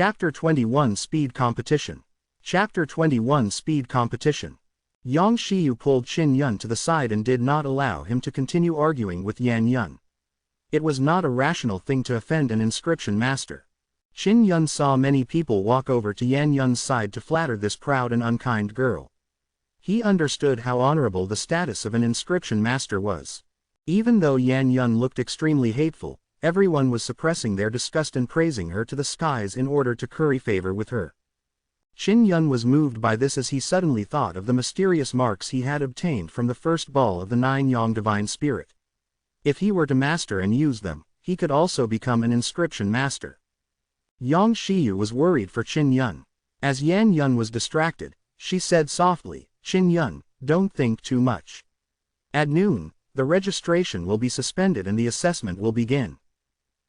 Chapter 21 Speed Competition. Chapter 21 Speed Competition. Yang Shiyu pulled Qin Yun to the side and did not allow him to continue arguing with Yan Yun. It was not a rational thing to offend an inscription master. Qin Yun saw many people walk over to Yan Yun's side to flatter this proud and unkind girl. He understood how honorable the status of an inscription master was. Even though Yan Yun looked extremely hateful, everyone was suppressing their disgust and praising her to the skies in order to curry favor with her. Qin Yun was moved by this as he suddenly thought of the mysterious marks he had obtained from the first ball of the 9 Yang Divine Spirit. If he were to master and use them, he could also become an inscription master. Yang Shiyu was worried for Qin Yun. As Yan Yun was distracted, she said softly, "Qin Yun, don't think too much. At noon, the registration will be suspended and the assessment will begin.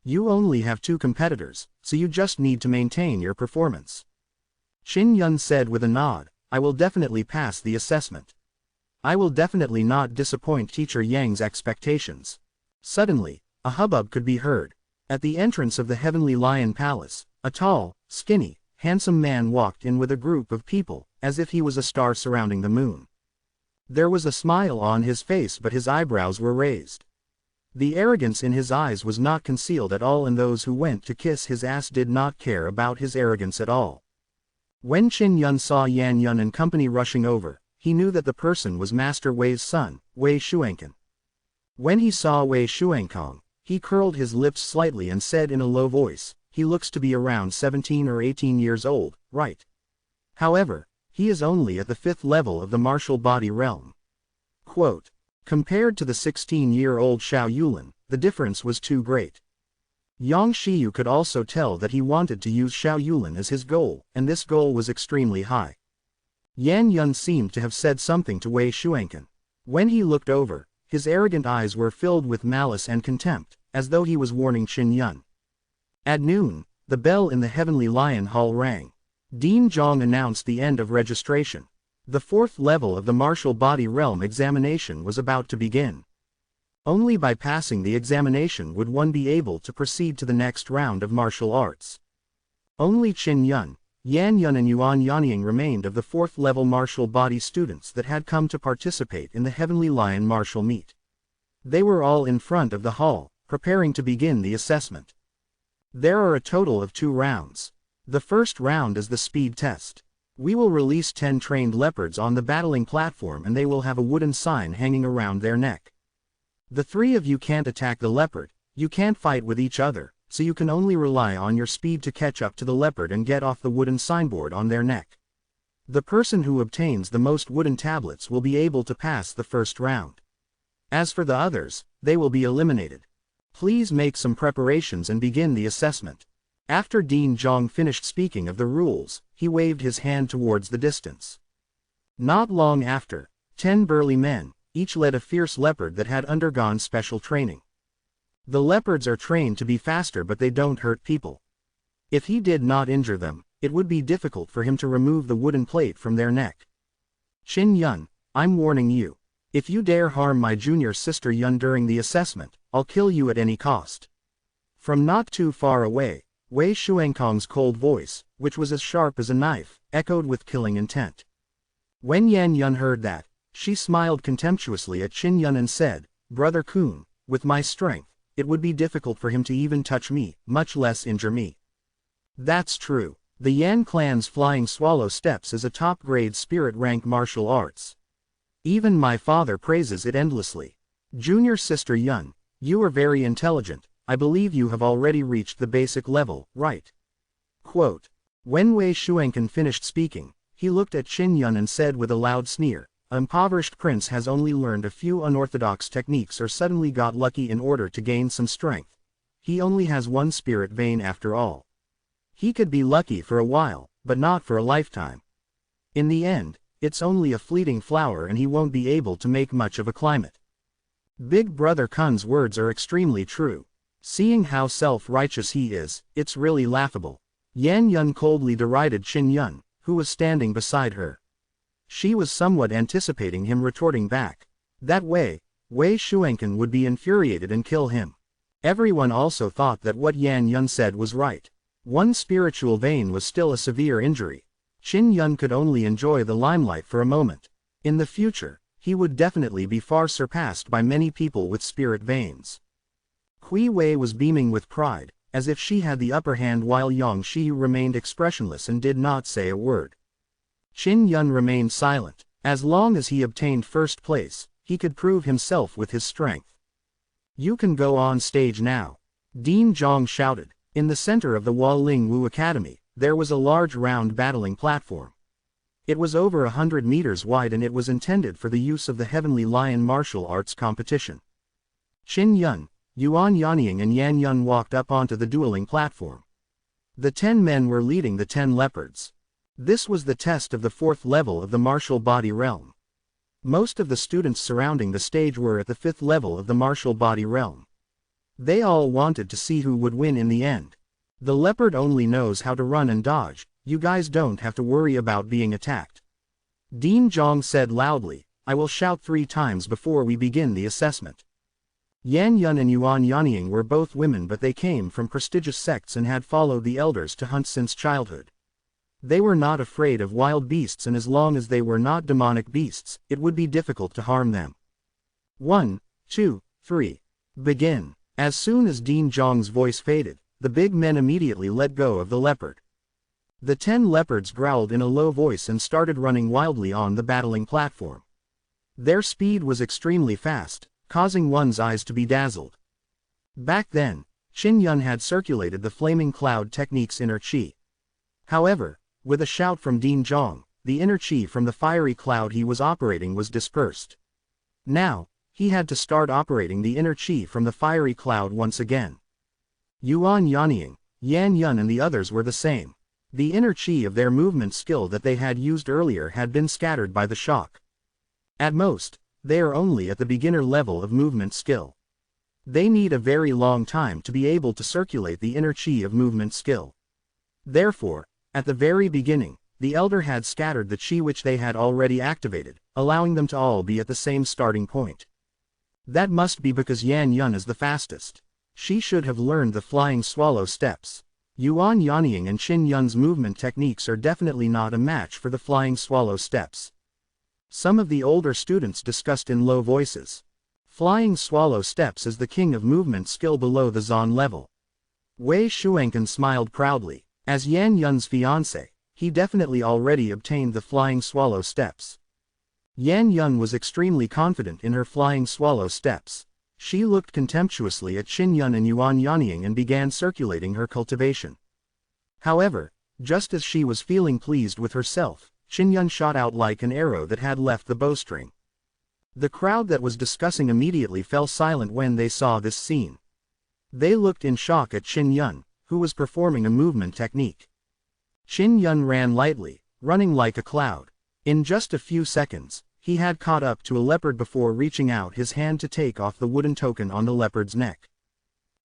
You only have 2 competitors, so you just need to maintain your performance." Qin Yun said with a nod, "I will definitely pass the assessment. I will definitely not disappoint Teacher Yang's expectations." Suddenly, a hubbub could be heard. At the entrance of the Heavenly Lion Palace, a tall, skinny, handsome man walked in with a group of people, as if he was a star surrounding the moon. There was a smile on his face but his eyebrows were raised. The arrogance in his eyes was not concealed at all, and those who went to kiss his ass did not care about his arrogance at all. When Qin Yun saw Yan Yun and company rushing over, he knew that the person was Master Wei's son, Wei Shuankan. When he saw Wei Shuankong, he curled his lips slightly and said in a low voice, "He looks to be around 17 or 18 years old, right? However, he is only at the 5th level of the martial body realm." Quote, compared to the 16-year-old Xiao Yulin, the difference was too great. Yang Shiyu could also tell that he wanted to use Xiao Yulin as his goal, and this goal was extremely high. Yan Yun seemed to have said something to Wei Shuankan. When he looked over, his arrogant eyes were filled with malice and contempt, as though he was warning Qin Yun. At noon, the bell in the Heavenly Lion Hall rang. Dean Zhong announced the end of registration. The 4th level of the martial body realm examination was about to begin. Only by passing the examination would one be able to proceed to the next round of martial arts. Only Qin Yun, Yan Yun and Yuan Yanying remained of the 4th level martial body students that had come to participate in the Heavenly Lion martial meet. They were all in front of the hall, preparing to begin the assessment. There are a total of 2 rounds. The first round is the speed test. We will release 10 trained leopards on the battling platform and they will have a wooden sign hanging around their neck. The 3 of you can't attack the leopard, you can't fight with each other, so you can only rely on your speed to catch up to the leopard and get off the wooden signboard on their neck. The person who obtains the most wooden tablets will be able to pass the first round. As for the others, they will be eliminated. Please make some preparations and begin the assessment. After Dean Zhong finished speaking of the rules, he waved his hand towards the distance. Not long after, 10 burly men, each led a fierce leopard that had undergone special training. The leopards are trained to be faster but they don't hurt people. If he did not injure them, it would be difficult for him to remove the wooden plate from their neck. Qin Yun, I'm warning you. If you dare harm my junior sister Yun during the assessment, I'll kill you at any cost. From not too far away, Wei Shuankong's cold voice, which was as sharp as a knife, echoed with killing intent. When Yan Yun heard that, she smiled contemptuously at Qin Yun and said, "Brother Kun, with my strength, it would be difficult for him to even touch me, much less injure me." That's true. The Yan clan's Flying Swallow Steps is a top-grade spirit rank martial arts. Even my father praises it endlessly. Junior sister Yun, you are very intelligent. I believe you have already reached the basic level, right? Quote. When Wei Shuankan finished speaking, he looked at Qin Yun and said with a loud sneer, "An impoverished prince has only learned a few unorthodox techniques or suddenly got lucky in order to gain some strength. He only has 1 spirit vein after all. He could be lucky for a while, but not for a lifetime. In the end, it's only a fleeting flower and he won't be able to make much of a climate." Big Brother Kun's words are extremely true. Seeing how self-righteous he is, it's really laughable. Yan Yun coldly derided Qin Yun, who was standing beside her. She was somewhat anticipating him retorting back. That way, Wei Shuankan would be infuriated and kill him. Everyone also thought that what Yan Yun said was right. One spiritual vein was still a severe injury. Qin Yun could only enjoy the limelight for a moment. In the future, he would definitely be far surpassed by many people with spirit veins. Kui Wei was beaming with pride, as if she had the upper hand, while Yang Shiyu remained expressionless and did not say a word. Qin Yun remained silent. As long as he obtained first place, he could prove himself with his strength. "You can go on stage now," Dean Zhong shouted. In the center of the Waling Wu Academy, there was a large round battling platform. It was over 100 meters wide and it was intended for the use of the Heavenly Lion martial arts competition. Qin Yun, Yuan Yanying and Yan Yun walked up onto the dueling platform. The 10 men were leading the 10 leopards. This was the test of the 4th level of the martial body realm. Most of the students surrounding the stage were at the 5th level of the martial body realm. They all wanted to see who would win in the end. "The leopard only knows how to run and dodge, you guys don't have to worry about being attacked," Dean Zhong said loudly. "I will shout 3 times before we begin the assessment." Yan Yun and Yuan Yanying were both women, but they came from prestigious sects and had followed the elders to hunt since childhood. They were not afraid of wild beasts, and as long as they were not demonic beasts, it would be difficult to harm them. 1, 2, 3. Begin. As soon as Dean Zhong's voice faded, the big men immediately let go of the leopard. The 10 leopards growled in a low voice and started running wildly on the battling platform. Their speed was extremely fast, causing one's eyes to be dazzled. Back then, Qin Yun had circulated the flaming cloud technique's inner chi. However, with a shout from Dean Zhong, the inner chi from the fiery cloud he was operating was dispersed. Now, he had to start operating the inner chi from the fiery cloud once again. Yuan Yanying, Yan Yun and the others were the same. The inner chi of their movement skill that they had used earlier had been scattered by the shock. At most, they are only at the beginner level of movement skill. They need a very long time to be able to circulate the inner chi of movement skill. Therefore, at the very beginning, the elder had scattered the chi which they had already activated, allowing them to all be at the same starting point. That must be because Yan Yun is the fastest. She should have learned the flying swallow steps. Yuan Yanying and Qin Yun's movement techniques are definitely not a match for the flying swallow steps. Some of the older students discussed in low voices. Flying swallow steps is the king of movement skill below the Zon level. Wei Shuanken smiled proudly. As Yan Yun's fiancé, he definitely already obtained the flying swallow steps. Yan Yun was extremely confident in her flying swallow steps. She looked contemptuously at Qin Yun and Yuan Yanying and began circulating her cultivation. However, just as she was feeling pleased with herself, Qin Yun shot out like an arrow that had left the bowstring. The crowd that was discussing immediately fell silent when they saw this scene. They looked in shock at Qin Yun, who was performing a movement technique. Qin Yun ran lightly, running like a cloud. In just a few seconds, he had caught up to a leopard before reaching out his hand to take off the wooden token on the leopard's neck.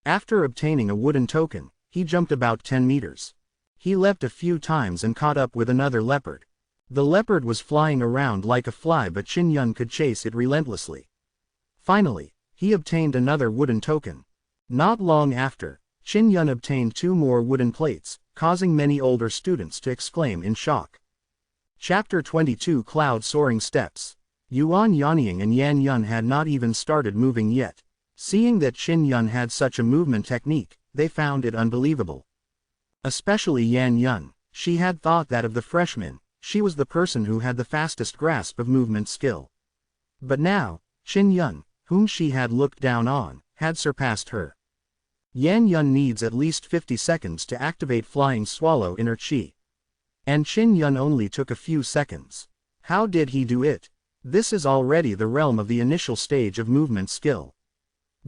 After obtaining a wooden token, he jumped about 10 meters. He leapt a few times and caught up with another leopard. The leopard was flying around like a fly, but Qin Yun could chase it relentlessly. Finally, he obtained another wooden token. Not long after, Qin Yun obtained 2 more wooden plates, causing many older students to exclaim in shock. Chapter 22 Cloud Soaring Steps. Yuan Yanying and Yan Yun had not even started moving yet. Seeing that Qin Yun had such a movement technique, they found it unbelievable. Especially Yan Yun. She had thought that of the freshmen, she was the person who had the fastest grasp of movement skill. But now, Qin Yun, whom she had looked down on, had surpassed her. Yan Yun needs at least 50 seconds to activate Flying Swallow inner chi. And Qin Yun only took a few seconds. How did he do it? This is already the realm of the initial stage of movement skill.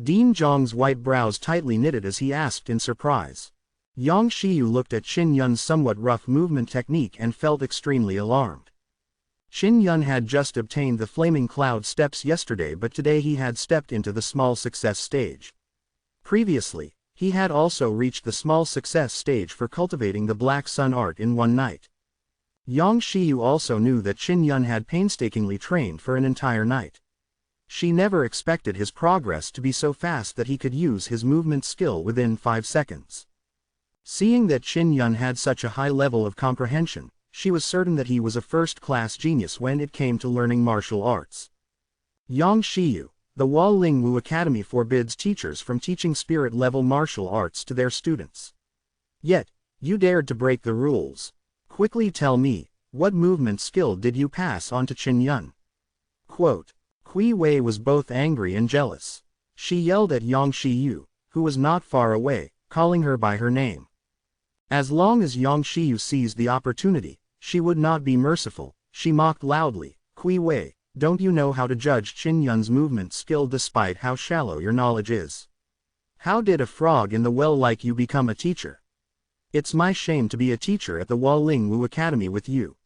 Dean Zhong's white brows tightly knitted as he asked in surprise. Yang Shiyu looked at Qin Yun's somewhat rough movement technique and felt extremely alarmed. Qin Yun had just obtained the Flaming Cloud steps yesterday, but today he had stepped into the small success stage. Previously, he had also reached the small success stage for cultivating the Black Sun art in one night. Yang Shiyu also knew that Qin Yun had painstakingly trained for an entire night. She never expected his progress to be so fast that he could use his movement skill within 5 seconds. Seeing that Qin Yun had such a high level of comprehension, she was certain that he was a first-class genius when it came to learning martial arts. Yang Shiyu, the Hualing Wu Academy forbids teachers from teaching spirit-level martial arts to their students. Yet, you dared to break the rules. Quickly tell me, what movement skill did you pass on to Qin Yun? Quote. Kui Wei was both angry and jealous. She yelled at Yang Shiyu, who was not far away, calling her by her name. As long as Yang Shiyu seized the opportunity, she would not be merciful. She mocked loudly, Kui Wei, don't you know how to judge Qin Yun's movement skill despite how shallow your knowledge is? How did a frog in the well like you become a teacher? It's my shame to be a teacher at the Hualing Wu Academy with you.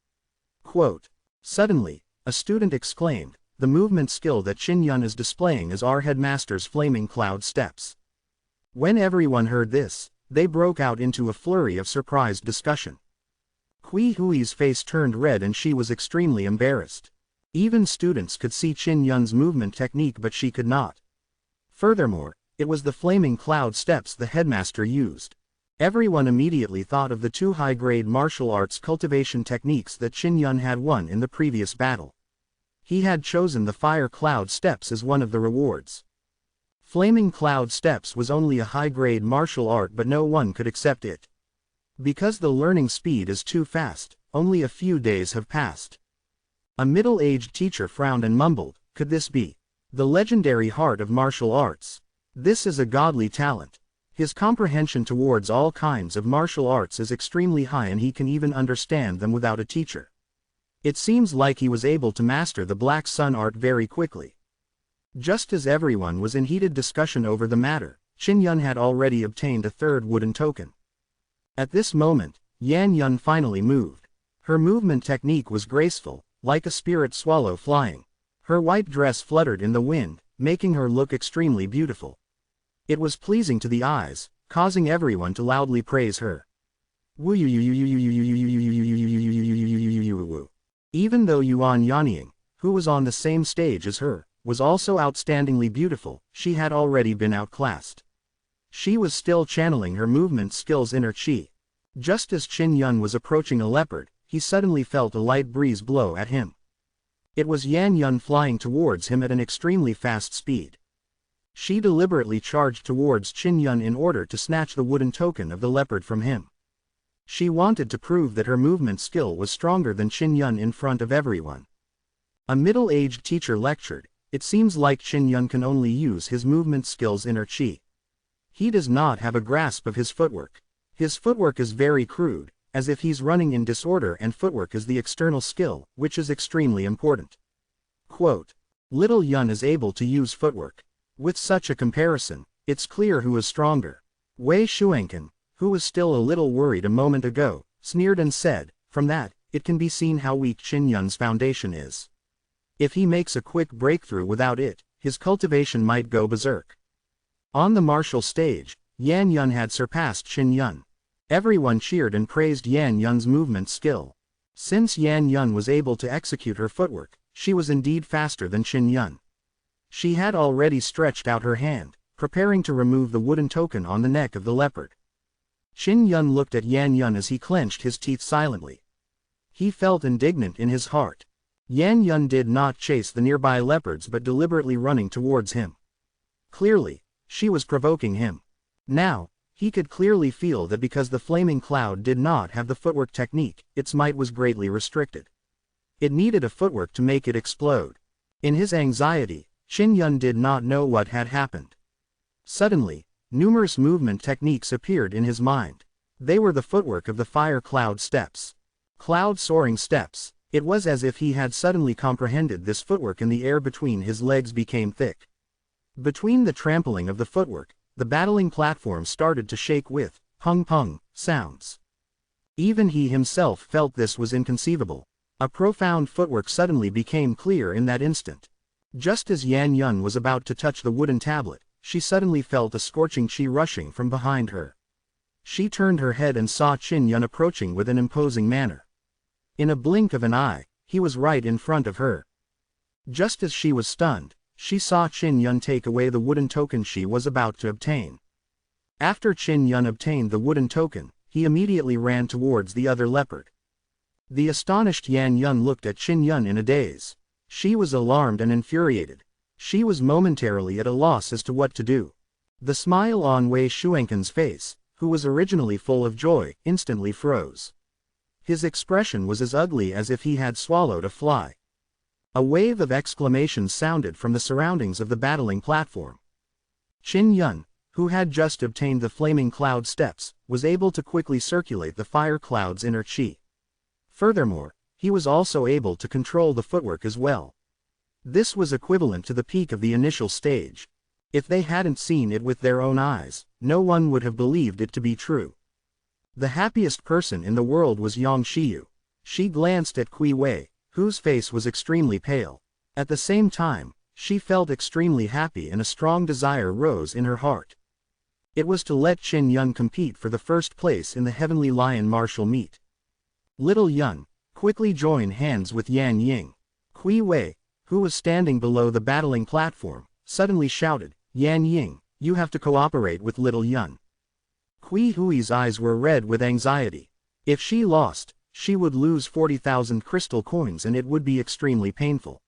Quote. Suddenly, a student exclaimed, the movement skill that Qin Yun is displaying is our headmaster's flaming cloud steps. When everyone heard this, they broke out into a flurry of surprised discussion. Kui Hui's face turned red and she was extremely embarrassed. Even students could see Qin Yun's movement technique but she could not. Furthermore, it was the flaming cloud steps the headmaster used. Everyone immediately thought of the two high-grade martial arts cultivation techniques that Qin Yun had won in the previous battle. He had chosen the fire cloud steps as one of the rewards. Flaming cloud steps was only a high-grade martial art but no one could accept it. Because the learning speed is too fast, only a few days have passed. A middle-aged teacher frowned and mumbled, could this be the legendary heart of martial arts? This is a godly talent. His comprehension towards all kinds of martial arts is extremely high and he can even understand them without a teacher. It seems like he was able to master the Black Sun art very quickly. Just as everyone was in heated discussion over the matter, Qin Yun had already obtained a third wooden token. At this moment, Yan Yun finally moved. Her movement technique was graceful, like a spirit swallow flying. Her white dress fluttered in the wind, making her look extremely beautiful. It was pleasing to the eyes, causing everyone to loudly praise her. Even though Yuan Yanying, who was on the same stage as her, was also outstandingly beautiful, she had already been outclassed. She was still channeling her movement skills in her chi. Just as Qin Yun was approaching a leopard, he suddenly felt a light breeze blow at him. It was Yan Yun flying towards him at an extremely fast speed. She deliberately charged towards Qin Yun in order to snatch the wooden token of the leopard from him. She wanted to prove that her movement skill was stronger than Qin Yun in front of everyone. A middle-aged teacher lectured, it seems like Qin Yun can only use his movement skills in her chi. He does not have a grasp of his footwork. His footwork is very crude, as if he's running in disorder, and footwork is the external skill, which is extremely important. Quote. Little Yun is able to use footwork. With such a comparison, it's clear who is stronger. Wei Shuanken, who was still a little worried a moment ago, sneered and said, from that, it can be seen how weak Qin Yun's foundation is. If he makes a quick breakthrough without it, his cultivation might go berserk. On the martial stage, Yan Yun had surpassed Qin Yun. Everyone cheered and praised Yan Yun's movement skill. Since Yan Yun was able to execute her footwork, she was indeed faster than Qin Yun. She had already stretched out her hand, preparing to remove the wooden token on the neck of the leopard. Qin Yun looked at Yan Yun as he clenched his teeth silently. He felt indignant in his heart. Yan Yun did not chase the nearby leopards but deliberately running towards him. Clearly, she was provoking him. Now, he could clearly feel that because the flaming cloud did not have the footwork technique, its might was greatly restricted. It needed a footwork to make it explode. In his anxiety, Qin Yun did not know what had happened. Suddenly, numerous movement techniques appeared in his mind. They were the footwork of the fire cloud steps. Cloud soaring steps. It was as if he had suddenly comprehended this footwork, and the air between his legs became thick. Between the trampling of the footwork, the battling platform started to shake with pung-pung sounds. Even he himself felt this was inconceivable. A profound footwork suddenly became clear in that instant. Just as Yan Yun was about to touch the wooden tablet, she suddenly felt a scorching chi rushing from behind her. She turned her head and saw Qin Yun approaching with an imposing manner. In a blink of an eye, he was right in front of her. Just as she was stunned, she saw Qin Yun take away the wooden token she was about to obtain. After Qin Yun obtained the wooden token, he immediately ran towards the other leopard. The astonished Yan Yun looked at Qin Yun in a daze. She was alarmed and infuriated. She was momentarily at a loss as to what to do. The smile on Wei Shuenken's face, who was originally full of joy, instantly froze. His expression was as ugly as if he had swallowed a fly. A wave of exclamations sounded from the surroundings of the battling platform. Qin Yun, who had just obtained the flaming cloud steps, was able to quickly circulate the fire cloud's inner chi. Furthermore, he was also able to control the footwork as well. This was equivalent to the peak of the initial stage. If they hadn't seen it with their own eyes, no one would have believed it to be true. The happiest person in the world was Yang Shiyu. She glanced at Kui Wei, whose face was extremely pale. At the same time, she felt extremely happy and a strong desire rose in her heart. It was to let Qin Yun compete for the first place in the Heavenly Lion martial meet. Little Yun, quickly join hands with Yan Ying. Kui Wei, who was standing below the battling platform, suddenly shouted, Yan Ying, you have to cooperate with Little Yun. Kui Hui's eyes were red with anxiety. If she lost, she would lose 40,000 crystal coins and it would be extremely painful.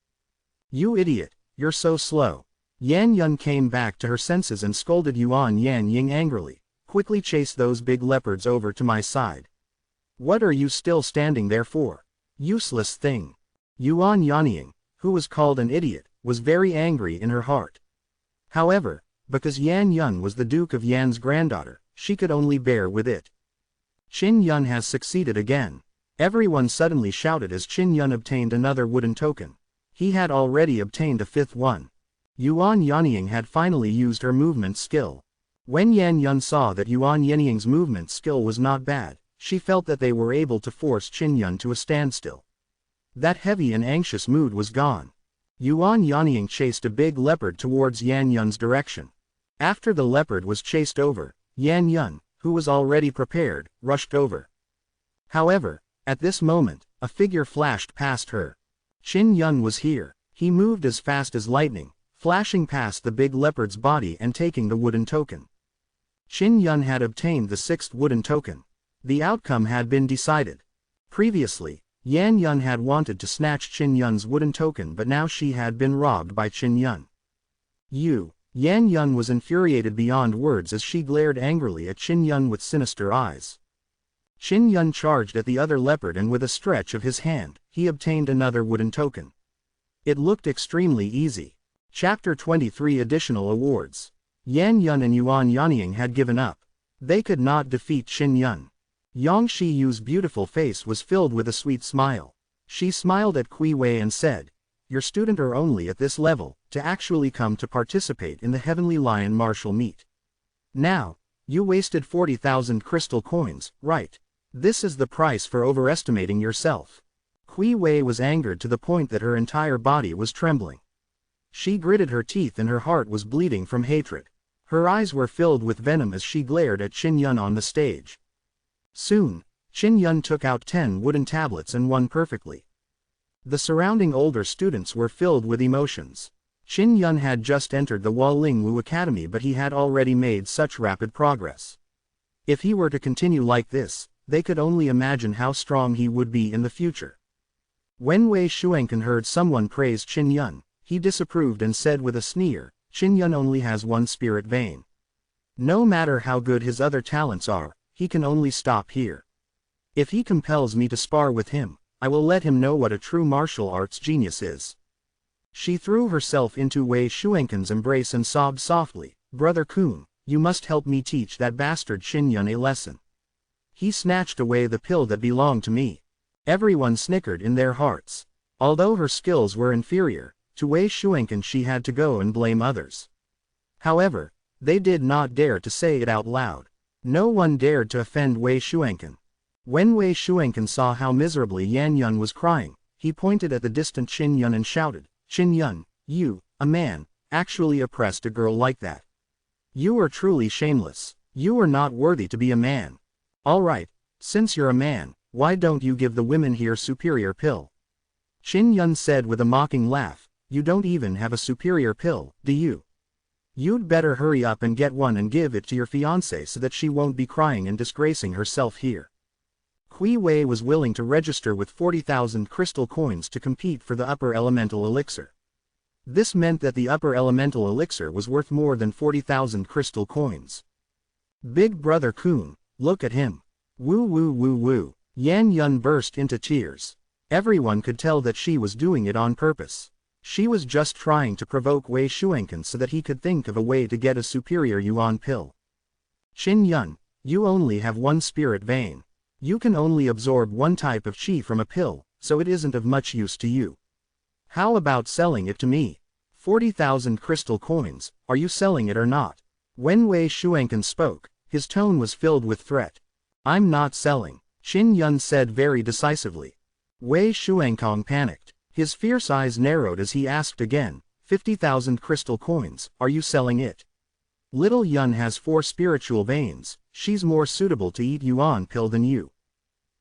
You idiot, you're so slow. Yan Yun came back to her senses and scolded Yuan Yan Ying angrily. Quickly chase those big leopards over to my side. What are you still standing there for? Useless thing. Yuan Yanying, who was called an idiot, was very angry in her heart. However, because Yan Yun was the Duke of Yan's granddaughter, she could only bear with it. Qin Yun has succeeded again. Everyone suddenly shouted as Qin Yun obtained another wooden token. He had already obtained a fifth one. Yuan Yanying had finally used her movement skill. When Yan Yun saw that Yuan Yanying's movement skill was not bad, she felt that they were able to force Qin Yun to a standstill. That heavy and anxious mood was gone. Yuan Yanying chased a big leopard towards Yan Yun's direction. After the leopard was chased over, Yan Yun, who was already prepared, rushed over. However, at this moment, a figure flashed past her. Qin Yun was here. He moved as fast as lightning, flashing past the big leopard's body and taking the wooden token. Qin Yun had obtained the sixth wooden token. The outcome had been decided. Previously, Yan Yun had wanted to snatch Qin Yun's wooden token, but now she had been robbed by Qin Yun. Yan Yun was infuriated beyond words as she glared angrily at Qin Yun with sinister eyes. Qin Yun charged at the other leopard and with a stretch of his hand, he obtained another wooden token. It looked extremely easy. Chapter 23 Additional Awards. Yan Yun and Yuan Yanying had given up. They could not defeat Qin Yun. Yang Shiyu's beautiful face was filled with a sweet smile. She smiled at Kui Wei and said, your student are only at this level, to actually come to participate in the Heavenly Lion martial meet. Now, you wasted 40,000 crystal coins, right? This is the price for overestimating yourself. Kui Wei was angered to the point that her entire body was trembling. She gritted her teeth and her heart was bleeding from hatred. Her eyes were filled with venom as she glared at Qin Yun on the stage. Soon, Qin Yun took out 10 wooden tablets and won perfectly. The surrounding older students were filled with emotions. Qin Yun had just entered the Waling Wu Academy, but he had already made such rapid progress. If he were to continue like this, they could only imagine how strong he would be in the future. When Wei Shuenken heard someone praise Qin Yun, he disapproved and said with a sneer, Qin Yun only has one spirit vein. No matter how good his other talents are, he can only stop here. If he compels me to spar with him, I will let him know what a true martial arts genius is. She threw herself into Wei Shuenken's embrace and sobbed softly, Brother Kun, you must help me teach that bastard Qin Yun a lesson. He snatched away the pill that belonged to me. Everyone snickered in their hearts. Although her skills were inferior, to Wei Shuenken she had to go and blame others. However, they did not dare to say it out loud. No one dared to offend Wei Shuenken. When Wei Shuenken saw how miserably Yan Yun was crying, he pointed at the distant Qin Yun and shouted, Qin Yun, you, a man, actually oppressed a girl like that. You are truly shameless. You are not worthy to be a man. Alright, since you're a man, why don't you give the women here superior pill? Qin Yun said with a mocking laugh, you don't even have a superior pill, do you? You'd better hurry up and get one and give it to your fiancée so that she won't be crying and disgracing herself here. Kui Wei was willing to register with 40,000 crystal coins to compete for the upper elemental elixir. This meant that the upper elemental elixir was worth more than 40,000 crystal coins. Big brother Kun, look at him. Woo woo woo woo. Yan Yun burst into tears. Everyone could tell that she was doing it on purpose. She was just trying to provoke Wei Shuenkan so that he could think of a way to get a superior yuan pill. Qin Yun, you only have one spirit vein. You can only absorb one type of qi from a pill, so it isn't of much use to you. How about selling it to me? 40,000 crystal coins, are you selling it or not? When Wei Shuenkan spoke, his tone was filled with threat. I'm not selling, Qin Yun said very decisively. Wei Shuenkong panicked. His fierce eyes narrowed as he asked again, 50,000 crystal coins, are you selling it? Little Yun has 4 spiritual veins, she's more suitable to eat yuan pill than you.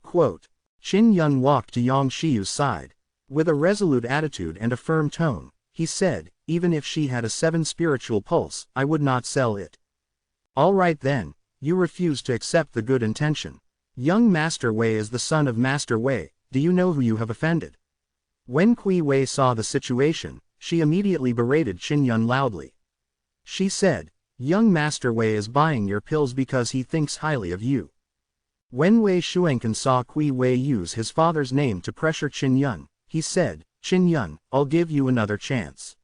Quote. Qin Yun walked to Yang Shiyu's side. With a resolute attitude and a firm tone, he said, even if she had a 7 spiritual pulse, I would not sell it. All right then, you refuse to accept the good intention. Young Master Wei is the son of Master Wei, do you know who you have offended? When Kui Wei saw the situation, she immediately berated Qin Yun loudly. She said, young Master Wei is buying your pills because he thinks highly of you. When Wei Shuenkan saw Kui Wei use his father's name to pressure Qin Yun, he said, Qin Yun, I'll give you another chance.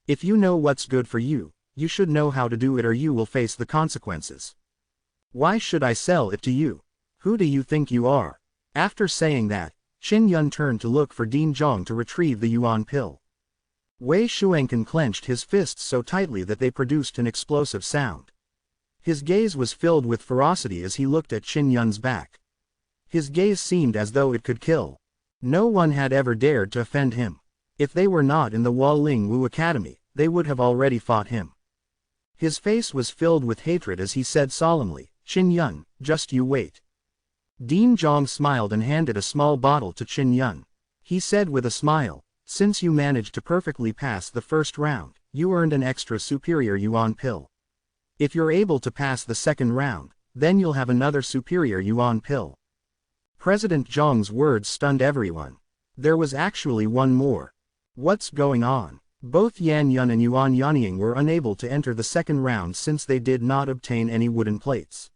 If you know what's good for you, you should know how to do it or you will face the consequences. Why should I sell it to you? Who do you think you are? After saying that, Qin Yun turned to look for Dean Zhong to retrieve the yuan pill. Wei Shuenkan clenched his fists so tightly that they produced an explosive sound. His gaze was filled with ferocity as he looked at Qin Yun's back. His gaze seemed as though it could kill. No one had ever dared to offend him. If they were not in the Waling Wu Academy, they would have already fought him. His face was filled with hatred as he said solemnly, Qin Yun, just you wait. Dean Zhong smiled and handed a small bottle to Qin Yun. He said with a smile, since you managed to perfectly pass the first round, you earned an extra superior yuan pill. If you're able to pass the second round, then you'll have another superior yuan pill. President Zhong's words stunned everyone. There was actually one more. What's going on? Both Yan Yun and Yuan Yanying were unable to enter the second round since they did not obtain any wooden plates.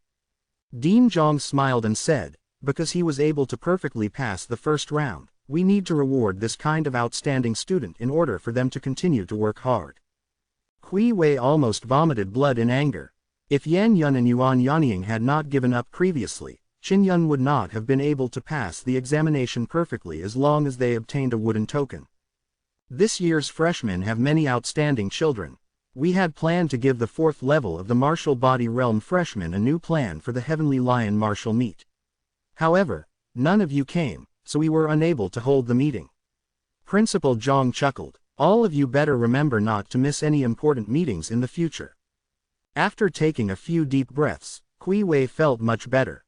Dean Zhong smiled and said, because he was able to perfectly pass the first round, we need to reward this kind of outstanding student in order for them to continue to work hard. Kui Wei almost vomited blood in anger. If Yan Yun and Yuan Yanying had not given up previously, Qin Yun would not have been able to pass the examination perfectly as long as they obtained a wooden token. This year's freshmen have many outstanding children. We had planned to give the 4th level of the Martial Body Realm freshmen a new plan for the Heavenly Lion martial meet. However, none of you came, so we were unable to hold the meeting. Principal Zhong chuckled. All of you better remember not to miss any important meetings in the future. After taking a few deep breaths, Kui Wei felt much better.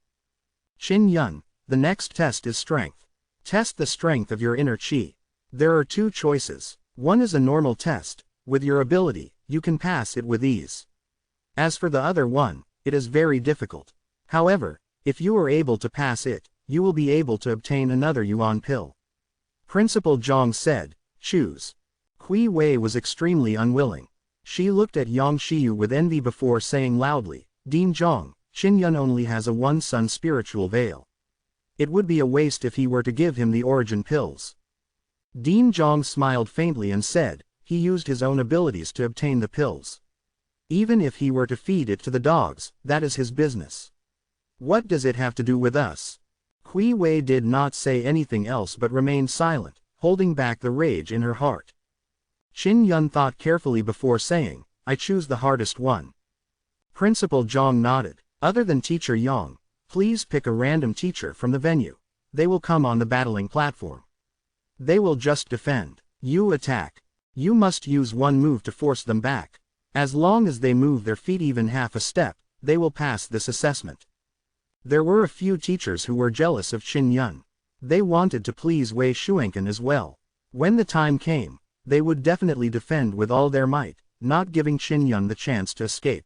Qin Yun, the next test is strength. Test the strength of your inner qi. There are 2 choices. One is a normal test. With your ability, you can pass it with ease. As for the other one, it is very difficult. However, if you are able to pass it, you will be able to obtain another yuan pill. Principal Zhong said, choose. Kui Wei was extremely unwilling. She looked at Yang Shiyu with envy before saying loudly, Dean Zhong, Qin Yun only has a one-sun spiritual veil. It would be a waste if he were to give him the origin pills. Dean Zhong smiled faintly and said, he used his own abilities to obtain the pills. Even if he were to feed it to the dogs, that is his business. What does it have to do with us? Kui Wei did not say anything else but remained silent, holding back the rage in her heart. Qin Yun thought carefully before saying, I choose the hardest one. Principal Zhong nodded. Other than Teacher Yang, please pick a random teacher from the venue. They will come on the battling platform. They will just defend. You attack. You must use one move to force them back. As long as they move their feet even half a step, they will pass this assessment. There were a few teachers who were jealous of Qin Yun. They wanted to please Wei Shuenkan as well. When the time came, they would definitely defend with all their might. not giving Qin Yun the chance to escape.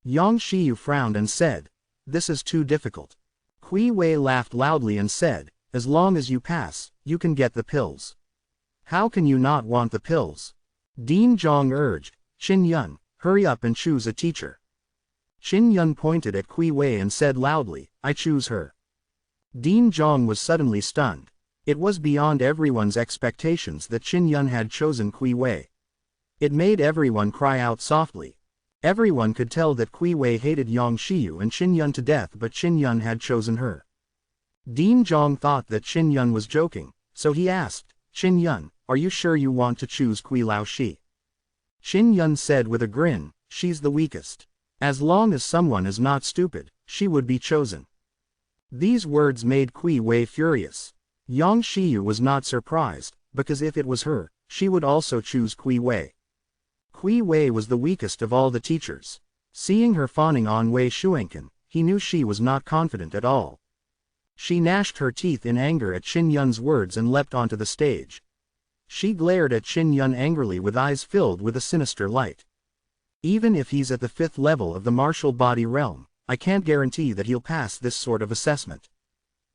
Yang Shiyu frowned and said, "This is too difficult." Kui Wei laughed loudly and said, "As long as you pass, you can get the pills." "How can you not want the pills?" Dean Zhong urged. "Qin Yun, hurry up and choose a teacher." Qin Yun pointed at Kui Wei and said loudly, "I choose her." Dean Zhong was suddenly stunned. It was beyond everyone's expectations that Qin Yun had chosen Kui Wei. It made everyone cry out softly. Everyone could tell that Kui Wei hated Yang Shiyu and Qin Yun to death, but Qin Yun had chosen her. Dean Zhong thought that Qin Yun was joking, so he asked, "Qin Yun, are you sure you want to choose Kui Laoshi?" Qin Yun said with a grin, "She's the weakest. As long as someone is not stupid, she would be chosen." These words made Kui Wei furious. Yang Shiyu was not surprised, because if it was her, she would also choose Kui Wei. Kui Wei was the weakest of all the teachers. Seeing her fawning on Wei Shuankan, he knew she was not confident at all. She gnashed her teeth in anger at Qin Yun's words and leapt onto the stage. She glared at Qin Yun angrily with eyes filled with a sinister light. "Even if he's at the 5th level of the martial body realm, I can't guarantee that he'll pass this sort of assessment.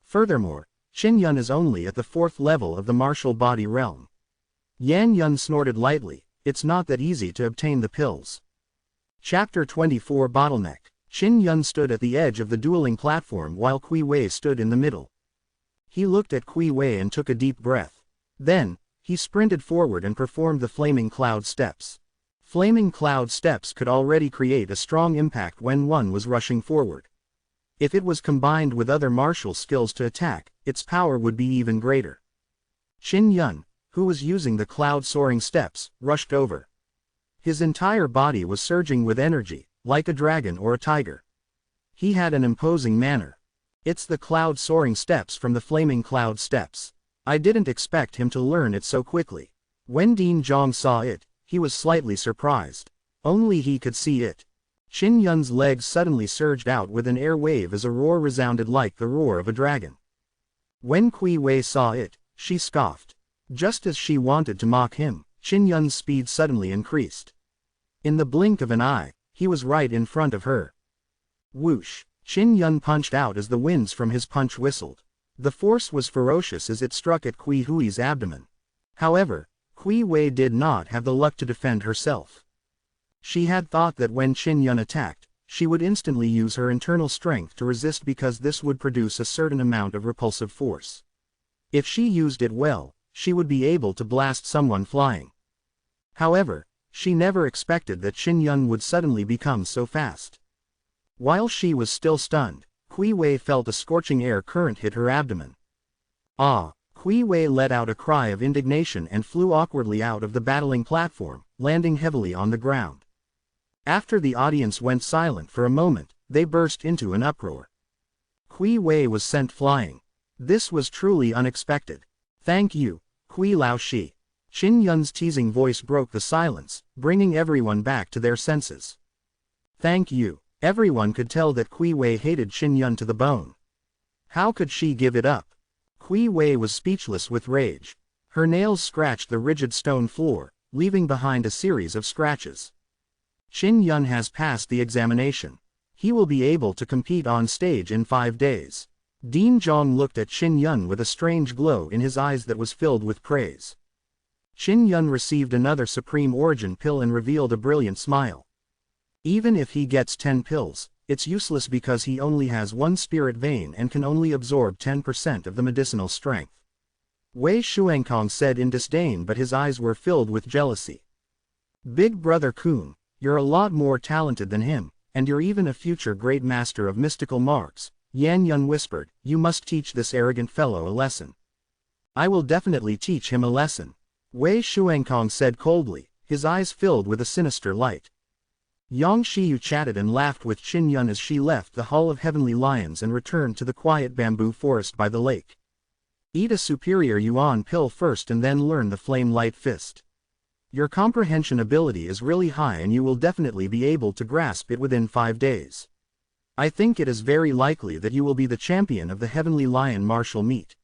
Furthermore, Qin Yun is only at the 4th level of the martial body realm." Yan Yun snorted lightly. It's not that easy to obtain the pills. Chapter 24 Bottleneck. Qin Yun stood at the edge of the dueling platform while Kui Wei stood in the middle. He looked at Kui Wei and took a deep breath. Then, he sprinted forward and performed the Flaming Cloud Steps. Flaming Cloud Steps could already create a strong impact when one was rushing forward. If it was combined with other martial skills to attack, its power would be even greater. Qin Yun, who was using the cloud soaring steps, rushed over. His entire body was surging with energy, like a dragon or a tiger. He had an imposing manner. "It's the cloud soaring steps from the Flaming Cloud Steps. I didn't expect him to learn it so quickly." When Dean Zhong saw it, he was slightly surprised. Only he could see it. Qin Yun's legs suddenly surged out with an air wave as a roar resounded like the roar of a dragon. When Kui Wei saw it, she scoffed. Just as she wanted to mock him, Qin Yun's speed suddenly increased. In the blink of an eye, he was right in front of her. Whoosh! Qin Yun punched out as the winds from his punch whistled. The force was ferocious as it struck at Kui Hui's abdomen. However, Kui Wei did not have the luck to defend herself. She had thought that when Qin Yun attacked, she would instantly use her internal strength to resist because this would produce a certain amount of repulsive force. If she used it well, she would be able to blast someone flying. However, she never expected that Qin Yun would suddenly become so fast. While she was still stunned, Kui Wei felt a scorching air current hit her abdomen. "Ah!" Kui Wei let out a cry of indignation and flew awkwardly out of the battling platform, landing heavily on the ground. After the audience went silent for a moment, they burst into an uproar. Kui Wei was sent flying. This was truly unexpected. "Thank you, Kui Laoshi." Qin Yun's teasing voice broke the silence, bringing everyone back to their senses. "Thank you." Everyone could tell that Kui Wei hated Qin Yun to the bone. How could she give it up? Kui Wei was speechless with rage. Her nails scratched the rigid stone floor, leaving behind a series of scratches. Qin Yun has passed the examination. He will be able to compete on stage in 5 days. Dean Zhong looked at Qin Yun with a strange glow in his eyes that was filled with praise. Qin Yun received another Supreme Origin pill and revealed a brilliant smile. Even if he gets 10 pills, it's useless because he only has 1 spirit vein and can only absorb 10% of the medicinal strength. Wei Shuankong said in disdain, but his eyes were filled with jealousy. "Big brother Kun, you're a lot more talented than him, and you're even a future great master of mystical marks," Yan Yun whispered. "You must teach this arrogant fellow a lesson." "I will definitely teach him a lesson," Wei Shuankong said coldly, his eyes filled with a sinister light. Yang Shiyu chatted and laughed with Qin Yun as she left the Hall of Heavenly Lions and returned to the quiet bamboo forest by the lake. Eat a superior yuan pill first and then learn the Flame Light Fist. Your comprehension ability is really high and you will definitely be able to grasp it within 5 days. I think it is very likely that you will be the champion of the Heavenly Lion martial meet.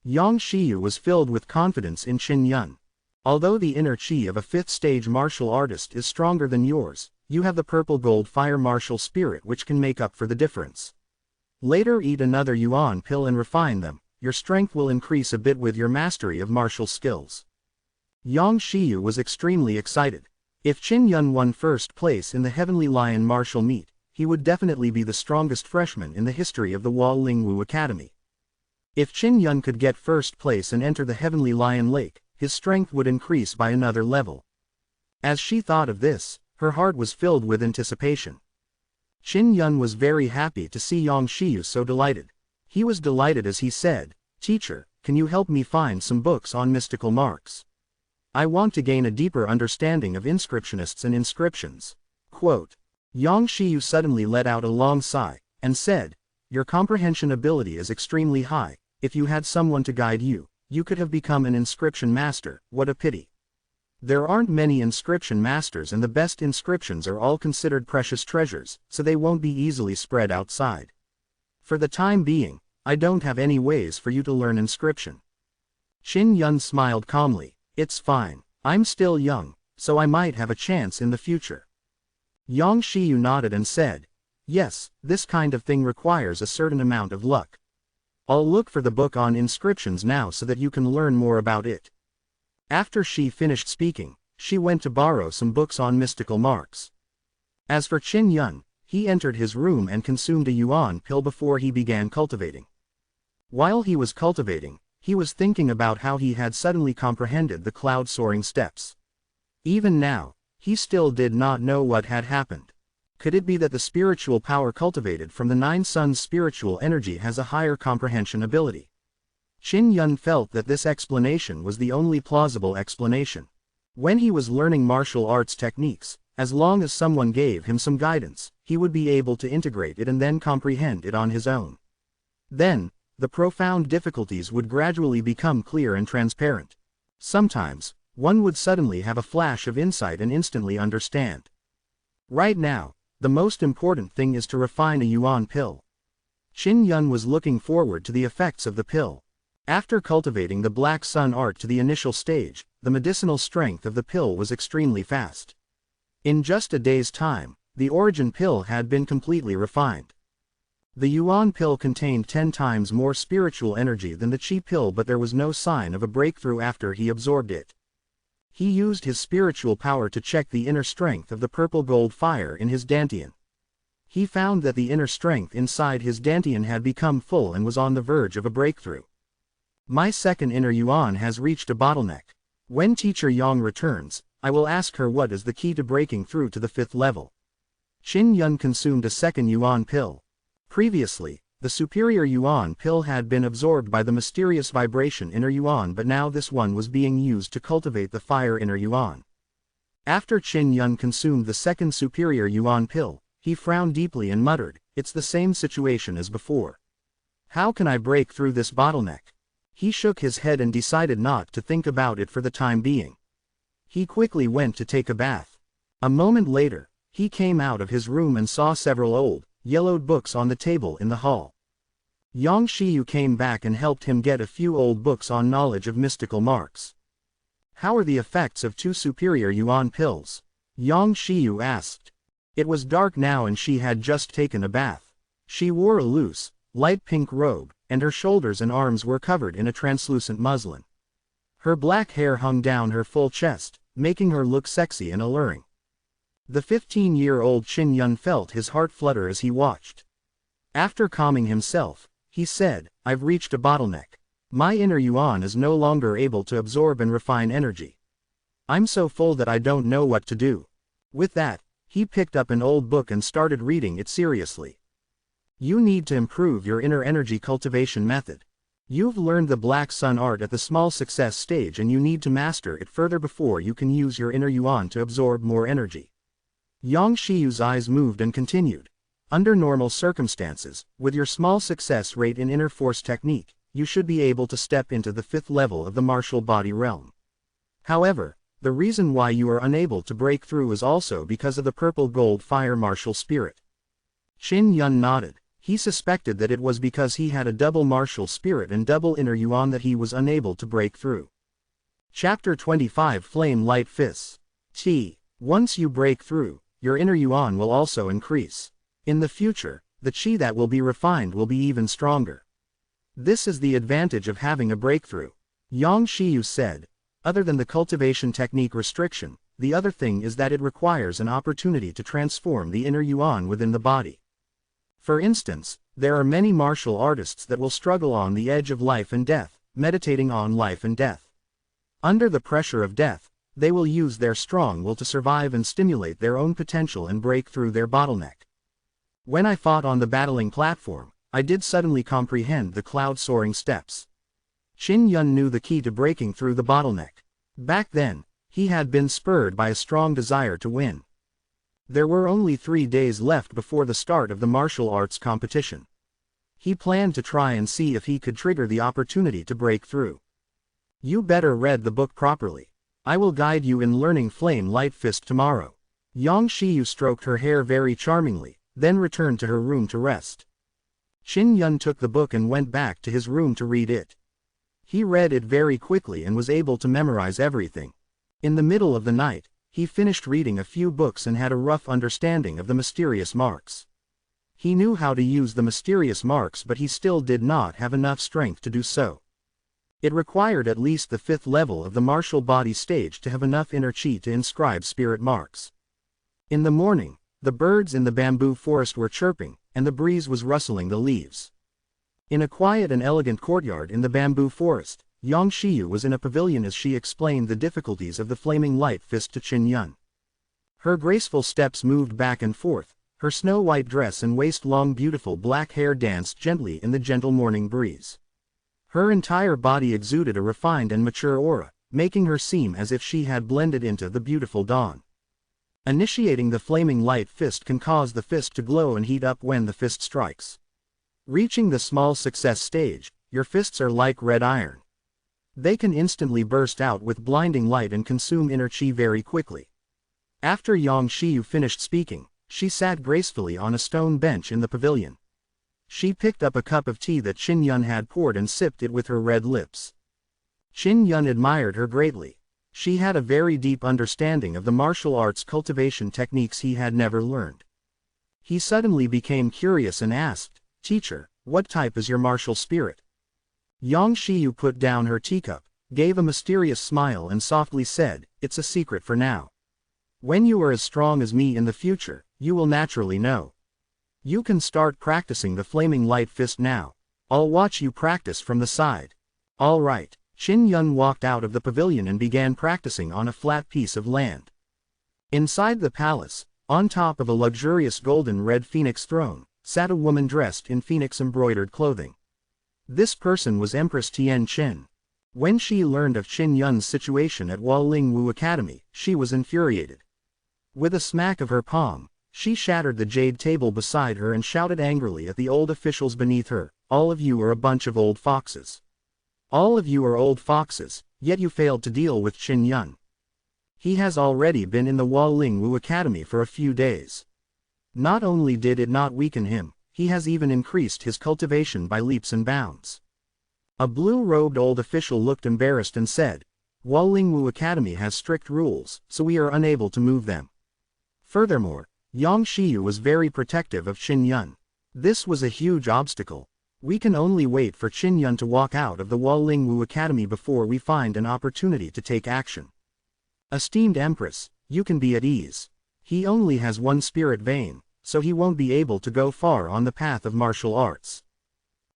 Yang Shiyu was filled with confidence in Qin Yun. Although the inner chi of a 5th-stage martial artist is stronger than yours, you have the purple gold fire martial spirit which can make up for the difference. Later eat another yuan pill and refine them, your strength will increase a bit with your mastery of martial skills. Yang Shiyu was extremely excited. If Qin Yun won first place in the Heavenly Lion martial meet, he would definitely be the strongest freshman in the history of the Wall Lingwu Academy. If Qin Yun could get first place and enter the Heavenly Lion Lake, his strength would increase by another level. As she thought of this, her heart was filled with anticipation. Qin Yun was very happy to see Yang Shiyu so delighted. He was delighted as he said, "Teacher, can you help me find some books on mystical marks? I want to gain a deeper understanding of inscriptionists and inscriptions." Quote. Yang Shiyu suddenly let out a long sigh, and said, "Your comprehension ability is extremely high. If you had someone to guide you, you could have become an inscription master. What a pity. There aren't many inscription masters and the best inscriptions are all considered precious treasures, so they won't be easily spread outside. For the time being, I don't have any ways for you to learn inscription." Qin Yun smiled calmly. "It's fine. I'm still young, so I might have a chance in the future." Yang Shiyu nodded and said, "Yes, this kind of thing requires a certain amount of luck. I'll look for the book on inscriptions now so that you can learn more about it." After she finished speaking, she went to borrow some books on mystical marks. As for Qin Yun, he entered his room and consumed a yuan pill before he began cultivating. While he was cultivating, he was thinking about how he had suddenly comprehended the cloud-soaring steps. Even now, he still did not know what had happened. Could it be that the spiritual power cultivated from the 9 suns' spiritual energy has a higher comprehension ability? Qin Yun felt that this explanation was the only plausible explanation. When he was learning martial arts techniques, as long as someone gave him some guidance, he would be able to integrate it and then comprehend it on his own. Then, the profound difficulties would gradually become clear and transparent. Sometimes, one would suddenly have a flash of insight and instantly understand. Right now, the most important thing is to refine a yuan pill. Qin Yun was looking forward to the effects of the pill. After cultivating the Black Sun art to the initial stage, the medicinal strength of the pill was extremely fast. In just a day's time, the origin pill had been completely refined. The yuan pill contained 10 times more spiritual energy than the qi pill, but there was no sign of a breakthrough after he absorbed it. He used his spiritual power to check the inner strength of the purple gold fire in his dantian. He found that the inner strength inside his dantian had become full and was on the verge of a breakthrough. My second inner yuan has reached a bottleneck. When Teacher Yang returns, I will ask her what is the key to breaking through to the 5th level. Qin Yun consumed a second yuan pill. Previously, the superior yuan pill had been absorbed by the mysterious vibration inner yuan, but now this one was being used to cultivate the fire inner yuan. After Qin Yun consumed the second superior yuan pill, he frowned deeply and muttered, "It's the same situation as before. How can I break through this bottleneck?" He shook his head and decided not to think about it for the time being. He quickly went to take a bath. A moment later, he came out of his room and saw several old, yellowed books on the table in the hall. Yang Shiyu came back and helped him get a few old books on knowledge of mystical marks. "How are the effects of 2 superior yuan pills?" Yang Shiyu asked. It was dark now and she had just taken a bath. She wore a loose, light pink robe, and her shoulders and arms were covered in a translucent muslin. Her black hair hung down her full chest, making her look sexy and alluring. The 15-year-old Qin Yun felt his heart flutter as he watched. After calming himself, he said, "I've reached a bottleneck. My inner yuan is no longer able to absorb and refine energy. I'm so full that I don't know what to do." With that, he picked up an old book and started reading it seriously. "You need to improve your inner energy cultivation method. You've learned the Black Sun art at the small success stage and you need to master it further before you can use your inner yuan to absorb more energy." Yang Shiyu's eyes moved and continued. "Under normal circumstances, with your small success rate in inner force technique, you should be able to step into the 5th level of the martial body realm. However, the reason why you are unable to break through is also because of the purple gold fire martial spirit." Qin Yun nodded. He suspected that it was because he had a double martial spirit and double inner yuan that he was unable to break through. Chapter 25 Flame Light Fists. Once you break through, your inner yuan will also increase. In the future, the chi that will be refined will be even stronger. This is the advantage of having a breakthrough. Yang Shiyu said. Other than the cultivation technique restriction, the other thing is that it requires an opportunity to transform the inner yuan within the body. For instance, there are many martial artists that will struggle on the edge of life and death, meditating on life and death. Under the pressure of death, they will use their strong will to survive and stimulate their own potential and break through their bottleneck. When I fought on the battling platform, I did suddenly comprehend the cloud-soaring steps. Qin Yun knew the key to breaking through the bottleneck. Back then, he had been spurred by a strong desire to win. There were only 3 days left before the start of the martial arts competition. He planned to try and see if he could trigger the opportunity to break through. You better read the book properly. I will guide you in learning Flame Light Fist tomorrow. Yang Shiyu stroked her hair very charmingly, then returned to her room to rest. Qin Yun took the book and went back to his room to read it. He read it very quickly and was able to memorize everything. In the middle of the night, he finished reading a few books and had a rough understanding of the mysterious marks. He knew how to use the mysterious marks, but he still did not have enough strength to do so. It required at least the 5th level of the martial body stage to have enough inner chi to inscribe spirit marks. In the morning, the birds in the bamboo forest were chirping, and the breeze was rustling the leaves. In a quiet and elegant courtyard in the bamboo forest, Yang Shiyu was in a pavilion as she explained the difficulties of the flaming light fist to Qin Yun. Her graceful steps moved back and forth, her snow-white dress and waist-long beautiful black hair danced gently in the gentle morning breeze. Her entire body exuded a refined and mature aura, making her seem as if she had blended into the beautiful dawn. Initiating the flaming light fist can cause the fist to glow and heat up when the fist strikes. Reaching the small success stage, your fists are like red iron. They can instantly burst out with blinding light and consume inner chi very quickly. After Yang Shiyu finished speaking, she sat gracefully on a stone bench in the pavilion. She picked up a cup of tea that Qin Yun had poured and sipped it with her red lips. Qin Yun admired her greatly. She had a very deep understanding of the martial arts cultivation techniques he had never learned. He suddenly became curious and asked, "Teacher, what type is your martial spirit?" Yang Shiyu put down her teacup, gave a mysterious smile and softly said, "It's a secret for now. When you are as strong as me in the future, you will naturally know. You can start practicing the flaming light fist now. I'll watch you practice from the side." "All right." Qin Yun walked out of the pavilion and began practicing on a flat piece of land. Inside the palace, on top of a luxurious golden red phoenix throne, sat a woman dressed in phoenix-embroidered clothing. This person was Empress Tian Qin. When she learned of Qin Yun's situation at Waling Wu Academy, she was infuriated. With a smack of her palm, she shattered the jade table beside her and shouted angrily at the old officials beneath her, "All of you are a bunch of old foxes. All of you are old foxes, yet you failed to deal with Qin Yun. He has already been in the Waling Wu Academy for a few days. Not only did it not weaken him, he has even increased his cultivation by leaps and bounds." A blue-robed old official looked embarrassed and said, "Waling Wu Academy has strict rules, so we are unable to move them." Furthermore, Yang Shiyu was very protective of Qin Yun. This was a huge obstacle. "We can only wait for Qin Yun to walk out of the Waling Wu Academy before we find an opportunity to take action. Esteemed Empress, you can be at ease. He only has one spirit vein, so he won't be able to go far on the path of martial arts."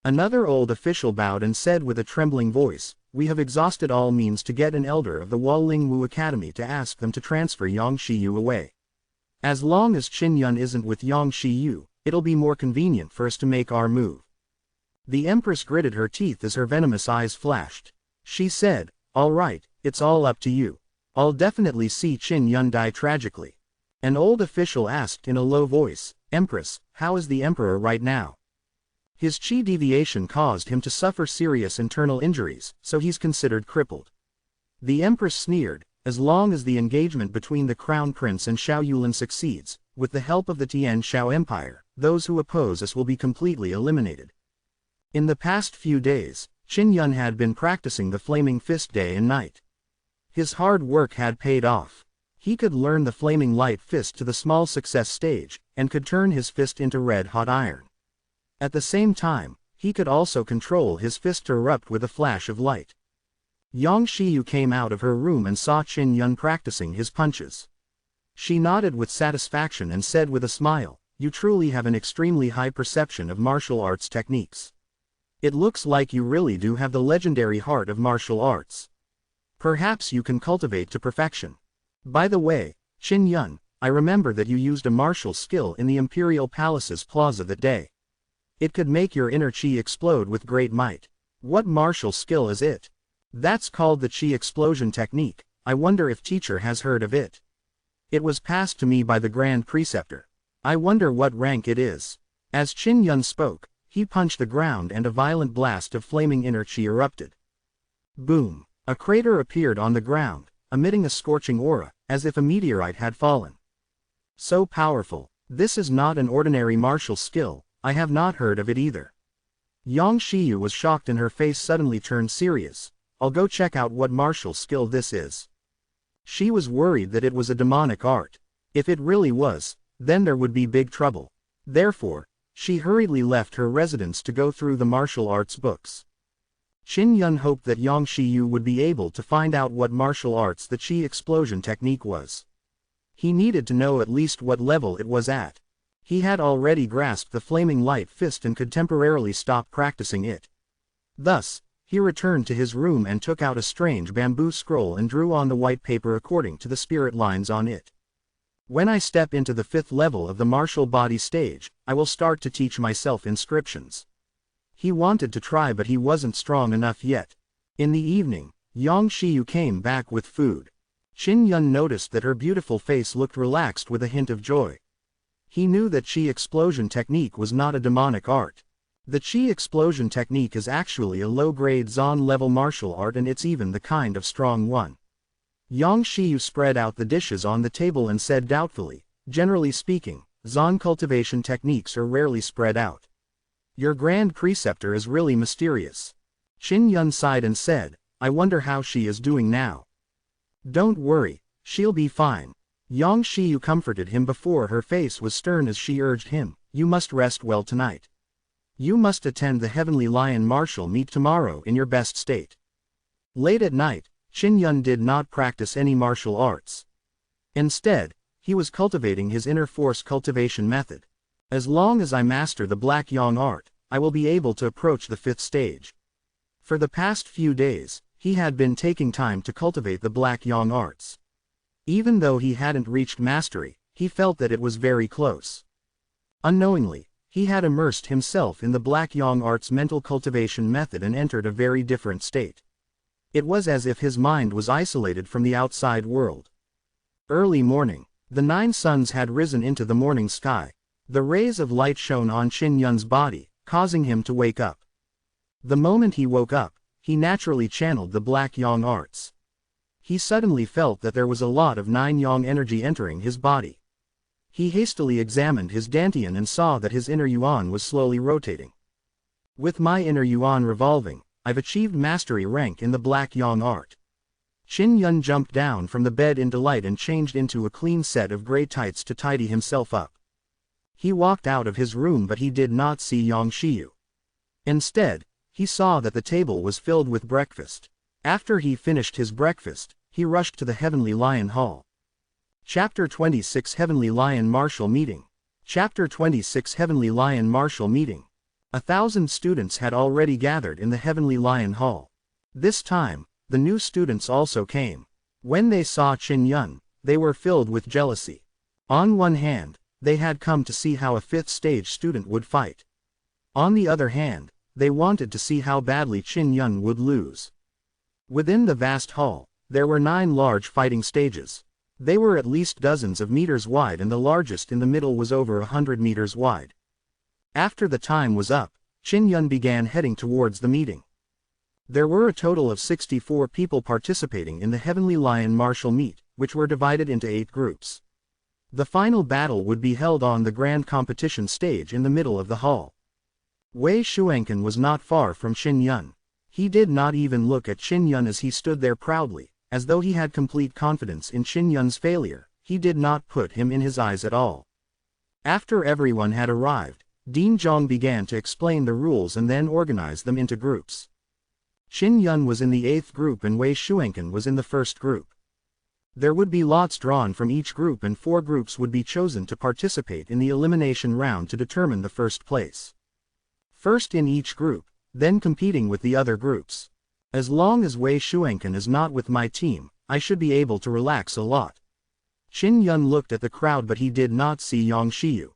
Another old official bowed and said with a trembling voice, "We have exhausted all means to get an elder of the Waling Wu Academy to ask them to transfer Yang Shiyu away. As long as Qin Yun isn't with Yang Shiyu, it'll be more convenient for us to make our move." The Empress gritted her teeth as her venomous eyes flashed. She said, "All right, it's all up to you. I'll definitely see Qin Yun die tragically." An old official asked in a low voice, "Empress, how is the Emperor right now?" "His chi deviation caused him to suffer serious internal injuries, so he's considered crippled." The Empress sneered, "As long as the engagement between the Crown Prince and Xiao Yulin succeeds, with the help of the Tian Xiao Empire, those who oppose us will be completely eliminated." In the past few days, Qin Yun had been practicing the flaming fist day and night. His hard work had paid off. He could learn the flaming light fist to the small success stage, and could turn his fist into red-hot iron. At the same time, he could also control his fist to erupt with a flash of light. Yang Shiyu came out of her room and saw Qin Yun practicing his punches. She nodded with satisfaction and said with a smile, "You truly have an extremely high perception of martial arts techniques. It looks like you really do have the legendary heart of martial arts. Perhaps you can cultivate to perfection. By the way, Qin Yun, I remember that you used a martial skill in the Imperial Palace's plaza that day. It could make your inner chi explode with great might. What martial skill is it?" "That's called the chi explosion technique. I wonder if teacher has heard of it. It was passed to me by the Grand Preceptor. I wonder what rank it is." As Qin Yun spoke, he punched the ground and a violent blast of flaming inner chi erupted. Boom! A crater appeared on the ground, emitting a scorching aura, as if a meteorite had fallen. So powerful. This is not an ordinary martial skill. I have not heard of it either. Yang Shiyu was shocked and her face suddenly turned serious. "I'll go check out what martial skill this is." She was worried that it was a demonic art. If it really was, then there would be big trouble. Therefore, she hurriedly left her residence to go through the martial arts books. Qin Yun hoped that Yang Shiyu would be able to find out what martial arts the chi explosion technique was. He needed to know at least what level it was at. He had already grasped the flaming light fist and could temporarily stop practicing it. Thus, he returned to his room and took out a strange bamboo scroll and drew on the white paper according to the spirit lines on it. "When I step into the 5th level of the martial body stage, I will start to teach myself inscriptions." He wanted to try but he wasn't strong enough yet. In the evening, Yang Shiyu came back with food. Qin Yun noticed that her beautiful face looked relaxed with a hint of joy. He knew that chi explosion technique was not a demonic art. The chi explosion technique is actually a low-grade Zon-level martial art, and it's even the kind of strong one. Yang Shiyu spread out the dishes on the table and said doubtfully, "Generally speaking, Zon cultivation techniques are rarely spread out. Your Grand Preceptor is really mysterious." Qin Yun sighed and said, "I wonder how she is doing now." "Don't worry, she'll be fine." Yang Shiyu comforted him before her face was stern as she urged him, "You must rest well tonight. You must attend the Heavenly Lion martial meet tomorrow in your best state." Late at night, Qin Yun did not practice any martial arts. Instead, he was cultivating his inner force cultivation method. "As long as I master the Black Yang art, I will be able to approach the 5th stage." For the past few days, he had been taking time to cultivate the Black Yang arts. Even though he hadn't reached mastery, he felt that it was very close. Unknowingly, he had immersed himself in the Black Yang arts mental cultivation method and entered a very different state. It was as if his mind was isolated from the outside world. Early morning, the 9 suns had risen into the morning sky. The rays of light shone on Qin Yun's body, causing him to wake up. The moment he woke up, he naturally channeled the Black Yang arts. He suddenly felt that there was a lot of 9 Yang energy entering his body. He hastily examined his dantian and saw that his inner yuan was slowly rotating. "With my inner yuan revolving, I've achieved mastery rank in the Black Yang art." Qin Yun jumped down from the bed in delight and changed into a clean set of gray tights to tidy himself up. He walked out of his room but he did not see Yang Shiyu. Instead, he saw that the table was filled with breakfast. After he finished his breakfast, he rushed to the Heavenly Lion Hall. Chapter 26 Heavenly Lion Martial Meeting. Chapter 26 Heavenly Lion Martial Meeting. 1,000 students had already gathered in the Heavenly Lion Hall. This time, the new students also came. When they saw Qin Yun, they were filled with jealousy. On one hand, they had come to see how a 5th stage student would fight. On the other hand, they wanted to see how badly Qin Yun would lose. Within the vast hall, there were 9 large fighting stages. They were at least dozens of meters wide and the largest in the middle was over 100 meters wide. After the time was up, Qin Yun began heading towards the meeting. There were a total of 64 people participating in the Heavenly Lion martial meet, which were divided into 8 groups. The final battle would be held on the grand competition stage in the middle of the hall. Wei Shuanken was not far from Qin Yun. He did not even look at Qin Yun as he stood there proudly, as though he had complete confidence in Qin Yun's failure. He did not put him in his eyes at all. After everyone had arrived, Dean Zhong began to explain the rules and then organize them into groups. Qin Yun was in the 8th group and Wei Shuanken was in the 1st group. There would be lots drawn from each group and 4 groups would be chosen to participate in the elimination round to determine the first place. First in each group, then competing with the other groups. As long as Wei Shuanken is not with my team, I should be able to relax a lot. Qin Yun looked at the crowd but he did not see Yang Xiyu.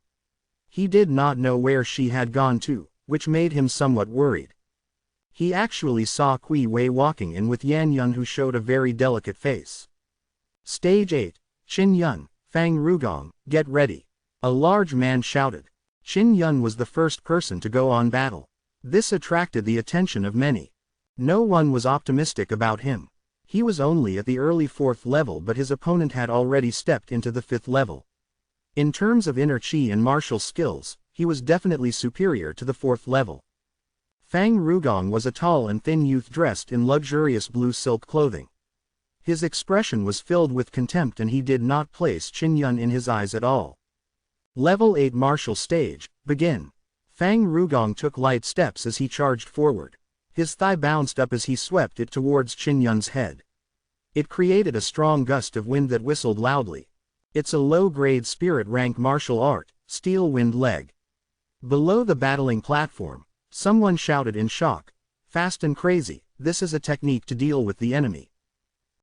He did not know where she had gone to, which made him somewhat worried. He actually saw Kui Wei walking in with Yan Yun who showed a very delicate face. Stage 8, Qin Yun, Fang Rugong, get ready. A large man shouted. Qin Yun was the first person to go on battle. This attracted the attention of many. No one was optimistic about him. He was only at the early 4th level but his opponent had already stepped into the 5th level. In terms of inner chi and martial skills, he was definitely superior to the 4th level. Fang Rugong was a tall and thin youth dressed in luxurious blue silk clothing. His expression was filled with contempt and he did not place Qin Yun in his eyes at all. Level 8 Martial Stage, begin. Fang Rugong took light steps as he charged forward. His thigh bounced up as he swept it towards Qin Yun's head. It created a strong gust of wind that whistled loudly. It's a low-grade spirit rank martial art, steel wind leg. Below the battling platform, someone shouted in shock. Fast and crazy, this is a technique to deal with the enemy.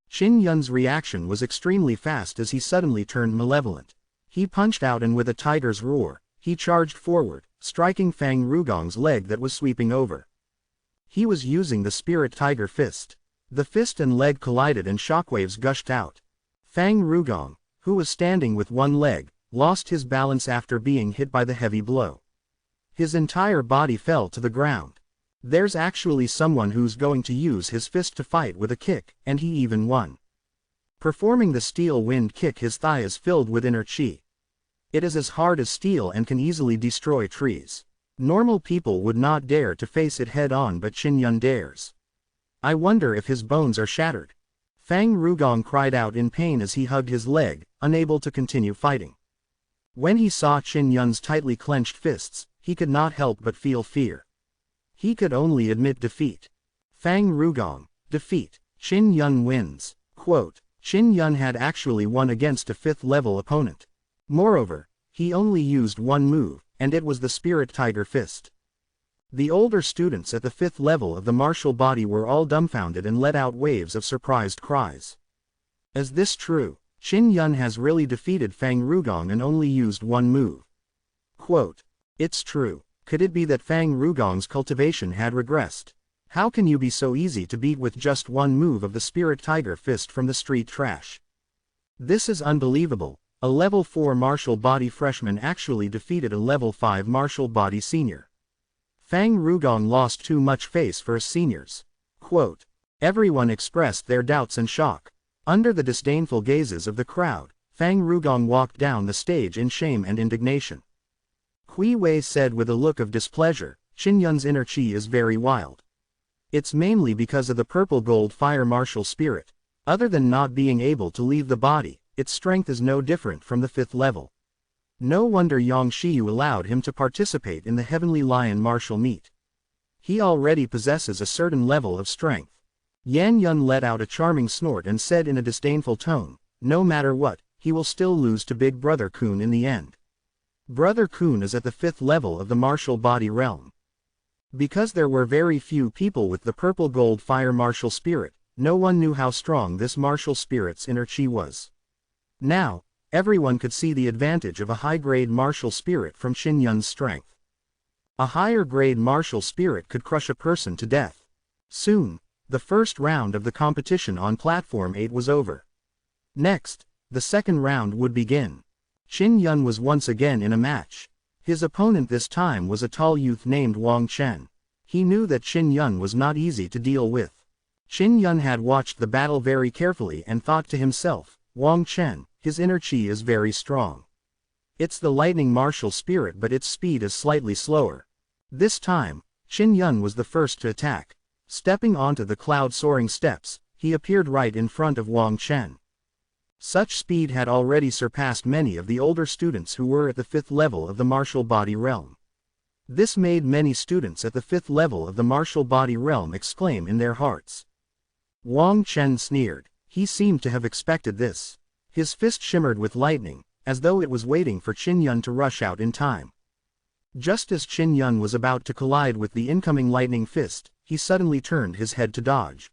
Qin Yun's reaction was extremely fast as he suddenly turned malevolent. He punched out and with a tiger's roar, he charged forward, striking Fang Rugong's leg that was sweeping over. He was using the Spirit Tiger Fist. The fist and leg collided and shockwaves gushed out. Fang Rugong, who was standing with one leg, lost his balance after being hit by the heavy blow. His entire body fell to the ground. There's actually someone who's going to use his fist to fight with a kick, and he even won. Performing the steel wind kick, his thigh is filled with inner chi. It is as hard as steel and can easily destroy trees. Normal people would not dare to face it head-on but Qin Yun dares. I wonder if his bones are shattered. Fang Rugong cried out in pain as he hugged his leg, unable to continue fighting. When he saw Qin Yun's tightly clenched fists, he could not help but feel fear. He could only admit defeat. Fang Rugong, defeat. Qin Yun wins. Quote, Qin Yun had actually won against a 5th-level opponent. Moreover, he only used one move, and it was the Spirit Tiger Fist. The older students at the 5th level of the martial body were all dumbfounded and let out waves of surprised cries. Is this true? Qin Yun has really defeated Fang Rugong and only used one move. Quote, it's true. Could it be that Fang Rugong's cultivation had regressed? How can you be so easy to beat with just one move of the Spirit Tiger Fist from the street trash? This is unbelievable. A level 4 martial body freshman actually defeated a level 5 martial body senior. Fang Rugong lost too much face for us seniors. Quote, everyone expressed their doubts and shock. Under the disdainful gazes of the crowd, Fang Rugong walked down the stage in shame and indignation. Kui Wei said with a look of displeasure, Qin Yun's inner chi is very wild. It's mainly because of the purple gold fire martial spirit. Other than not being able to leave the body, its strength is no different from the 5th level. No wonder Yang Xiyu allowed him to participate in the Heavenly Lion martial meet. He already possesses a certain level of strength. Yan Yun let out a charming snort and said in a disdainful tone, no matter what, he will still lose to Big Brother Kun in the end. Brother Kun is at the 5th level of the martial body realm. Because there were very few people with the purple gold fire martial spirit, no one knew how strong this martial spirit's inner chi was. Now, everyone could see the advantage of a high-grade martial spirit from Qin Yun's strength. A higher-grade martial spirit could crush a person to death. Soon, the first round of the competition on Platform 8 was over. Next, the second round would begin. Qin Yun was once again in a match. His opponent this time was a tall youth named Wang Chen. He knew that Qin Yun was not easy to deal with. Qin Yun had watched the battle very carefully and thought to himself, Wang Chen, his inner chi is very strong. It's the lightning martial spirit but its speed is slightly slower. This time, Qin Yun was the first to attack. Stepping onto the cloud-soaring steps, he appeared right in front of Wang Chen. Such speed had already surpassed many of the older students who were at the 5th level of the martial body realm. This made many students at the 5th level of the martial body realm exclaim in their hearts. Wang Chen sneered. He seemed to have expected this. His fist shimmered with lightning, as though it was waiting for Qin Yun to rush out in time. Just as Qin Yun was about to collide with the incoming lightning fist, he suddenly turned his head to dodge.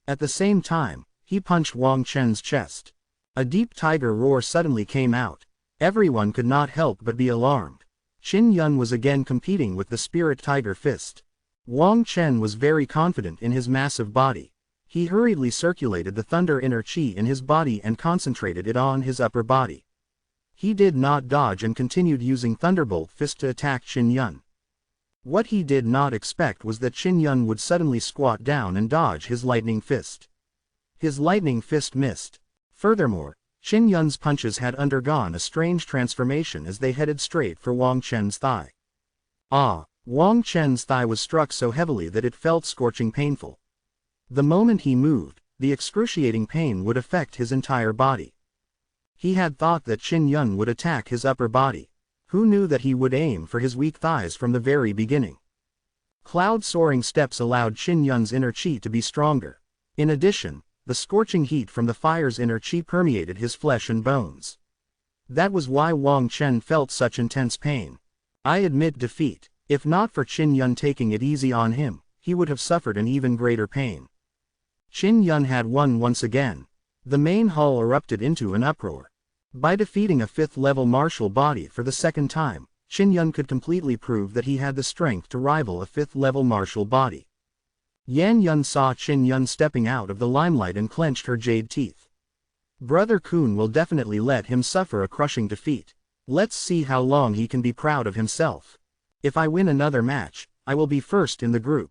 At the same time, he punched Wang Chen's chest. A deep tiger roar suddenly came out. Everyone could not help but be alarmed. Qin Yun was again competing with the spirit tiger fist. Wang Chen was very confident in his massive body. He hurriedly circulated the thunder inner chi in his body and concentrated it on his upper body. He did not dodge and continued using Thunderbolt Fist to attack Qin Yun. What he did not expect was that Qin Yun would suddenly squat down and dodge his lightning fist. His lightning fist missed. Furthermore, Qin Yun's punches had undergone a strange transformation as they headed straight for Wang Chen's thigh. Wang Chen's thigh was struck so heavily that it felt scorching painful. The moment he moved, the excruciating pain would affect his entire body. He had thought that Qin Yun would attack his upper body. Who knew that he would aim for his weak thighs from the very beginning? Cloud-soaring steps allowed Qin Yun's inner chi to be stronger. In addition, the scorching heat from the fire's inner chi permeated his flesh and bones. That was why Wang Chen felt such intense pain. I admit defeat. If not for Qin Yun taking it easy on him, he would have suffered an even greater pain. Qin Yun had won once again. The main hall erupted into an uproar. By defeating a 5th-level martial body for the second time, Qin Yun could completely prove that he had the strength to rival a 5th-level martial body. Yan Yun saw Qin Yun stepping out of the limelight and clenched her jade teeth. Brother Kun will definitely let him suffer a crushing defeat. Let's see how long he can be proud of himself. If I win another match, I will be first in the group.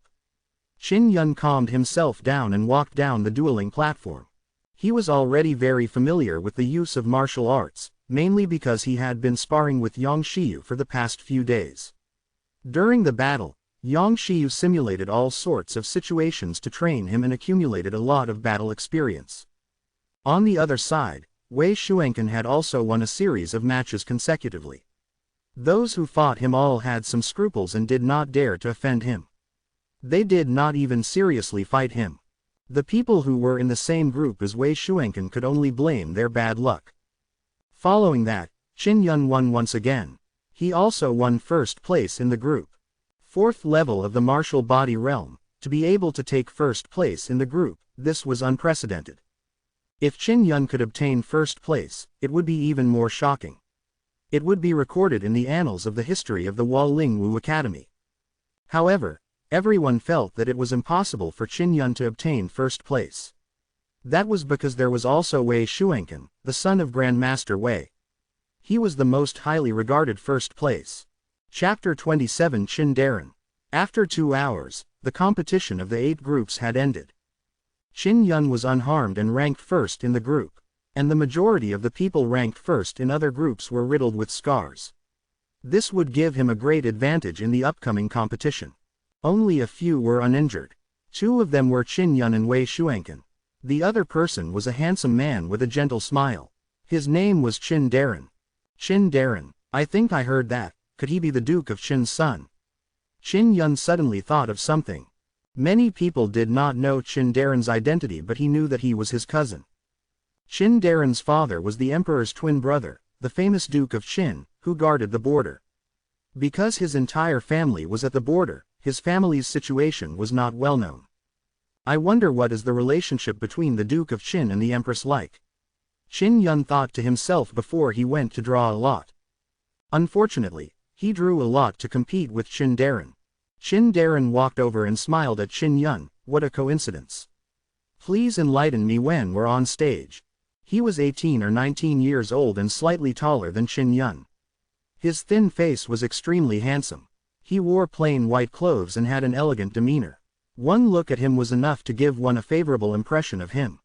Qin Yun calmed himself down and walked down the dueling platform. He was already very familiar with the use of martial arts, mainly because he had been sparring with Yang Shiyu for the past few days. During the battle, Yang Shiyu simulated all sorts of situations to train him and accumulated a lot of battle experience. On the other side, Wei Shuanken had also won a series of matches consecutively. Those who fought him all had some scruples and did not dare to offend him. They did not even seriously fight him. The people who were in the same group as Wei Shuanken could only blame their bad luck. Following that, Qin Yun won once again. He also won first place in the group. 4th level of the martial body realm, to be able to take first place in the group, this was unprecedented. If Qin Yun could obtain first place, it would be even more shocking. It would be recorded in the annals of the history of the Walling Academy. However, everyone felt that it was impossible for Qin Yun to obtain first place. That was because there was also Wei Shuanken, the son of Grandmaster Wei. He was the most highly regarded first place. Chapter 27 Qin Darren. After 2 hours, the competition of the 8 groups had ended. Qin Yun was unharmed and ranked first in the group, and the majority of the people ranked first in other groups were riddled with scars. This would give him a great advantage in the upcoming competition. Only a few were uninjured. 2 of them were Qin Yun and Wei Shuanken. The other person was a handsome man with a gentle smile. His name was Qin Darren. Qin Darren, I think I heard that. Could he be the Duke of Qin's son? Qin Yun suddenly thought of something. Many people did not know Qin Darren's identity, but he knew that he was his cousin. Qin Darren's father was the emperor's twin brother, the famous Duke of Qin, who guarded the border. Because his entire family was at the border, his family's situation was not well known. I wonder what is the relationship between the Duke of Qin and the Empress like. Qin Yun thought to himself before he went to draw a lot. Unfortunately, he drew a lot to compete with Qin Darren. Qin Darren walked over and smiled at Qin Yun. What a coincidence. Please enlighten me when we're on stage. He was 18 or 19 years old and slightly taller than Qin Yun. His thin face was extremely handsome. He wore plain white clothes and had an elegant demeanor. One look at him was enough to give one a favorable impression of him.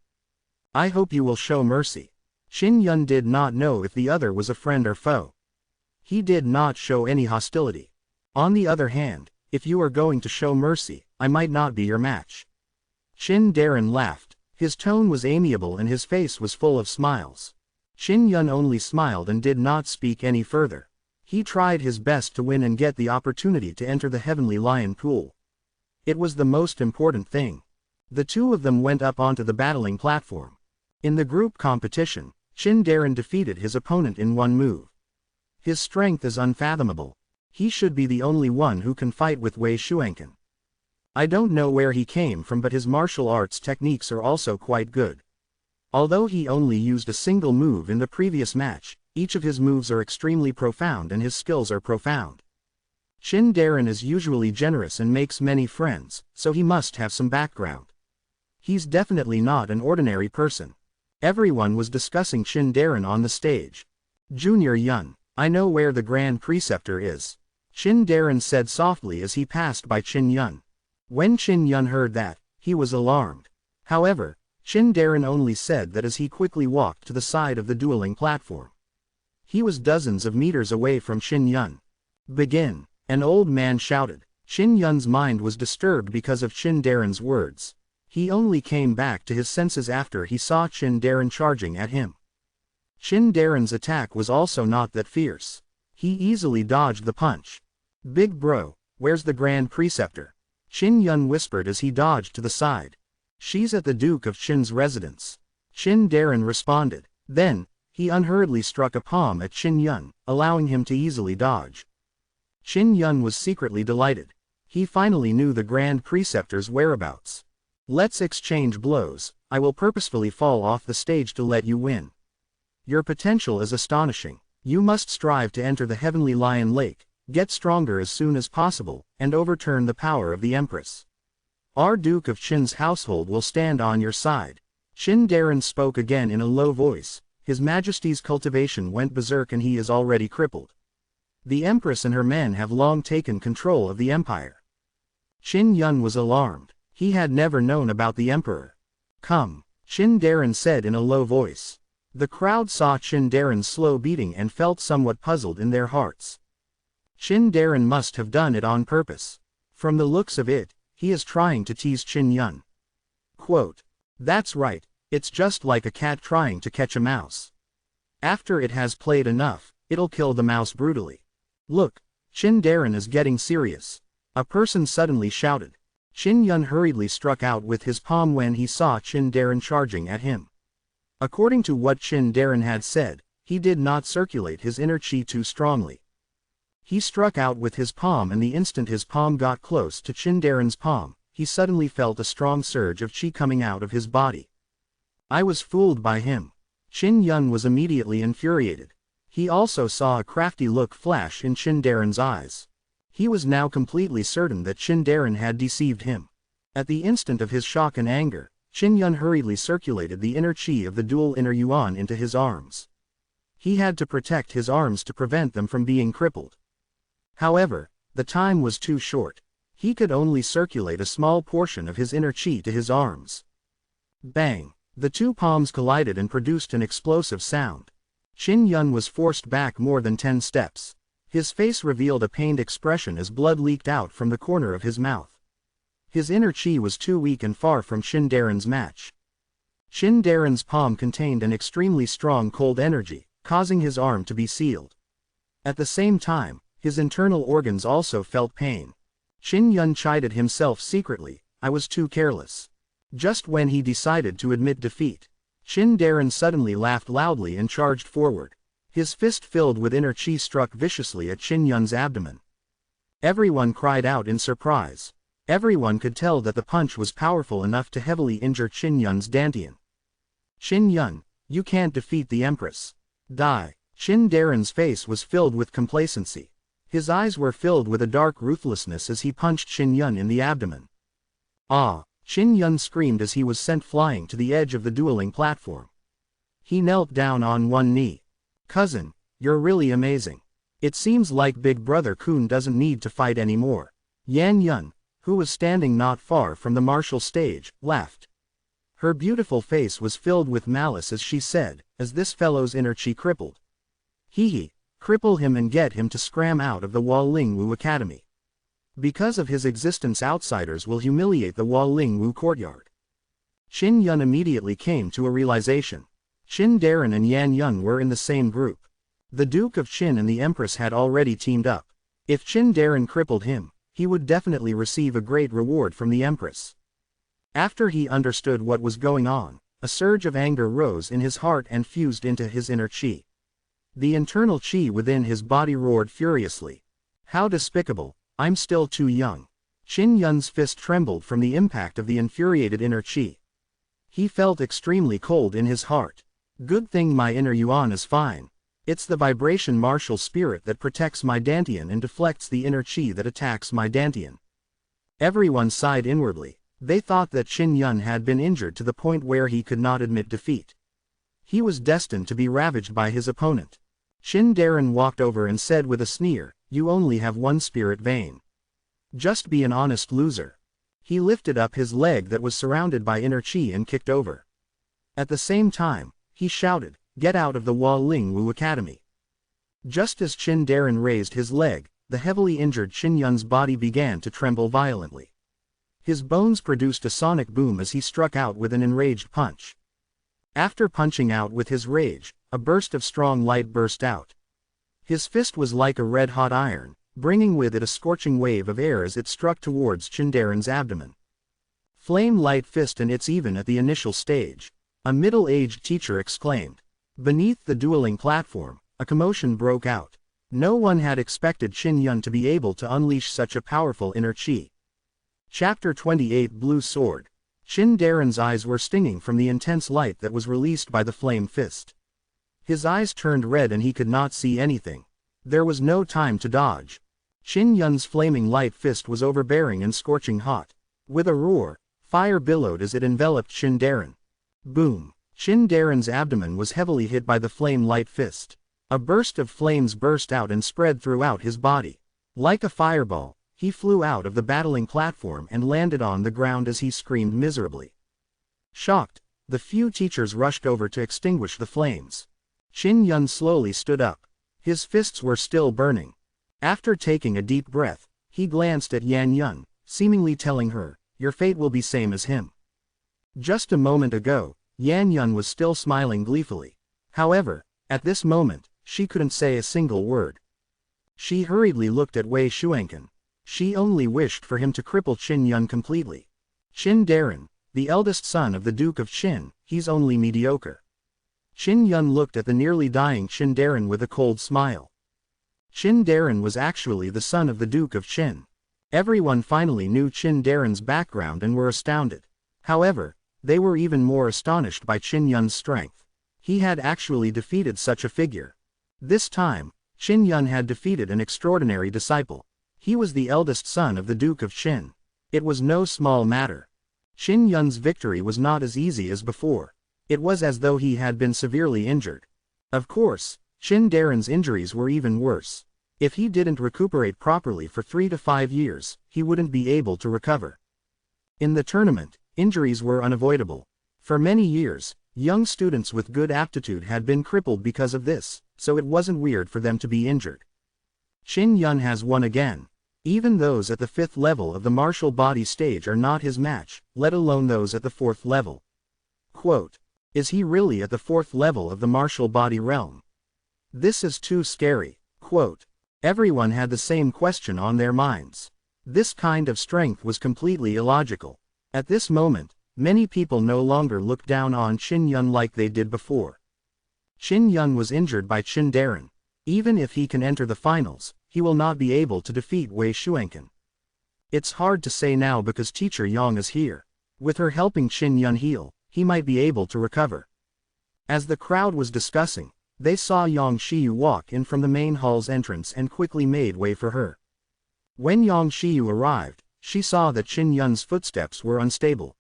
I hope you will show mercy. Qin Yun did not know if the other was a friend or foe. He did not show any hostility. On the other hand, if you are going to show mercy, I might not be your match. Qin Darren laughed. His tone was amiable and his face was full of smiles. Qin Yun only smiled and did not speak any further. He tried his best to win and get the opportunity to enter the Heavenly Lion pool. It was the most important thing. The two of them went up onto the battling platform. In the group competition, Qin Darren defeated his opponent in one move. His strength is unfathomable. He should be the only one who can fight with Wei Shuankan. I don't know where he came from, but his martial arts techniques are also quite good. Although he only used a single move in the previous match, each of his moves are extremely profound and his skills are profound. Qin Darren is usually generous and makes many friends, so he must have some background. He's definitely not an ordinary person. Everyone was discussing Qin Darren on the stage. Junior Yun, I know where the Grand Preceptor is, Qin Darren said softly as he passed by Qin Yun. When Qin Yun heard that, he was alarmed. However, Qin Darren only said that as he quickly walked to the side of the dueling platform. He was dozens of meters away from Qin Yun. Begin, an old man shouted. Qin Yun's mind was disturbed because of Qin Darren's words. He only came back to his senses after he saw Qin Darren charging at him. Qin Darren's attack was also not that fierce. He easily dodged the punch. Big bro, where's the Grand Preceptor? Qin Yun whispered as he dodged to the side. She's at the Duke of Qin's residence. Qin Darren responded. Then, he unhurriedly struck a palm at Qin Yun, allowing him to easily dodge. Qin Yun was secretly delighted. He finally knew the Grand Preceptor's whereabouts. Let's exchange blows. I will purposefully fall off the stage to let you win. Your potential is astonishing. You must strive to enter the Heavenly Lion Lake, get stronger as soon as possible, and overturn the power of the Empress. Our Duke of Qin's household will stand on your side. Qin Darren spoke again in a low voice. His Majesty's cultivation went berserk and he is already crippled. The Empress and her men have long taken control of the empire. Qin Yun was alarmed. He had never known about the Emperor. Come, Qin Darren said in a low voice. The crowd saw Qin Darren's slow beating and felt somewhat puzzled in their hearts. Qin Darren must have done it on purpose. From the looks of it, he is trying to tease Qin Yun. Quote, that's right, it's just like a cat trying to catch a mouse. After it has played enough, it'll kill the mouse brutally. Look, Qin Darren is getting serious. A person suddenly shouted. Qin Yun hurriedly struck out with his palm when he saw Qin Darren charging at him. According to what Qin Darren had said, he did not circulate his inner chi too strongly. He struck out with his palm and the instant his palm got close to Qin Darren's palm, he suddenly felt a strong surge of chi coming out of his body. I was fooled by him. Qin Yun was immediately infuriated. He also saw a crafty look flash in Qin Darren's eyes. He was now completely certain that Qin Darren had deceived him. At the instant of his shock and anger, Qin Yun hurriedly circulated the inner chi of the dual inner yuan into his arms. He had to protect his arms to prevent them from being crippled. However, the time was too short. He could only circulate a small portion of his inner chi to his arms. Bang! The two palms collided and produced an explosive sound. Qin Yun was forced back more than 10 steps. His face revealed a pained expression as blood leaked out from the corner of his mouth. His inner chi was too weak and far from Qin Darren's match. Qin Darren's palm contained an extremely strong cold energy, causing his arm to be sealed. At the same time, his internal organs also felt pain. Qin Yun chided himself secretly, I was too careless. Just when he decided to admit defeat, Qin Darren suddenly laughed loudly and charged forward. His fist filled with inner chi struck viciously at Qin Yun's abdomen. Everyone cried out in surprise. Everyone could tell that the punch was powerful enough to heavily injure Qin Yun's dantian. Qin Yun, you can't defeat the Empress. Die. Qin Darren's face was filled with complacency. His eyes were filled with a dark ruthlessness as he punched Qin Yun in the abdomen. Ah! Qin Yun screamed as he was sent flying to the edge of the dueling platform. He knelt down on one knee. Cousin, you're really amazing. It seems like Big Brother Kun doesn't need to fight anymore. Yan Yun, who was standing not far from the martial stage, laughed. Her beautiful face was filled with malice as she said, as this fellow's inner chi crippled. Hee, cripple him and get him to scram out of the Walling Academy. Because of his existence outsiders will humiliate the Walling courtyard. Qin Yun immediately came to a realization. Qin Darren and Yan Yun were in the same group. The Duke of Qin and the Empress had already teamed up. If Qin Darren crippled him, he would definitely receive a great reward from the Empress. After he understood what was going on, a surge of anger rose in his heart and fused into his inner qi. The internal qi within his body roared furiously. How despicable, I'm still too young. Qin Yun's fist trembled from the impact of the infuriated inner qi. He felt extremely cold in his heart. Good thing my inner yuan is fine. It's the vibration martial spirit that protects my dantian and deflects the inner qi that attacks my dantian. Everyone sighed inwardly. They thought that Qin Yun had been injured to the point where he could not admit defeat. He was destined to be ravaged by his opponent. Qin Darren walked over and said with a sneer, "You only have one spirit vein. Just be an honest loser." He lifted up his leg that was surrounded by inner qi and kicked over. At the same time, he shouted, "Get out of the Wa Ling Wu Academy." Just as Qin Darren raised his leg, the heavily injured Qin Yun's body began to tremble violently. His bones produced a sonic boom as he struck out with an enraged punch. After punching out with his rage, a burst of strong light burst out. His fist was like a red-hot iron, bringing with it a scorching wave of air as it struck towards Qin Darren's abdomen. Flame light fist, and it's even at the initial stage, a middle-aged teacher exclaimed. Beneath the dueling platform, a commotion broke out. No one had expected Qin Yun to be able to unleash such a powerful inner qi. Chapter 28 Blue Sword. Qin Darren's eyes were stinging from the intense light that was released by the flame fist. His eyes turned red and he could not see anything. There was no time to dodge. Qin Yun's flaming light fist was overbearing and scorching hot. With a roar, fire billowed as it enveloped Qin Darren. Boom! Qin Darren's abdomen was heavily hit by the flame light fist. A burst of flames burst out and spread throughout his body. Like a fireball, he flew out of the battling platform and landed on the ground as he screamed miserably. Shocked, the few teachers rushed over to extinguish the flames. Qin Yun slowly stood up. His fists were still burning. After taking a deep breath, he glanced at Yan Yun, seemingly telling her, "Your fate will be same as him." Just a moment ago, Yan Yun was still smiling gleefully. However, at this moment, she couldn't say a single word. She hurriedly looked at Wei Xuanqin. She only wished for him to cripple Qin Yun completely. Qin Darren, the eldest son of the Duke of Qin, he's only mediocre. Qin Yun looked at the nearly dying Qin Darren with a cold smile. Qin Darren was actually the son of the Duke of Qin. Everyone finally knew Qin Darren's background and were astounded. However, they were even more astonished by Qin Yun's strength. He had actually defeated such a figure. This time, Qin Yun had defeated an extraordinary disciple. He was the eldest son of the Duke of Qin. It was no small matter. Qin Yun's victory was not as easy as before. It was as though he had been severely injured. Of course, Qin Darren's injuries were even worse. If he didn't recuperate properly for 3 to 5 years, he wouldn't be able to recover. In the tournament, injuries were unavoidable. For many years, young students with good aptitude had been crippled because of this, so it wasn't weird for them to be injured. Qin Yun has won again. Even those at the 5th level of the martial body stage are not his match, let alone those at the 4th level. Quote, "Is he really at the 4th level of the martial body realm? This is too scary." Quote, everyone had the same question on their minds. This kind of strength was completely illogical. At this moment, many people no longer looked down on Qin Yun like they did before. Qin Yun was injured by Qin Darren. Even if he can enter the finals, he will not be able to defeat Wei Xuanqin. It's hard to say now because Teacher Yang is here. With her helping Qin Yun heal, he might be able to recover. As the crowd was discussing, they saw Yang Shiyu walk in from the main hall's entrance and quickly made way for her. When Yang Shiyu arrived, she saw that Qin Yun's footsteps were unstable.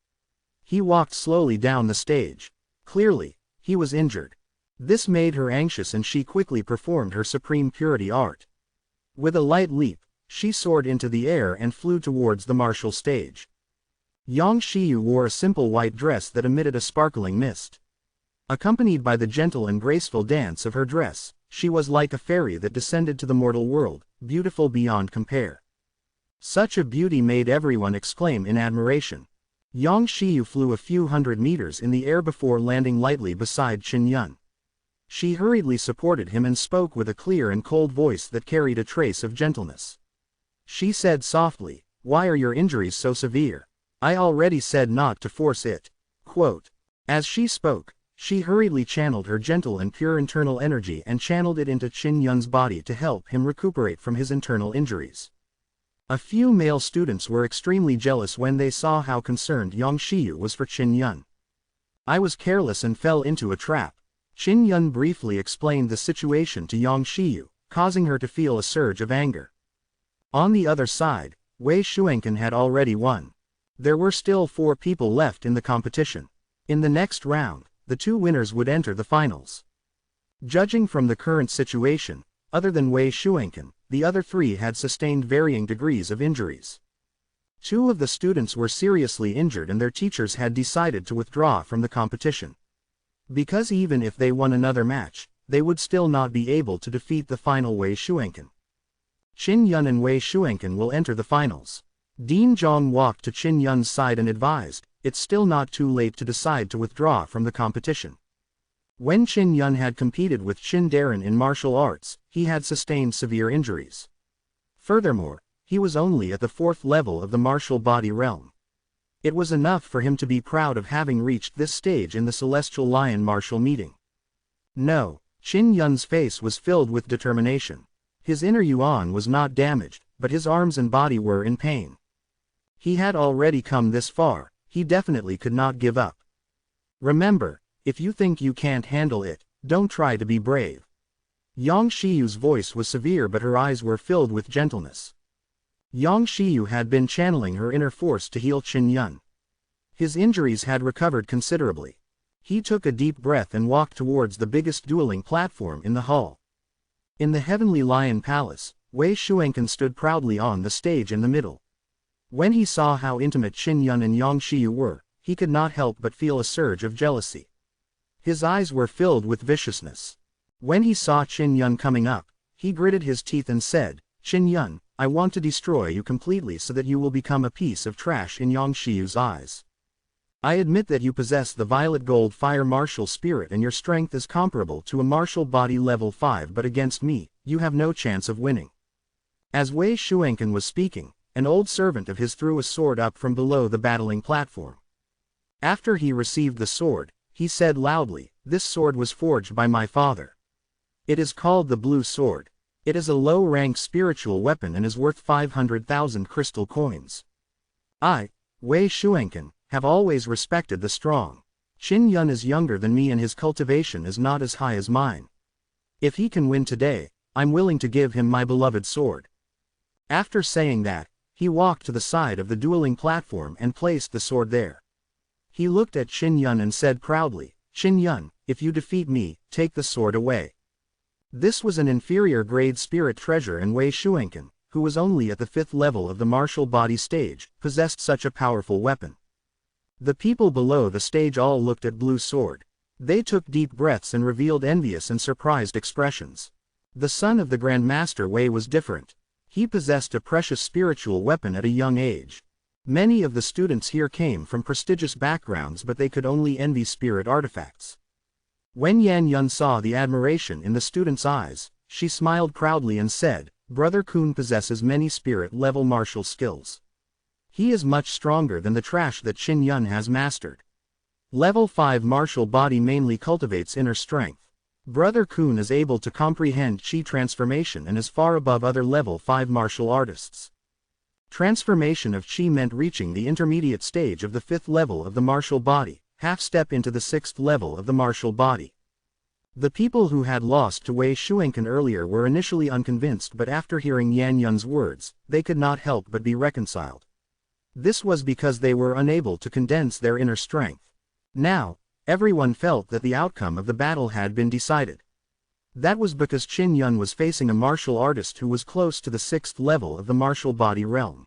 He walked slowly down the stage. Clearly, he was injured. This made her anxious and she quickly performed her supreme purity art. With a light leap, she soared into the air and flew towards the martial stage. Yang Shiyu wore a simple white dress that emitted a sparkling mist. Accompanied by the gentle and graceful dance of her dress, she was like a fairy that descended to the mortal world, beautiful beyond compare. Such a beauty made everyone exclaim in admiration. Yang Shiyu flew a few hundred meters in the air before landing lightly beside Qin Yun. She hurriedly supported him and spoke with a clear and cold voice that carried a trace of gentleness. She said softly, "Why are your injuries so severe? I already said not to force it." Quote. As she spoke, she hurriedly channeled her gentle and pure internal energy and channeled it into Qin Yun's body to help him recuperate from his internal injuries. A few male students were extremely jealous when they saw how concerned Yang Shiyu was for Qin Yun. "I was careless and fell into a trap." Qin Yun briefly explained the situation to Yang Shiyu, causing her to feel a surge of anger. On the other side, Wei Shuenken had already won. There were still 4 people left in the competition. In the next round, the 2 winners would enter the finals. Judging from the current situation, other than Wei Shuenken, the other 3 had sustained varying degrees of injuries. 2 of the students were seriously injured and their teachers had decided to withdraw from the competition. Because even if they won another match, they would still not be able to defeat the final Wei Shuenken. Qin Yun and Wei Shuenken will enter the finals. Dean Zhong walked to Qin Yun's side and advised, "It's still not too late to decide to withdraw from the competition." When Qin Yun had competed with Qin Darren in martial arts, he had sustained severe injuries. Furthermore, he was only at the 4th level of the martial body realm. It was enough for him to be proud of having reached this stage in the Celestial Lion martial meeting. No, Qin Yun's face was filled with determination. His inner yuan was not damaged, but his arms and body were in pain. He had already come this far, he definitely could not give up. "Remember, if you think you can't handle it, don't try to be brave." Yang Shiyu's voice was severe but her eyes were filled with gentleness. Yang Shiyu had been channeling her inner force to heal Qin Yun. His injuries had recovered considerably. He took a deep breath and walked towards the biggest dueling platform in the hall. In the Heavenly Lion Palace, Wei Shuenken stood proudly on the stage in the middle. When he saw how intimate Qin Yun and Yang Shiyu were, he could not help but feel a surge of jealousy. His eyes were filled with viciousness. When he saw Qin Yun coming up, he gritted his teeth and said, "Qin Yun, I want to destroy you completely so that you will become a piece of trash in Yang Shiyu's eyes. I admit that you possess the violet gold fire martial spirit and your strength is comparable to a martial body level 5, but against me, you have no chance of winning." As Wei Shuenken was speaking, an old servant of his threw a sword up from below the battling platform. After he received the sword, he said loudly, "This sword was forged by my father. It is called the Blue Sword. It is a low-rank spiritual weapon and is worth 500,000 crystal coins. I, Wei Shuenken, have always respected the strong. Qin Yun is younger than me and his cultivation is not as high as mine. If he can win today, I'm willing to give him my beloved sword." After saying that, he walked to the side of the dueling platform and placed the sword there. He looked at Qin Yun and said proudly, "Qin Yun, if you defeat me, take the sword away." This was an inferior grade spirit treasure and Wei Shuenken, who was only at the 5th level of the martial body stage, possessed such a powerful weapon. The people below the stage all looked at Blue Sword. They took deep breaths and revealed envious and surprised expressions. The son of the Grand Master Wei was different. He possessed a precious spiritual weapon at a young age. Many of the students here came from prestigious backgrounds but they could only envy spirit artifacts. When Yan Yun saw the admiration in the students' eyes, she smiled proudly and said, "Brother Kun possesses many spirit-level martial skills. He is much stronger than the trash that Qin Yun has mastered. Level 5 martial body mainly cultivates inner strength. Brother Kun is able to comprehend Qi transformation and is far above other level 5 martial artists." Transformation of Qi meant reaching the intermediate stage of the 5th level of the martial body, half step into the 6th level of the martial body. The people who had lost to Wei Shuenken earlier were initially unconvinced but after hearing Yan Yun's words, they could not help but be reconciled. This was because they were unable to condense their inner strength. Now, everyone felt that the outcome of the battle had been decided. That was because Qin Yun was facing a martial artist who was close to the 6th level of the martial body realm.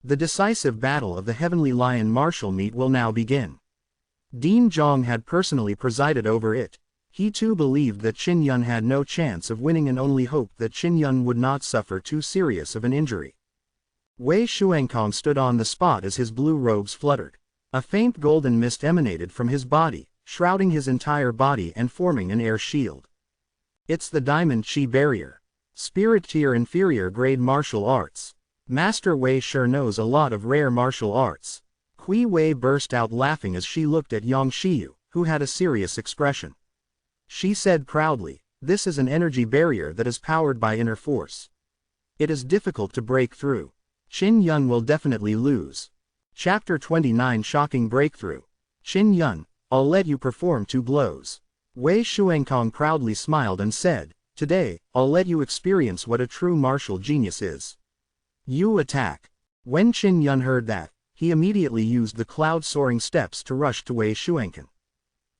The decisive battle of the Heavenly Lion martial meet will now begin. Dean Zhong had personally presided over it. He too believed that Qin Yun had no chance of winning and only hoped that Qin Yun would not suffer too serious of an injury. Wei Shuenkong stood on the spot as his blue robes fluttered. A faint golden mist emanated from his body, shrouding his entire body and forming an air shield. It's the Diamond Chi Barrier. Spirit Tier Inferior Grade Martial Arts. Master Wei sure knows a lot of rare martial arts. Kui Wei burst out laughing as she looked at Yang Shiyu, who had a serious expression. She said proudly, "This is an energy barrier that is powered by inner force. It is difficult to break through. Qin Yun will definitely lose." Chapter 29 Shocking Breakthrough. Qin Yun, I'll let you perform 2 blows. Wei Xuankong proudly smiled and said, "Today, I'll let you experience what a true martial genius is. You attack." When Qin Yun heard that, he immediately used the cloud-soaring steps to rush to Wei Xuankan.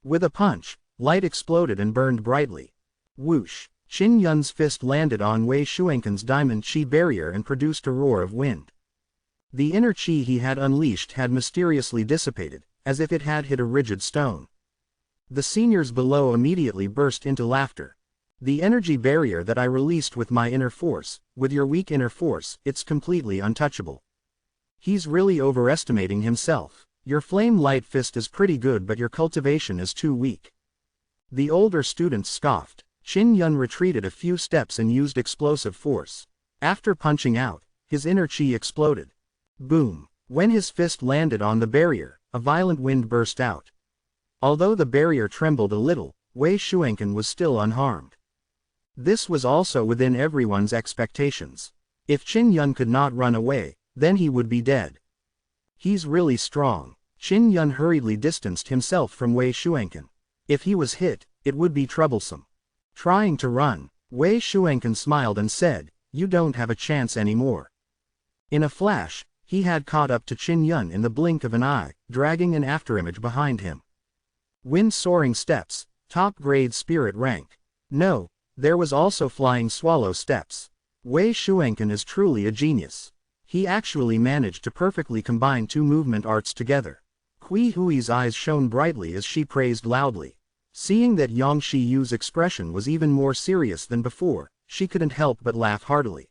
With a punch, light exploded and burned brightly. Whoosh! Qin Yun's fist landed on Wei Xuankan's Diamond Chi Barrier and produced a roar of wind. The inner chi he had unleashed had mysteriously dissipated, as if it had hit a rigid stone. The seniors below immediately burst into laughter. "The energy barrier that I released with my inner force, with your weak inner force, it's completely untouchable. He's really overestimating himself. Your flame light fist is pretty good but your cultivation is too weak." The older students scoffed. Qin Yun retreated a few steps and used explosive force. After punching out, his inner chi exploded. Boom! When his fist landed on the barrier, a violent wind burst out. Although the barrier trembled a little, Wei Xuankan was still unharmed. This was also within everyone's expectations. If Qin Yun could not run away, then he would be dead. He's really strong. Qin Yun hurriedly distanced himself from Wei Xuankan. If he was hit, it would be troublesome. Trying to run, Wei Xuankan smiled and said, "You don't have a chance anymore." In a flash, he had caught up to Qin Yun in the blink of an eye, dragging an afterimage behind him. Wind-soaring steps, top-grade spirit rank. No, there was also flying swallow steps. Wei Xuankan is truly a genius. He actually managed to perfectly combine 2 movement arts together. Kui Hui's eyes shone brightly as she praised loudly. Seeing that Yang Shiyu's expression was even more serious than before, she couldn't help but laugh heartily.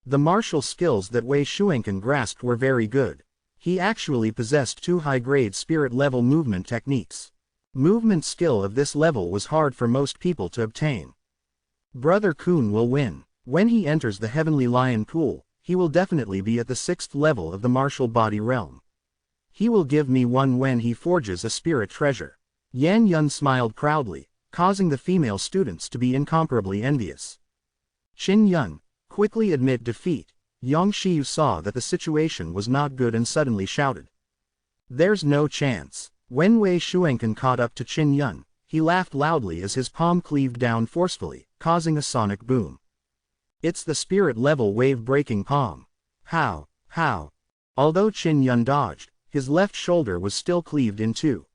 The martial skills that Wei Xuankan grasped were very good. He actually possessed 2 high-grade spirit-level movement techniques. Movement skill of this level was hard for most people to obtain. Brother Kun will win. When he enters the Heavenly Lion Pool, he will definitely be at the 6th level of the martial body realm. He will give me one when he forges a spirit treasure. Yan Yun smiled proudly, causing the female students to be incomparably envious. Qin Yun, quickly admit defeat. Yang Shiyu saw that the situation was not good and suddenly shouted, "There's no chance." When Wei Xuankan caught up to Qin Yun, he laughed loudly as his palm cleaved down forcefully, causing a sonic boom. It's the spirit-level wave-breaking palm. How? Although Qin Yun dodged, his left shoulder was still cleaved in 2.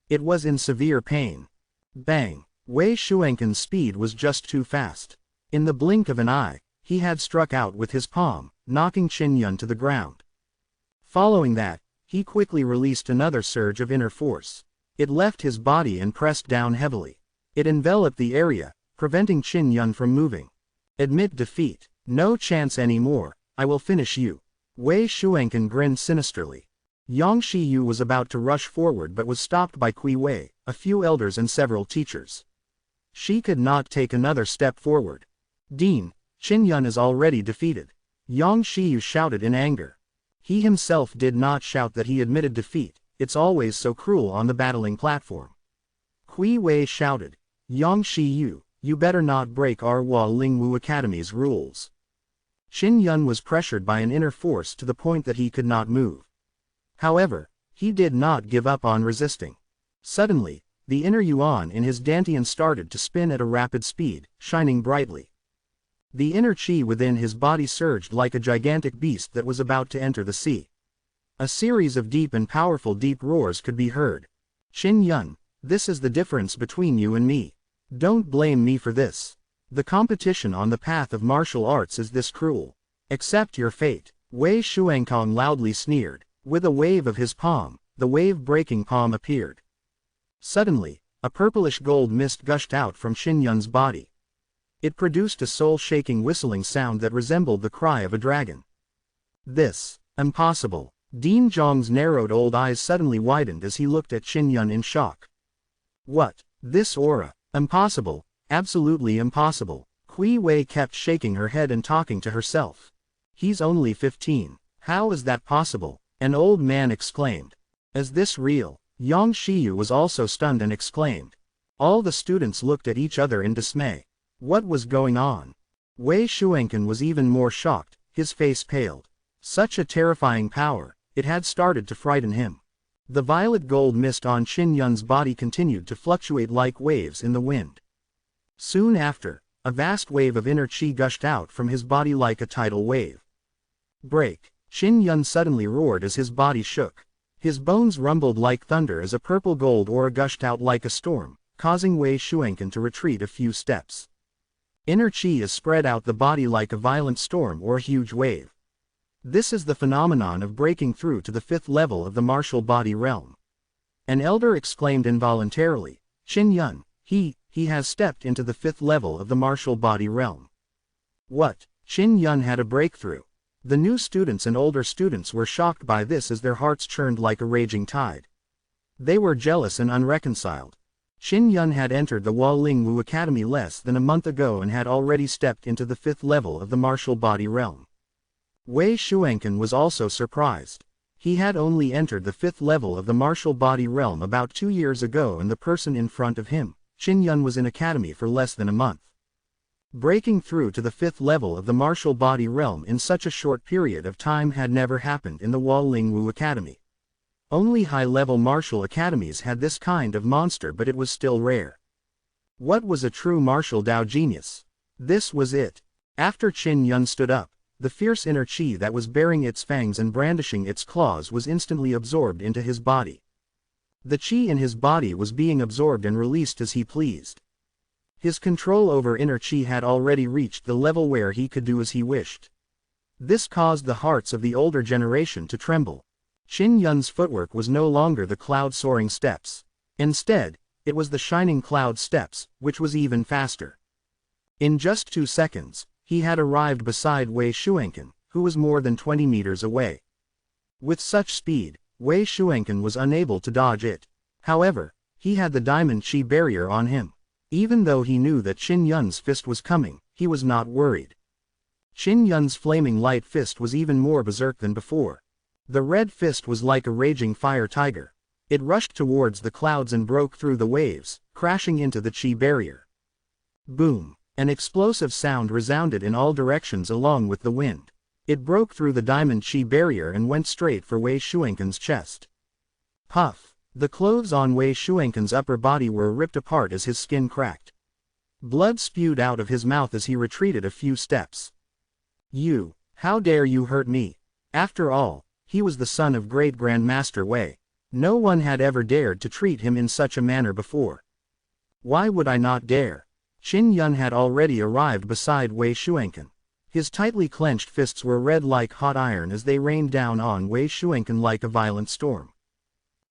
It was in severe pain. Bang! Wei Xuankan's speed was just too fast. In the blink of an eye, he had struck out with his palm, knocking Qin Yun to the ground. Following that, he quickly released another surge of inner force. It left his body and pressed down heavily. It enveloped the area, preventing Qin Yun from moving. Admit defeat. No chance anymore, I will finish you. Wei Xuankan grinned sinisterly. Yang Shiyu was about to rush forward but was stopped by Kui Wei, a few elders and several teachers. She could not take another step forward. "Dean, Qin Yun is already defeated." Yang Shiyu shouted in anger. He himself did not shout that he admitted defeat, it's always so cruel on the battling platform. Kui Wei shouted, "Yang Shiyu, you better not break our Hua Lingwu Academy's rules." Qin Yun was pressured by an inner force to the point that he could not move. However, he did not give up on resisting. Suddenly, the inner yuan in his dantian started to spin at a rapid speed, shining brightly. The inner chi within his body surged like a gigantic beast that was about to enter the sea. A series of deep and powerful deep roars could be heard. "Qin Yun, this is the difference between you and me. Don't blame me for this. The competition on the path of martial arts is this cruel. Accept your fate." Wei Xuankong loudly sneered. With a wave of his palm, the wave-breaking palm appeared. Suddenly, a purplish gold mist gushed out from Qin Yun's body. It produced a soul-shaking whistling sound that resembled the cry of a dragon. "This, impossible." Dean Zhong's narrowed old eyes suddenly widened as he looked at Qin Yun in shock. What? This aura? Impossible, absolutely impossible. Hui Wei kept shaking her head and talking to herself. He's only 15. How is that possible? An old man exclaimed. Is this real? Yang Shiyu was also stunned and exclaimed. All the students looked at each other in dismay. What was going on? Wei Shuenken was even more shocked, his face paled. Such a terrifying power, it had started to frighten him. The violet gold mist on Qin Yun's body continued to fluctuate like waves in the wind. Soon after, a vast wave of inner qi gushed out from his body like a tidal wave. Break! Qin Yun suddenly roared as his body shook. His bones rumbled like thunder as a purple gold aura gushed out like a storm, causing Wei Shuenken to retreat a few steps. Inner qi is spread out the body like a violent storm or a huge wave. This is the phenomenon of breaking through to the 5th level of the martial body realm. An elder exclaimed involuntarily, Qin Yun, he has stepped into the 5th level of the martial body realm. What? Qin Yun had a breakthrough. The new students and older students were shocked by this as their hearts churned like a raging tide. They were jealous and unreconciled. Qin Yun had entered the Hualing Wu Academy less than a month ago and had already stepped into the 5th level of the martial body realm. Wei Shuenken was also surprised. He had only entered the 5th level of the martial body realm about 2 years ago, and the person in front of him, Qin Yun, was in academy for less than a month. Breaking through to the 5th level of the martial body realm in such a short period of time had never happened in the Hualing Wu Academy. Only high-level martial academies had this kind of monster, but it was still rare. What was a true martial Dao genius? This was it. After Qin Yun stood up, the fierce inner qi that was baring its fangs and brandishing its claws was instantly absorbed into his body. The qi in his body was being absorbed and released as he pleased. His control over inner qi had already reached the level where he could do as he wished. This caused the hearts of the older generation to tremble. Qin Yun's footwork was no longer the cloud-soaring steps. Instead, it was the shining cloud steps, which was even faster. In just 2 seconds, he had arrived beside Wei Shuenken, who was more than 20 meters away. With such speed, Wei Shuenken was unable to dodge it. However, he had the diamond qi barrier on him. Even though he knew that Qin Yun's fist was coming, he was not worried. Qin Yun's flaming light fist was even more berserk than before. The red fist was like a raging fire tiger. It rushed towards the clouds and broke through the waves, crashing into the qi barrier. Boom! An explosive sound resounded in all directions along with the wind. It broke through the diamond qi barrier and went straight for Wei Shuenken's chest. Puff! The clothes on Wei Shuenken's upper body were ripped apart as his skin cracked. Blood spewed out of his mouth as he retreated a few steps. You! How dare you hurt me? After all, he was the son of Great Grandmaster Wei. No one had ever dared to treat him in such a manner before. Why would I not dare? Qin Yun had already arrived beside Wei Shuenken. His tightly clenched fists were red like hot iron as they rained down on Wei Shuenken like a violent storm.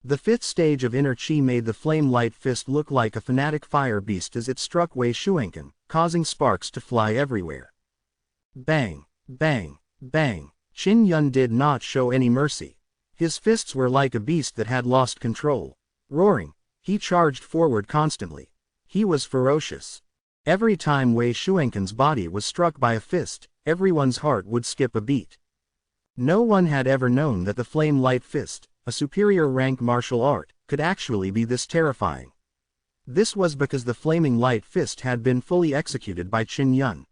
The 5th stage of inner qi made the flame light fist look like a fanatic fire beast as it struck Wei Shuenken, causing sparks to fly everywhere. Bang! Bang! Bang! Qin Yun did not show any mercy. His fists were like a beast that had lost control. Roaring, he charged forward constantly. He was ferocious. Every time Wei Shuenken's body was struck by a fist, everyone's heart would skip a beat. No one had ever known that the flame light fist, a superior rank martial art, could actually be this terrifying. This was because the flaming light fist had been fully executed by Qin Yun.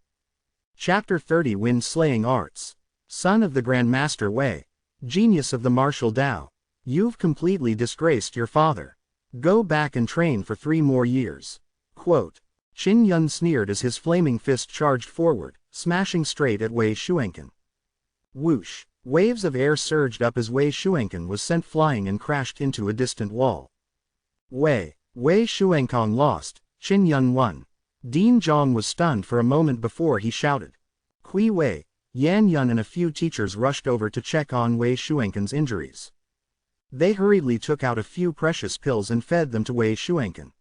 Chapter 30 Wind-Slaying Arts. Son of the Grandmaster Wei. Genius of the martial Dao. You've completely disgraced your father. Go back and train for 3 more years. Quote. Qin Yun sneered as his flaming fist charged forward, smashing straight at Wei Shuenken. Whoosh! Waves of air surged up as Wei Shuenken was sent flying and crashed into a distant wall. Wei Shuenkong lost, Qin Yun won. Dean Zhong was stunned for a moment before he shouted. Hui Wei, Yan Yun and a few teachers rushed over to check on Wei Shuenken's injuries. They hurriedly took out a few precious pills and fed them to Wei Shuenken.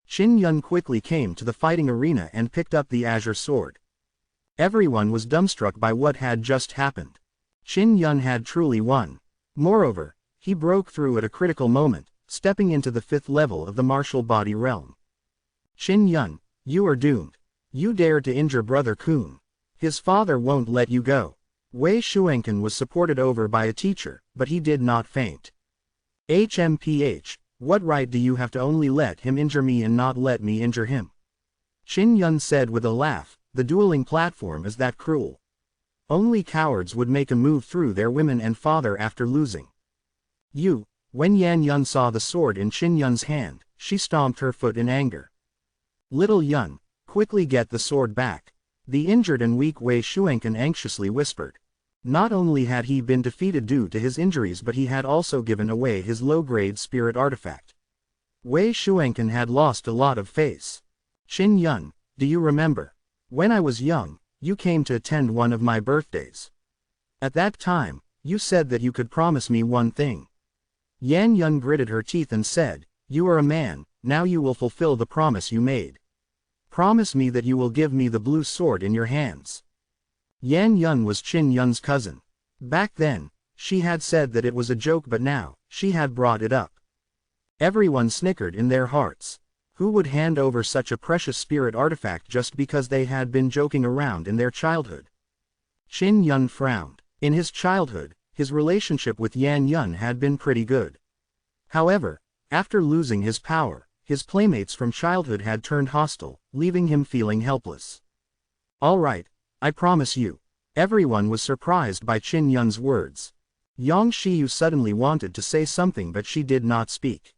Qin Yun quickly came to the fighting arena and picked up the azure sword. Everyone was dumbstruck by what had just happened. Qin Yun had truly won. Moreover, he broke through at a critical moment, stepping into the 5th level of the martial body realm. Qin Yun, you are doomed. You dare to injure Brother Kun. His father won't let you go. Wei Shuanken was supported over by a teacher, but he did not faint. HMPH, what right do you have to only let him injure me and not let me injure him? Qin Yun said with a laugh, the dueling platform is that cruel. Only cowards would make a move through their women and father after losing. When Yan Yun saw the sword in Qin Yun's hand, she stomped her foot in anger. Little Yun, quickly get the sword back. The injured and weak Wei Shuanken anxiously whispered. Not only had he been defeated due to his injuries, but he had also given away his low-grade spirit artifact. Wei Shuanken had lost a lot of face. Qin Yun, do you remember? When I was young, you came to attend one of my birthdays. At that time, you said that you could promise me one thing. Yan Yun gritted her teeth and said, you are a man, now you will fulfill the promise you made. Promise me that you will give me the blue sword in your hands. Yan Yun was Qin Yun's cousin. Back then, she had said that it was a joke, but now, she had brought it up. Everyone snickered in their hearts. Who would hand over such a precious spirit artifact just because they had been joking around in their childhood? Qin Yun frowned. In his childhood, his relationship with Yan Yun had been pretty good. However, after losing his power, his playmates from childhood had turned hostile, leaving him feeling helpless. All right, I promise you. Everyone was surprised by Qin Yun's words. Yang Xiyu suddenly wanted to say something, but she did not speak.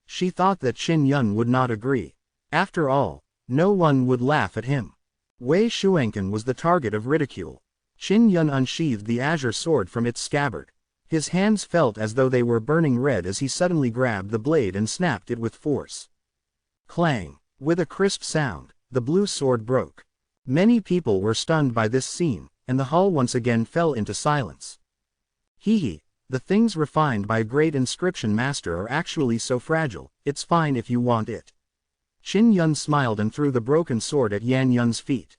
She thought that Qin Yun would not agree. After all, no one would laugh at him. Wei Shuanken was the target of ridicule. Qin Yun unsheathed the azure sword from its scabbard. His hands felt as though they were burning red as he suddenly grabbed the blade and snapped it with force. Clang! With a crisp sound, the blue sword broke. Many people were stunned by this scene, and the hall once again fell into silence. Hee, the things refined by a great inscription master are actually so fragile, it's fine if you want it. Qin Yun smiled and threw the broken sword at Yan Yun's feet.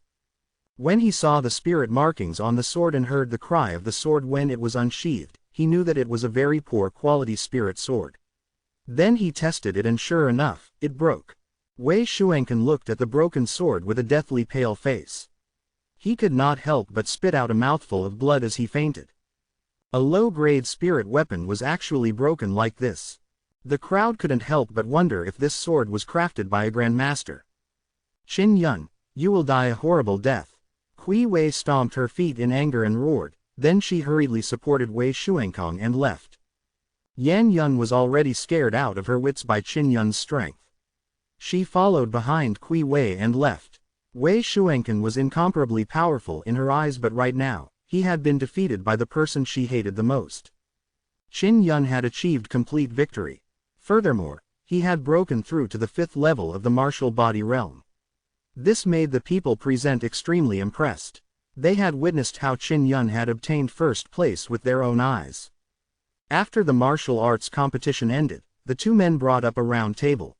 When he saw the spirit markings on the sword and heard the cry of the sword when it was unsheathed, he knew that it was a very poor quality spirit sword. Then he tested it and sure enough, it broke. Wei Shuanken looked at the broken sword with a deathly pale face. He could not help but spit out a mouthful of blood as he fainted. A low-grade spirit weapon was actually broken like this. The crowd couldn't help but wonder if this sword was crafted by a grandmaster. Qin Yun, you will die a horrible death. Kui Wei stomped her feet in anger and roared, then she hurriedly supported Wei Shuankong and left. Yan Yun was already scared out of her wits by Qin Yun's strength. She followed behind Kui Wei and left. Wei Shuanken was incomparably powerful in her eyes, but right now, he had been defeated by the person she hated the most. Qin Yun had achieved complete victory. Furthermore, he had broken through to the 5th level of the martial body realm. This made the people present extremely impressed. They had witnessed how Qin Yun had obtained first place with their own eyes. After the martial arts competition ended, the two men brought up a round table.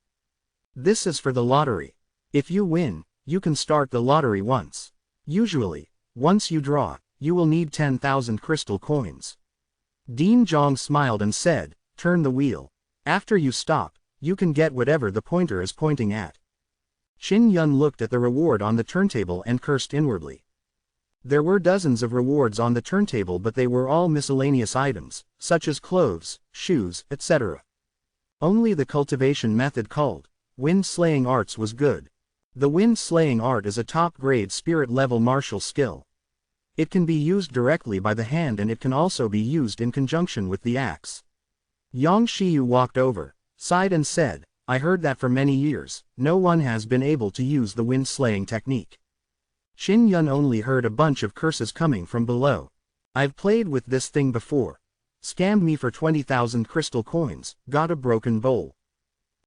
This is for the lottery. If you win, you can start the lottery once. Usually, once you draw, you will need 10,000 crystal coins. Dean Zhong smiled and said, turn the wheel. After you stop, you can get whatever the pointer is pointing at. Qin Yun looked at the reward on the turntable and cursed inwardly. There were dozens of rewards on the turntable, but they were all miscellaneous items, such as clothes, shoes, etc. Only the cultivation method called Wind Slaying Arts was good. The Wind Slaying Art is a top-grade spirit-level martial skill. It can be used directly by the hand, and it can also be used in conjunction with the axe. Yang Xiyu walked over, sighed and said, I heard that for many years, no one has been able to use the wind-slaying technique. Qin Yun only heard a bunch of curses coming from below. I've played with this thing before. Scammed me for 20,000 crystal coins, got a broken bowl.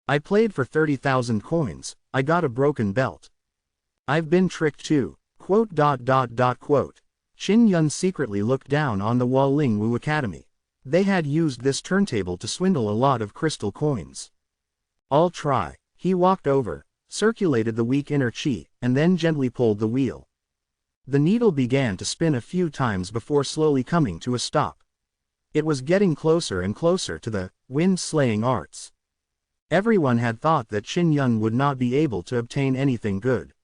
I played for 30,000 coins, I got a broken belt. I've been tricked too. Qin Yun secretly looked down on the Waling Wu Academy. They had used this turntable to swindle a lot of crystal coins. I'll try. He walked over, circulated the weak inner chi, and then gently pulled the wheel. The needle began to spin a few times before slowly coming to a stop. It was getting closer and closer to the wind-slaying arts. Everyone had thought that Qin Yun would not be able to obtain anything good.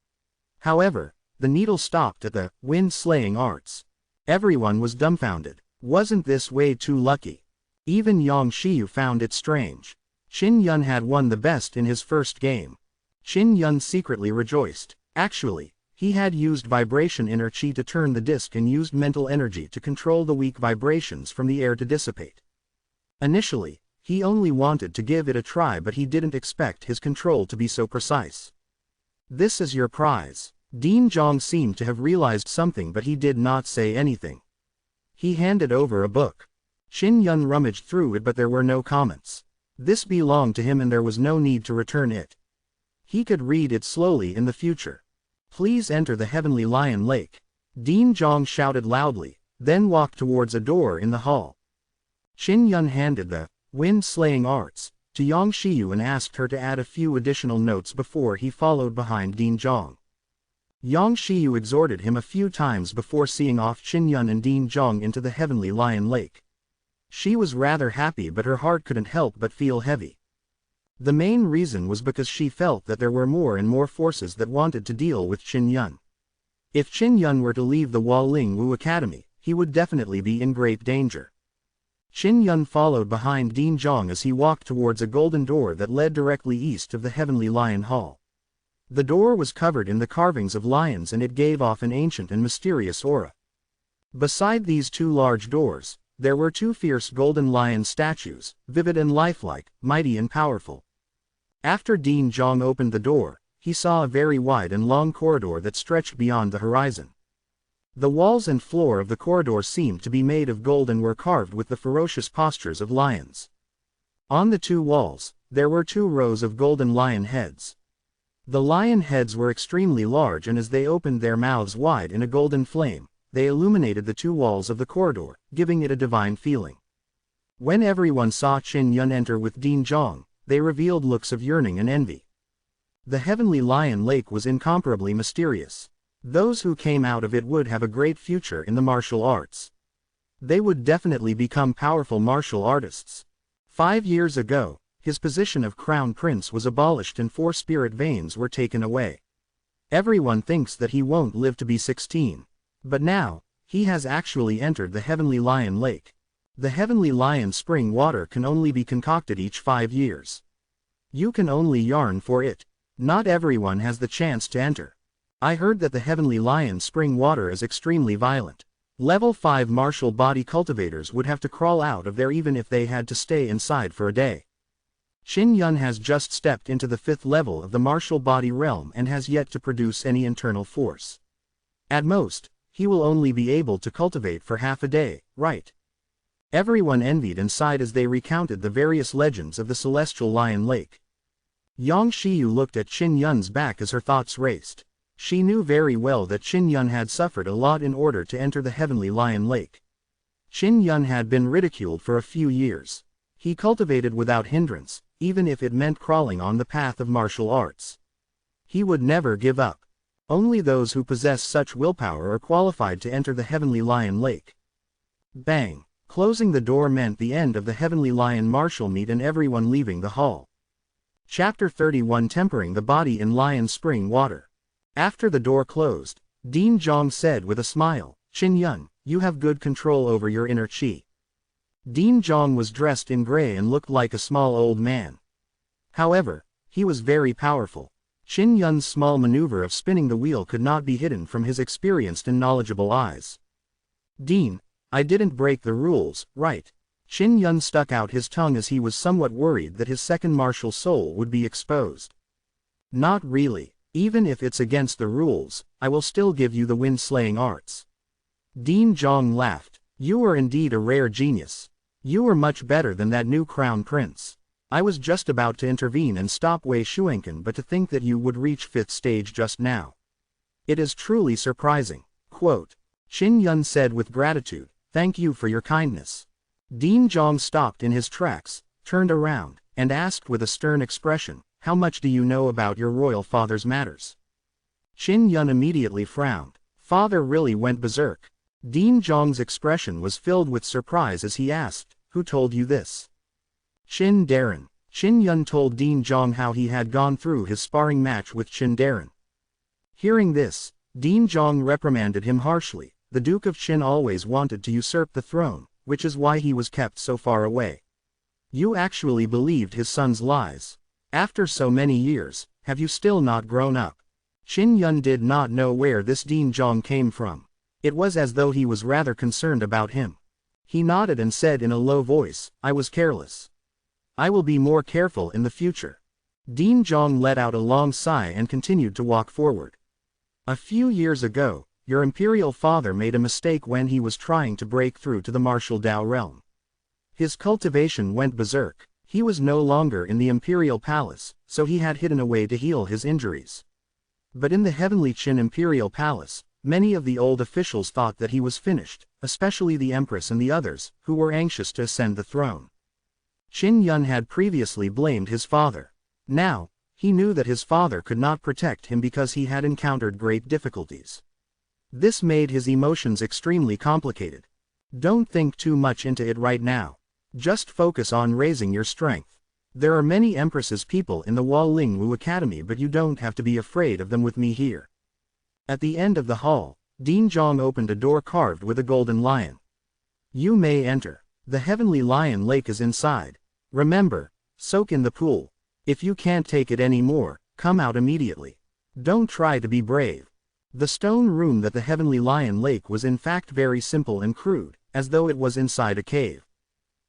However, the needle stopped at the wind-slaying arts. Everyone was dumbfounded. Wasn't this way too lucky? Even Yang Shiyu found it strange. Qin Yun had won the best in his first game. Qin Yun secretly rejoiced. Actually, he had used vibration inner chi to turn the disc and used mental energy to control the weak vibrations from the air to dissipate. Initially, he only wanted to give it a try, but he didn't expect his control to be so precise. This is your prize. Dean Zhong seemed to have realized something, but he did not say anything. He handed over a book. Qin Yun rummaged through it, but there were no comments. This belonged to him and there was no need to return it. He could read it slowly in the future. Please enter the Heavenly Lion Lake. Dean Zhong shouted loudly, then walked towards a door in the hall. Qin Yun handed the wind-slaying arts to Yang Shiyu and asked her to add a few additional notes before he followed behind Dean Zhong. Yang Shiyu exhorted him a few times before seeing off Qin Yun and Dean Zhong into the Heavenly Lion Lake. She was rather happy, but her heart couldn't help but feel heavy. The main reason was because she felt that there were more and more forces that wanted to deal with Qin Yun. If Qin Yun were to leave the Waling Wu Academy, he would definitely be in great danger. Qin Yun followed behind Dean Zhong as he walked towards a golden door that led directly east of the Heavenly Lion Hall. The door was covered in the carvings of lions and it gave off an ancient and mysterious aura. Beside these two large doors, there were two fierce golden lion statues, vivid and lifelike, mighty and powerful. After Dean Zhong opened the door, he saw a very wide and long corridor that stretched beyond the horizon. The walls and floor of the corridor seemed to be made of gold and were carved with the ferocious postures of lions. On the two walls, there were 2 rows of golden lion heads. The lion heads were extremely large, and as they opened their mouths wide in a golden flame, they illuminated the 2 walls of the corridor, giving it a divine feeling. When everyone saw Qin Yun enter with Dean Zhong, they revealed looks of yearning and envy. The Heavenly Lion Lake was incomparably mysterious. Those who came out of it would have a great future in the martial arts. They would definitely become powerful martial artists. 5 years ago, his position of Crown Prince was abolished and 4 spirit veins were taken away. Everyone thinks that he won't live to be 16. But now, he has actually entered the Heavenly Lion Lake. The Heavenly Lion spring water can only be concocted each 5 years. You can only yearn for it. Not everyone has the chance to enter. I heard that the Heavenly Lion spring water is extremely violent. Level 5 martial body cultivators would have to crawl out of there even if they had to stay inside for a day. Qin Yun has just stepped into the 5th level of the martial body realm and has yet to produce any internal force. At most, he will only be able to cultivate for half a day, right? Everyone envied and sighed as they recounted the various legends of the Celestial Lion Lake. Yang Shiyu looked at Qin Yun's back as her thoughts raced. She knew very well that Qin Yun had suffered a lot in order to enter the Heavenly Lion Lake. Qin Yun had been ridiculed for a few years. He cultivated without hindrance, even if it meant crawling on the path of martial arts. He would never give up. Only those who possess such willpower are qualified to enter the Heavenly Lion Lake. Bang! Closing the door meant the end of the Heavenly Lion martial meet and everyone leaving the hall. Chapter 31 Tempering the Body in Lion Spring Water. After the door closed, Dean Zhong said with a smile, Qin Yun, you have good control over your inner chi. Dean Zhong was dressed in gray and looked like a small old man. However, he was very powerful. Qin Yun's small maneuver of spinning the wheel could not be hidden from his experienced and knowledgeable eyes. Dean, I didn't break the rules, right? Qin Yun stuck out his tongue as he was somewhat worried that his second martial soul would be exposed. Not really. Even if it's against the rules, I will still give you the wind-slaying arts. Dean Zhong laughed. You are indeed a rare genius. You are much better than that new crown prince. I was just about to intervene and stop Wei Shuenken, but to think that you would reach 5th stage just now. It is truly surprising. Quote. Qin Yun said with gratitude, thank you for your kindness. Dean Zhong stopped in his tracks, turned around, and asked with a stern expression, how much do you know about your royal father's matters? Qin Yun immediately frowned. Father really went berserk. Dean Zhong's expression was filled with surprise as he asked, "Who told you this?" Qin Darren. Qin Yun told Dean Zhong how he had gone through his sparring match with Qin Darren. Hearing this, Dean Zhong reprimanded him harshly. The Duke of Qin always wanted to usurp the throne, which is why he was kept so far away. You actually believed his son's lies. After so many years, have you still not grown up? Qin Yun did not know where this Dean Zhong came from. It was as though he was rather concerned about him. He nodded and said in a low voice, "I was careless. I will be more careful in the future." Dean Zhong let out a long sigh and continued to walk forward. A few years ago, your imperial father made a mistake when he was trying to break through to the martial Dao realm. His cultivation went berserk. He was no longer in the imperial palace, so he had hidden away to heal his injuries. But in the heavenly Qin imperial palace, many of the old officials thought that he was finished, especially the empress and the others, who were anxious to ascend the throne. Qin Yun had previously blamed his father. Now, he knew that his father could not protect him because he had encountered great difficulties. This made his emotions extremely complicated. Don't think too much into it right now. Just focus on raising your strength. There are many Empress's people in the Waling Wu Academy, but you don't have to be afraid of them with me here. At the end of the hall, Dean Zhong opened a door carved with a golden lion. You may enter. The heavenly lion lake is inside. Remember, soak in the pool. If you can't take it anymore, come out immediately. Don't try to be brave. The stone room that the heavenly lion lake was in fact very simple and crude, as though it was inside a cave.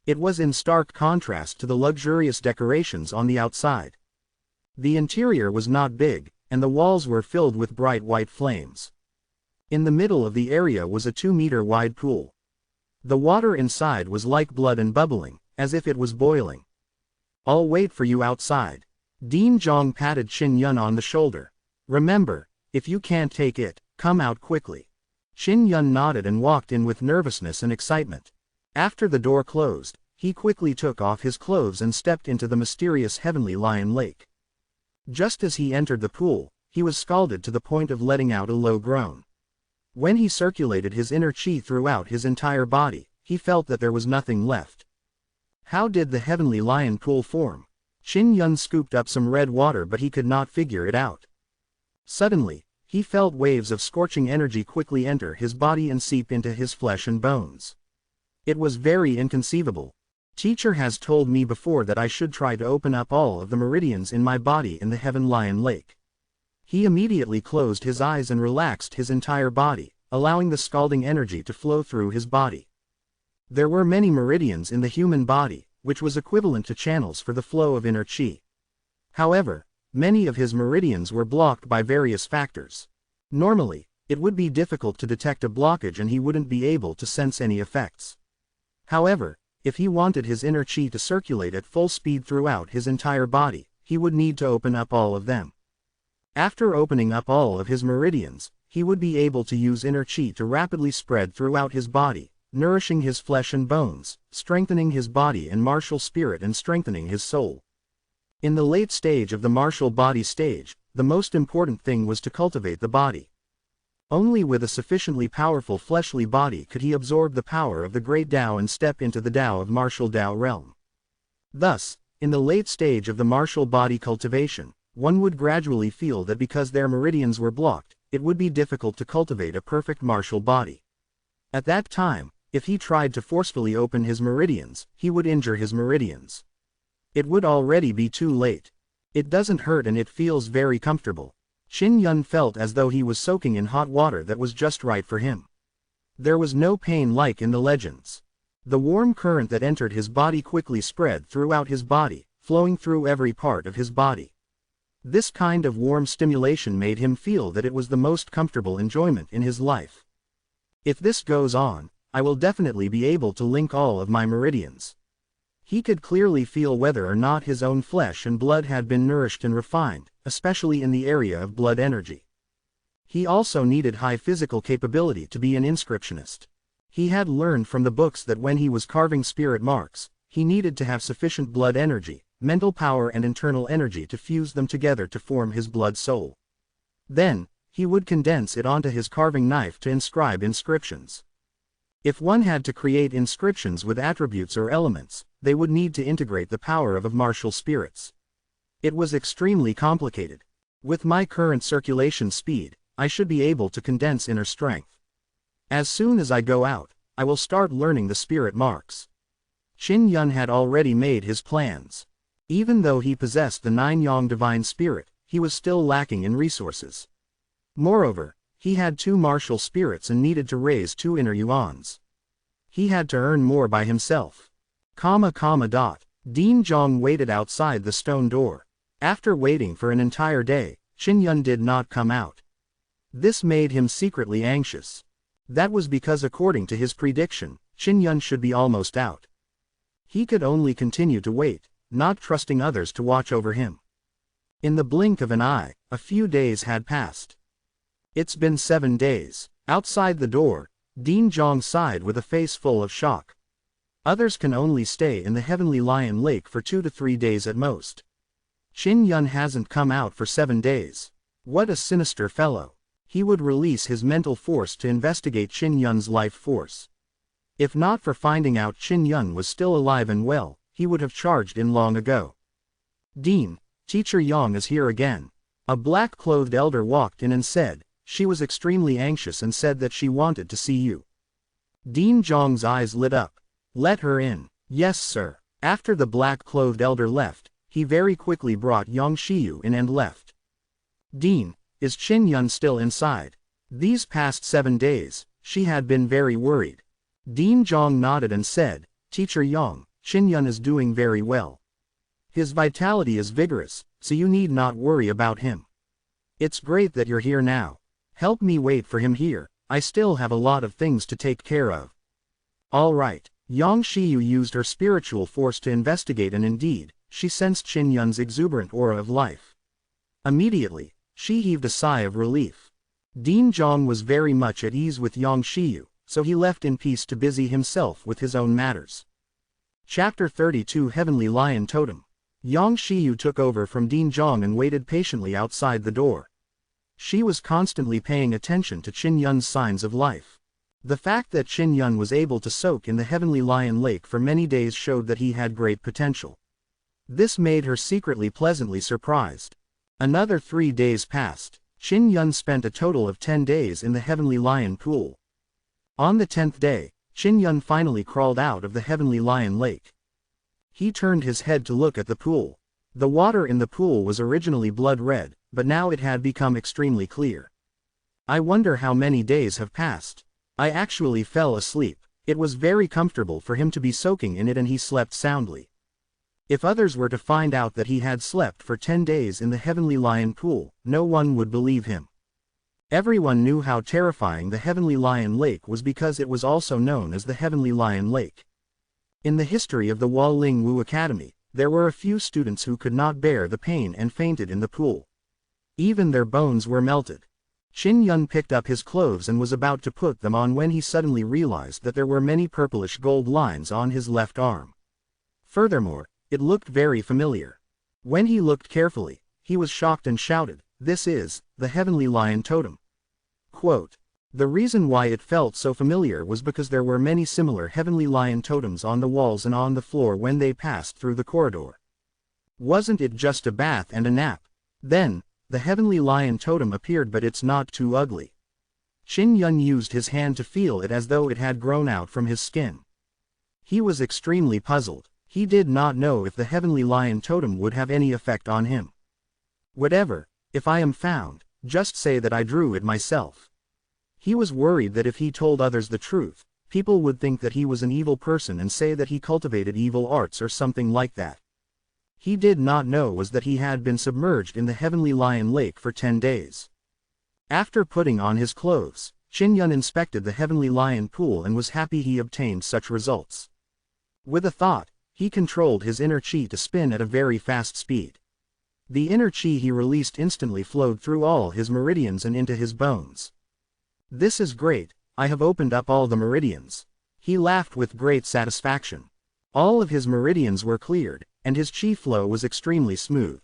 It was in stark contrast to the luxurious decorations on the outside. The interior was not big, and the walls were filled with bright white flames. In the middle of the area was a 2-meter wide pool. The water inside was like blood and bubbling, as if it was boiling. I'll wait for you outside. Dean Zhong patted Qin Yun on the shoulder. Remember, if you can't take it, come out quickly. Qin Yun nodded and walked in with nervousness and excitement. After the door closed, he quickly took off his clothes and stepped into the mysterious heavenly lion lake. Just as he entered the pool, he was scalded to the point of letting out a low groan. When he circulated his inner qi throughout his entire body, he felt that there was nothing left. How did the heavenly lion pool form? Qin Yun scooped up some red water, but he could not figure it out. Suddenly, he felt waves of scorching energy quickly enter his body and seep into his flesh and bones. It was very inconceivable. Teacher has told me before that I should try to open up all of the meridians in my body in the Heaven Lion Lake. He immediately closed his eyes and relaxed his entire body, allowing the scalding energy to flow through his body. There were many meridians in the human body, which was equivalent to channels for the flow of inner qi. However, many of his meridians were blocked by various factors. Normally, it would be difficult to detect a blockage and he wouldn't be able to sense any effects. However, if he wanted his inner qi to circulate at full speed throughout his entire body, he would need to open up all of them. After opening up all of his meridians, he would be able to use inner qi to rapidly spread throughout his body, nourishing his flesh and bones, strengthening his body and martial spirit and strengthening his soul. In the late stage of the martial body stage, the most important thing was to cultivate the body. Only with a sufficiently powerful fleshly body could he absorb the power of the great Tao and step into the Tao of martial Tao realm. Thus, in the late stage of the martial body cultivation, one would gradually feel that because their meridians were blocked, it would be difficult to cultivate a perfect martial body. At that time, if he tried to forcefully open his meridians, he would injure his meridians. It would already be too late. It doesn't hurt and it feels very comfortable. Qin Yun felt as though he was soaking in hot water that was just right for him. There was no pain like in the legends. The warm current that entered his body quickly spread throughout his body, flowing through every part of his body. This kind of warm stimulation made him feel that it was the most comfortable enjoyment in his life. If this goes on, I will definitely be able to link all of my meridians. He could clearly feel whether or not his own flesh and blood had been nourished and refined, especially in the area of blood energy. He also needed high physical capability to be an inscriptionist. He had learned from the books that when he was carving spirit marks, he needed to have sufficient blood energy, mental power and internal energy to fuse them together to form his blood soul. Then, he would condense it onto his carving knife to inscribe inscriptions. If one had to create inscriptions with attributes or elements, they would need to integrate the power of martial spirits. It was extremely complicated. With my current circulation speed, I should be able to condense inner strength. As soon as I go out, I will start learning the spirit marks. Qin Yun had already made his plans. Even though he possessed the 9 Yang divine spirit, he was still lacking in resources. Moreover, he had 2 martial spirits and needed to raise 2 inner yuans. He had to earn more by himself. Dean Zhong waited outside the stone door. After waiting for an entire day, Qin Yun did not come out. This made him secretly anxious. That was because according to his prediction, Qin Yun should be almost out. He could only continue to wait, not trusting others to watch over him. In the blink of an eye, a few days had passed. It's been 7 days. Outside the door, Dean Zhong sighed with a face full of shock. Others can only stay in the Heavenly Lion Lake for 2 to 3 days at most. Qin Yun hasn't come out for 7 days. What a sinister fellow. He would release his mental force to investigate Qin Yun's life force. If not for finding out Qin Yun was still alive and well, he would have charged in long ago. Dean, Teacher Yang is here again. A black-clothed elder walked in and said, she was extremely anxious and said that she wanted to see you. Dean Zhong's eyes lit up. Let her in. Yes, sir. After the black-clothed elder left, he very quickly brought Yang Shiyu in and left. Dean, is Qin Yun still inside? These past 7 days, she had been very worried. Dean Zhong nodded and said, Teacher Yang, Qin Yun is doing very well. His vitality is vigorous, so you need not worry about him. It's great that you're here now. Help me wait for him here, I still have a lot of things to take care of. All right. Yang Shiyu used her spiritual force to investigate and indeed, she sensed Qin Yun's exuberant aura of life. Immediately, she heaved a sigh of relief. Dean Zhong was very much at ease with Yang Shiyu, so he left in peace to busy himself with his own matters. Chapter 32 Heavenly Lion Totem. Yang Shiyu took over from Dean Zhong and waited patiently outside the door. She was constantly paying attention to Qin Yun's signs of life. The fact that Qin Yun was able to soak in the Heavenly Lion Lake for many days showed that he had great potential. This made her secretly pleasantly surprised. Another 3 days passed. Qin Yun spent a total of 10 days in the Heavenly Lion Pool. On the 10th day, Qin Yun finally crawled out of the Heavenly Lion Lake. He turned his head to look at the pool. The water in the pool was originally blood red, but now it had become extremely clear. I wonder how many days have passed. I actually fell asleep. It was very comfortable for him to be soaking in it and he slept soundly. If others were to find out that he had slept for 10 days in the Heavenly Lion Pool, no one would believe him. Everyone knew how terrifying the Heavenly Lion Lake was because it was also known as the Heavenly Lion Lake. In the history of the Waling Wu Academy, there were a few students who could not bear the pain and fainted in the pool. Even their bones were melted. Qin Yun picked up his clothes and was about to put them on when he suddenly realized that there were many purplish gold lines on his left arm. Furthermore, it looked very familiar. When he looked carefully, he was shocked and shouted, "This is the Heavenly Lion Totem." Quote, the reason why it felt so familiar was because there were many similar Heavenly Lion Totems on the walls and on the floor when they passed through the corridor. Wasn't it just a bath and a nap? Then, the Heavenly Lion Totem appeared, but it's not too ugly. Qin Yun used his hand to feel it as though it had grown out from his skin. He was extremely puzzled. He did not know if the Heavenly Lion Totem would have any effect on him. Whatever, if I am found, just say that I drew it myself. He was worried that if he told others the truth, people would think that he was an evil person and say that he cultivated evil arts or something like that. He did not know was that he had been submerged in the Heavenly Lion Lake for 10 days. After putting on his clothes, Qin Yun inspected the Heavenly Lion Pool and was happy he obtained such results. With a thought, he controlled his inner chi to spin at a very fast speed. The inner chi he released instantly flowed through all his meridians and into his bones. This is great, I have opened up all the meridians. He laughed with great satisfaction. All of his meridians were cleared, and his chi flow was extremely smooth.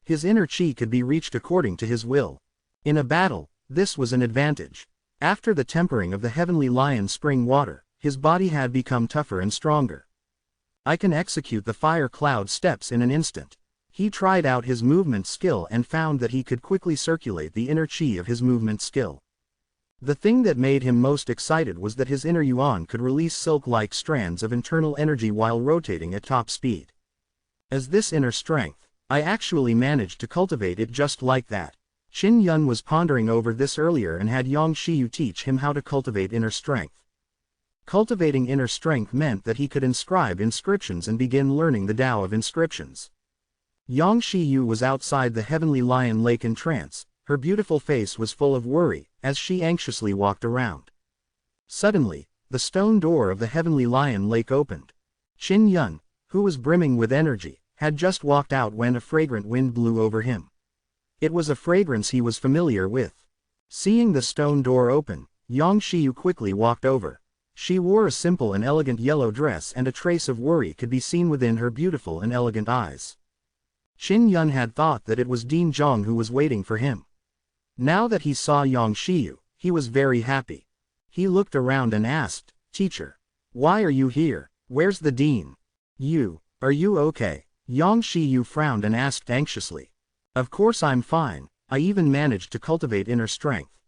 His inner chi could be reached according to his will. In a battle, this was an advantage. After the tempering of the Heavenly Lion spring water, His body had become tougher and stronger. I can execute the fire cloud steps in an instant. He tried out his movement skill and found that he could quickly circulate the inner chi of his movement skill. The thing that made him most excited was that his inner yuan could release silk-like strands of internal energy while rotating at top speed. As this inner strength, I actually managed to cultivate it just like that. Qin Yun was pondering over this earlier and had Yang Shiyu teach him how to cultivate inner strength. Cultivating inner strength meant that he could inscribe inscriptions and begin learning the Tao of inscriptions. Yang Shiyu was outside the Heavenly Lion Lake in trance. Her beautiful face was full of worry, as she anxiously walked around. Suddenly, the stone door of the Heavenly Lion Lake opened. Qin Yun, who was brimming with energy, had just walked out when a fragrant wind blew over him. It was a fragrance he was familiar with. Seeing the stone door open, Yang Shiyu quickly walked over. She wore a simple and elegant yellow dress and a trace of worry could be seen within her beautiful and elegant eyes. Qin Yun had thought that it was Dean Zhong who was waiting for him. Now that he saw Yang Shiyu, he was very happy. He looked around and asked, "Teacher, why are you here? Where's the dean? Are you okay?" Yang Shiyu frowned and asked anxiously. "Of course I'm fine, I even managed to cultivate inner strength."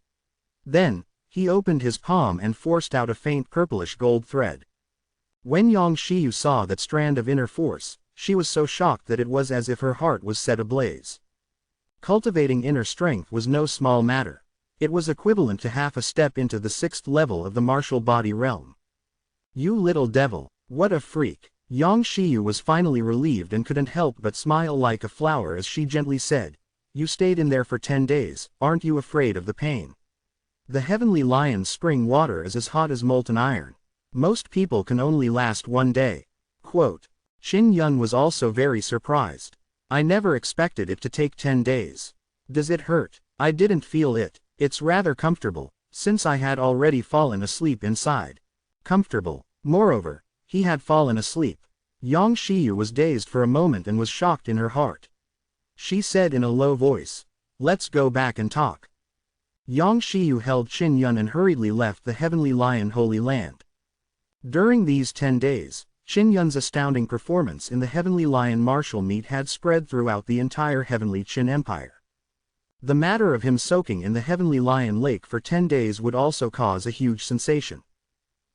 Then, he opened his palm and forced out a faint purplish gold thread. When Yang Shiyu saw that strand of inner force, she was so shocked that it was as if her heart was set ablaze. Cultivating inner strength was no small matter. It was equivalent to half a step into the 6th level of the martial body realm. "You little devil, what a freak." Yang Shiyu was finally relieved and couldn't help but smile like a flower as she gently said, "You stayed in there for 10 days, aren't you afraid of the pain? The Heavenly Lion's spring water is as hot as molten iron. Most people can only last 1 day." Quote. Qin Yun was also very surprised. "I never expected it to take 10 days. Does it hurt?" "I didn't feel it. It's rather comfortable, since I had already fallen asleep inside." Comfortable. Moreover, he had fallen asleep. Yang Shiyu was dazed for a moment and was shocked in her heart. She said in a low voice, "Let's go back and talk." Yang Shiyu held Qin Yun and hurriedly left the Heavenly Lion Holy Land. During these 10 days, Qin Yun's astounding performance in the Heavenly Lion martial meet had spread throughout the entire Heavenly Qin Empire. The matter of him soaking in the Heavenly Lion Lake for 10 days would also cause a huge sensation.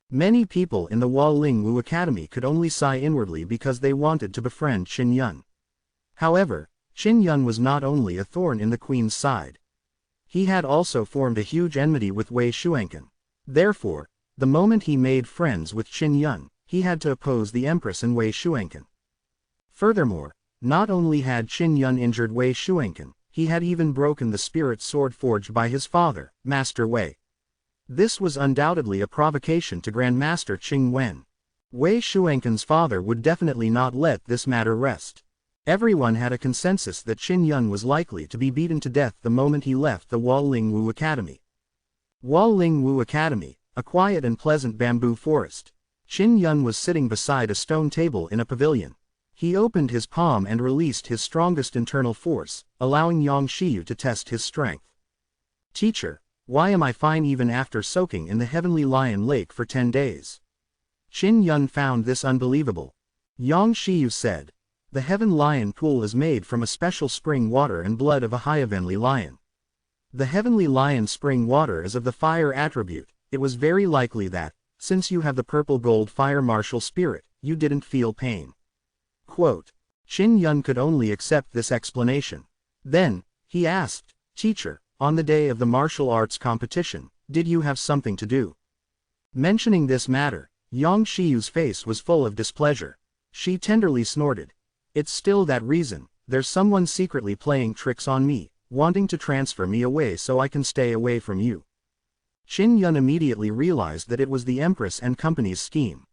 Many people in the Hualing Wu Academy could only sigh inwardly because they wanted to befriend Qin Yun. However, Qin Yun was not only a thorn in the queen's side. He had also formed a huge enmity with Wei Shuanken. Therefore, the moment he made friends with Qin Yun, he had to oppose the Empress and Wei Shuanken. Furthermore, not only had Qin Yun injured Wei Shuanken, he had even broken the spirit sword forged by his father, Master Wei. This was undoubtedly a provocation to Grand Master Qing Wen. Wei Shuanken's father would definitely not let this matter rest. Everyone had a consensus that Qin Yun was likely to be beaten to death the moment he left the Hualing Wu Academy. Hualing Wu Academy, a quiet and pleasant bamboo forest. Qin Yun was sitting beside a stone table in a pavilion. He opened his palm and released his strongest internal force, allowing Yang Shiyu to test his strength. "Teacher, why am I fine even after soaking in the Heavenly Lion Lake for 10 days? Qin Yun found this unbelievable. Yang Shiyu said, "The Heaven Lion Pool is made from a special spring water and blood of a Heavenly Lion. The Heavenly Lion spring water is of the fire attribute. It was very likely that, since you have the purple gold fire martial spirit, you didn't feel pain." Quote. Qin Yun could only accept this explanation. Then, he asked, "Teacher, on the day of the martial arts competition, did you have something to do?" Mentioning this matter, Yang Shiyu's face was full of displeasure. She tenderly snorted. "It's still that reason, there's someone secretly playing tricks on me, wanting to transfer me away so I can stay away from you." Qin Yun immediately realized that it was the Empress and company's scheme.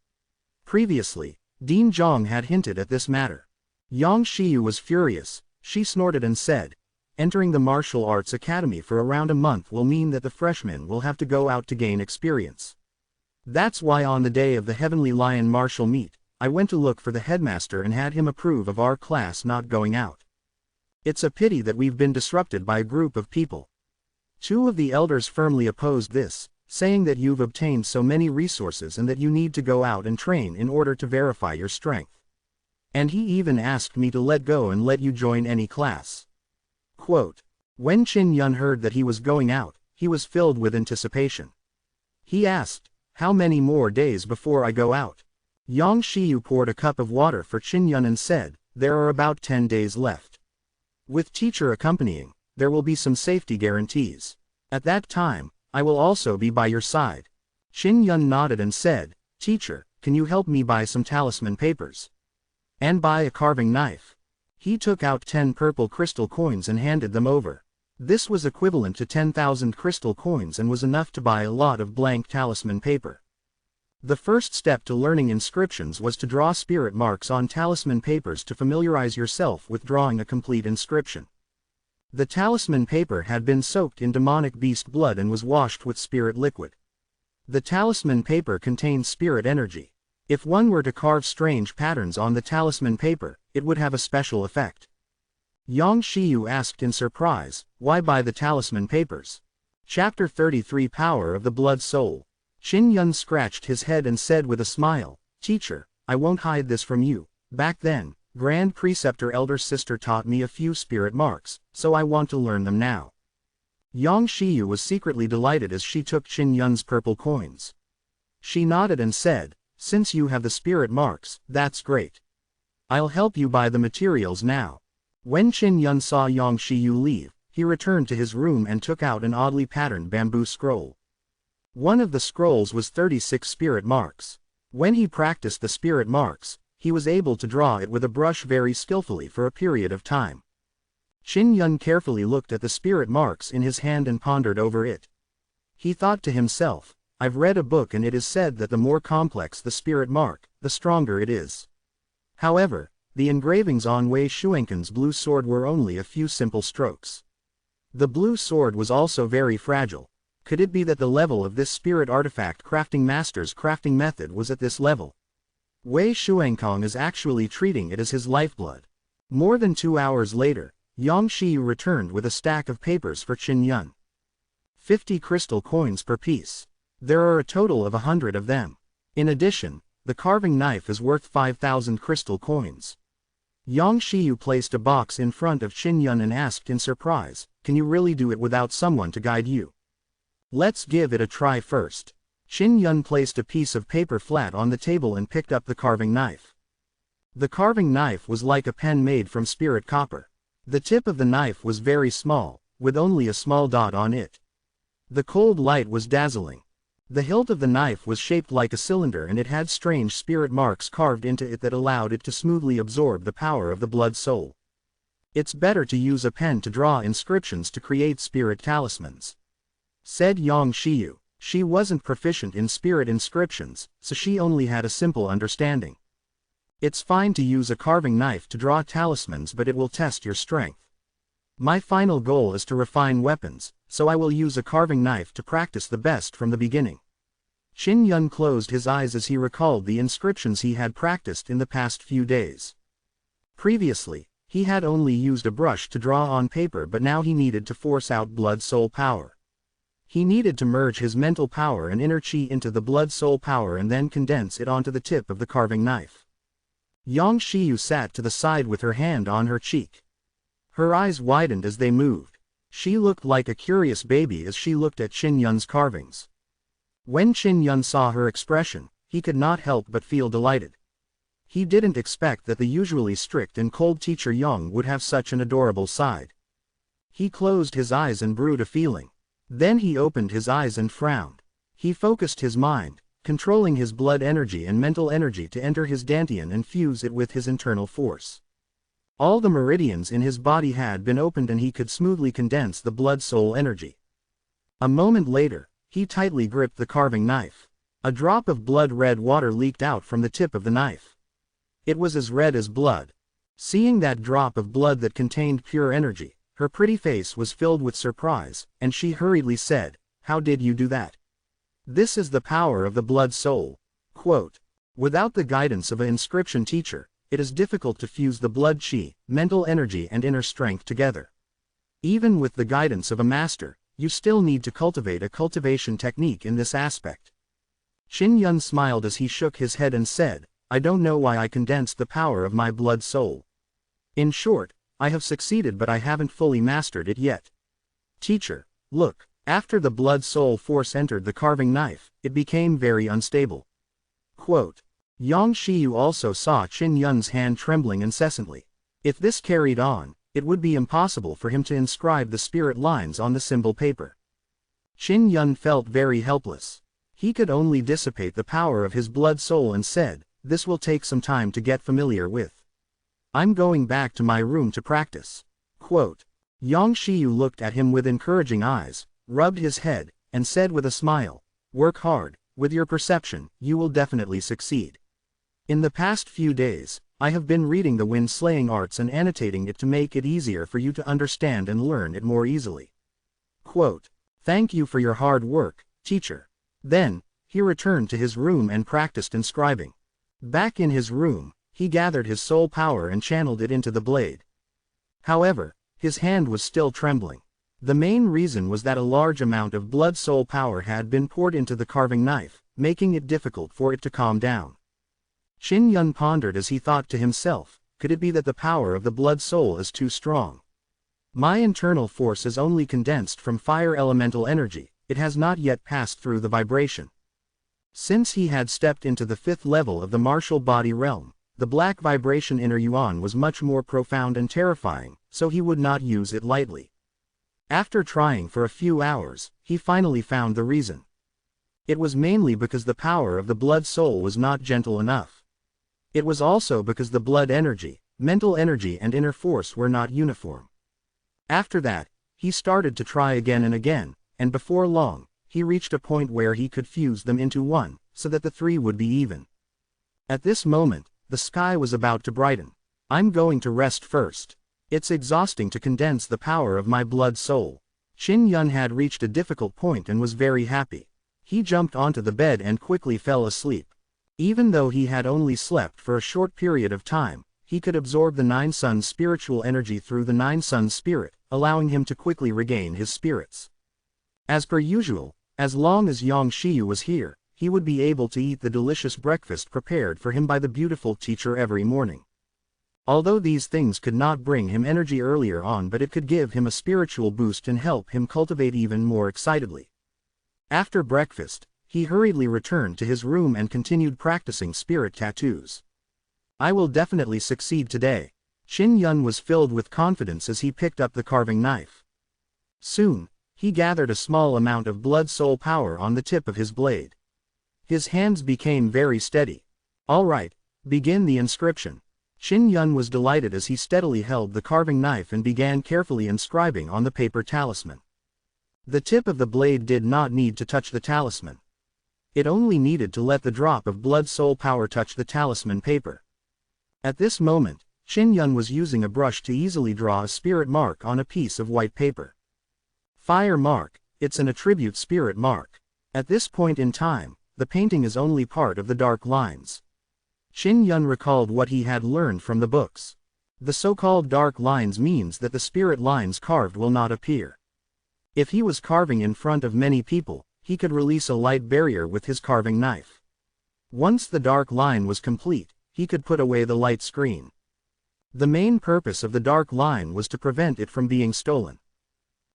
Previously, Dean Zhong had hinted at this matter. Yang Shiyu was furious. She snorted and said, "Entering the martial arts academy for around a month will mean that the freshmen will have to go out to gain experience. That's why on the day of the Heavenly Lion martial meet, I went to look for the headmaster and had him approve of our class not going out. It's a pity that we've been disrupted by a group of people." Two of the elders firmly opposed this. saying that you've obtained so many resources and that you need to go out and train in order to verify your strength. And he even asked me to let go and let you join any class. Quote. When Qin Yun heard that he was going out, he was filled with anticipation. He asked, "How many more days before I go out?" Yang Shiyu poured a cup of water for Qin Yun and said, "There are about 10 days left. With teacher accompanying, there will be some safety guarantees. At that time, I will also be by your side." Qin Yun nodded and said, "Teacher, can you help me buy some talisman papers? And buy a carving knife?" He took out 10 purple crystal coins and handed them over. This was equivalent to 10,000 crystal coins and was enough to buy a lot of blank talisman paper. The first step to learning inscriptions was to draw spirit marks on talisman papers to familiarize yourself with drawing a complete inscription. The talisman paper had been soaked in demonic beast blood and was washed with spirit liquid. The talisman paper contained spirit energy. If one were to carve strange patterns on the talisman paper, it would have a special effect. Yang Shiyu asked in surprise, "Why buy the talisman papers?" Chapter 33 Power of the Blood Soul. Qin Yun scratched his head and said with a smile, "Teacher, I won't hide this from you. Back then, Grand Preceptor Elder Sister taught me a few spirit marks, so I want to learn them now." Yang Shiyu was secretly delighted as she took Qin Yun's purple coins. She nodded and said, "Since you have the spirit marks, that's great. I'll help you buy the materials now." When Qin Yun saw Yang Shiyu leave, he returned to his room and took out an oddly patterned bamboo scroll. One of the scrolls was 36 spirit marks. When he practiced the spirit marks, he was able to draw it with a brush very skillfully for a period of time. Qin Yun carefully looked at the spirit marks in his hand and pondered over it. He thought to himself, "I've read a book and it is said that the more complex the spirit mark, the stronger it is." However, the engravings on Wei Shuenken's blue sword were only a few simple strokes. The blue sword was also very fragile. Could it be that the level of this spirit artifact crafting master's crafting method was at this level? Wei Shuenkong is actually treating it as his lifeblood. More than 2 hours later, Yang Shiyu returned with a stack of papers for Qin Yun. 50 crystal coins per piece. There are a total of 100 of them. In addition, the carving knife is worth 5,000 crystal coins. Yang Shiyu placed a box in front of Qin Yun and asked in surprise, "Can you really do it without someone to guide you?" "Let's give it a try first." Qin Yun placed a piece of paper flat on the table and picked up the carving knife. The carving knife was like a pen made from spirit copper. The tip of the knife was very small, with only a small dot on it. The cold light was dazzling. The hilt of the knife was shaped like a cylinder and it had strange spirit marks carved into it that allowed it to smoothly absorb the power of the blood soul. "It's better to use a pen to draw inscriptions to create spirit talismans," said Yang Shiyu. She wasn't proficient in spirit inscriptions, so she only had a simple understanding. "It's fine to use a carving knife to draw talismans, but it will test your strength. My final goal is to refine weapons, so I will use a carving knife to practice the best from the beginning." Qin Yun closed his eyes as he recalled the inscriptions he had practiced in the past few days. Previously, he had only used a brush to draw on paper, but now he needed to force out blood soul power. He needed to merge his mental power and inner chi into the blood soul power and then condense it onto the tip of the carving knife. Yang Shiyu sat to the side with her hand on her cheek. Her eyes widened as they moved. She looked like a curious baby as she looked at Qin Yun's carvings. When Qin Yun saw her expression, he could not help but feel delighted. He didn't expect that the usually strict and cold teacher Yang would have such an adorable side. He closed his eyes and brewed a feeling. Then he opened his eyes and frowned. He focused his mind, controlling his blood energy and mental energy to enter his dantian and fuse it with his internal force. All the meridians in his body had been opened and he could smoothly condense the blood-soul energy. A moment later, he tightly gripped the carving knife. A drop of blood-red water leaked out from the tip of the knife. It was as red as blood. Seeing that drop of blood that contained pure energy, her pretty face was filled with surprise, and she hurriedly said, "How did you do that?" "This is the power of the blood soul." Quote, "Without the guidance of an inscription teacher, it is difficult to fuse the blood chi, mental energy and inner strength together. Even with the guidance of a master, You still need to cultivate a cultivation technique in this aspect. Qin Yun smiled as he shook his head and said, I don't know why I condensed the power of my blood soul. In short, I have succeeded but I haven't fully mastered it yet. Teacher, look, after the blood soul force entered the carving knife, it became very unstable. Quote. Yang Shiyu also saw Qin Yun's hand trembling incessantly. If this carried on, it would be impossible for him to inscribe the spirit lines on the symbol paper. Qin Yun felt very helpless. He could only dissipate the power of his blood soul and said, this will take some time to get familiar with. I'm going back to my room to practice. Quote. Yang Shiyu looked at him with encouraging eyes, rubbed his head, and said with a smile, work hard, with your perception, you will definitely succeed. In the past few days, I have been reading the wind-slaying arts and annotating it to make it easier for you to understand and learn it more easily. Quote. Thank you for your hard work, teacher. Then, he returned to his room and practiced inscribing. Back in his room, he gathered his soul power and channeled it into the blade. However, his hand was still trembling. The main reason was that a large amount of blood soul power had been poured into the carving knife, making it difficult for it to calm down. Qin Yun pondered as he thought to himself, could it be that the power of the blood soul is too strong? My internal force is only condensed from fire elemental energy, it has not yet passed through the vibration. Since he had stepped into the 5th level of the martial body realm, the black vibration inner yuan was much more profound and terrifying, so he would not use it lightly. After trying for a few hours, he finally found the reason. It was mainly because the power of the blood soul was not gentle enough. It was also because the blood energy, mental energy and inner force were not uniform. After that, he started to try again and again, and before long, he reached a point where he could fuse them into one, so that the three would be even. At this moment, the sky was about to brighten. I'm going to rest first. It's exhausting to condense the power of my blood soul. Qin Yun had reached a difficult point and was very happy. He jumped onto the bed and quickly fell asleep. Even though he had only slept for a short period of time, he could absorb the Nine Suns' spiritual energy through the Nine Suns' spirit, allowing him to quickly regain his spirits. As per usual, as long as Yang Shiyu was here, he would be able to eat the delicious breakfast prepared for him by the beautiful teacher every morning. Although these things could not bring him energy earlier on, but it could give him a spiritual boost and help him cultivate even more excitedly. After breakfast, he hurriedly returned to his room and continued practicing spirit tattoos. I will definitely succeed today. Qin Yun was filled with confidence as he picked up the carving knife. Soon, he gathered a small amount of blood soul power on the tip of his blade. His hands became very steady. All right, begin the inscription. Qin Yun was delighted as he steadily held the carving knife and began carefully inscribing on the paper talisman. The tip of the blade did not need to touch the talisman. It only needed to let the drop of blood soul power touch the talisman paper. At this moment, Qin Yun was using a brush to easily draw a spirit mark on a piece of white paper. Fire mark, it's an attribute spirit mark. At this point in time, the painting is only part of the dark lines. Qin Yun recalled what he had learned from the books. The so-called dark lines means that the spirit lines carved will not appear. If he was carving in front of many people, he could release a light barrier with his carving knife. Once the dark line was complete, he could put away the light screen. The main purpose of the dark line was to prevent it from being stolen.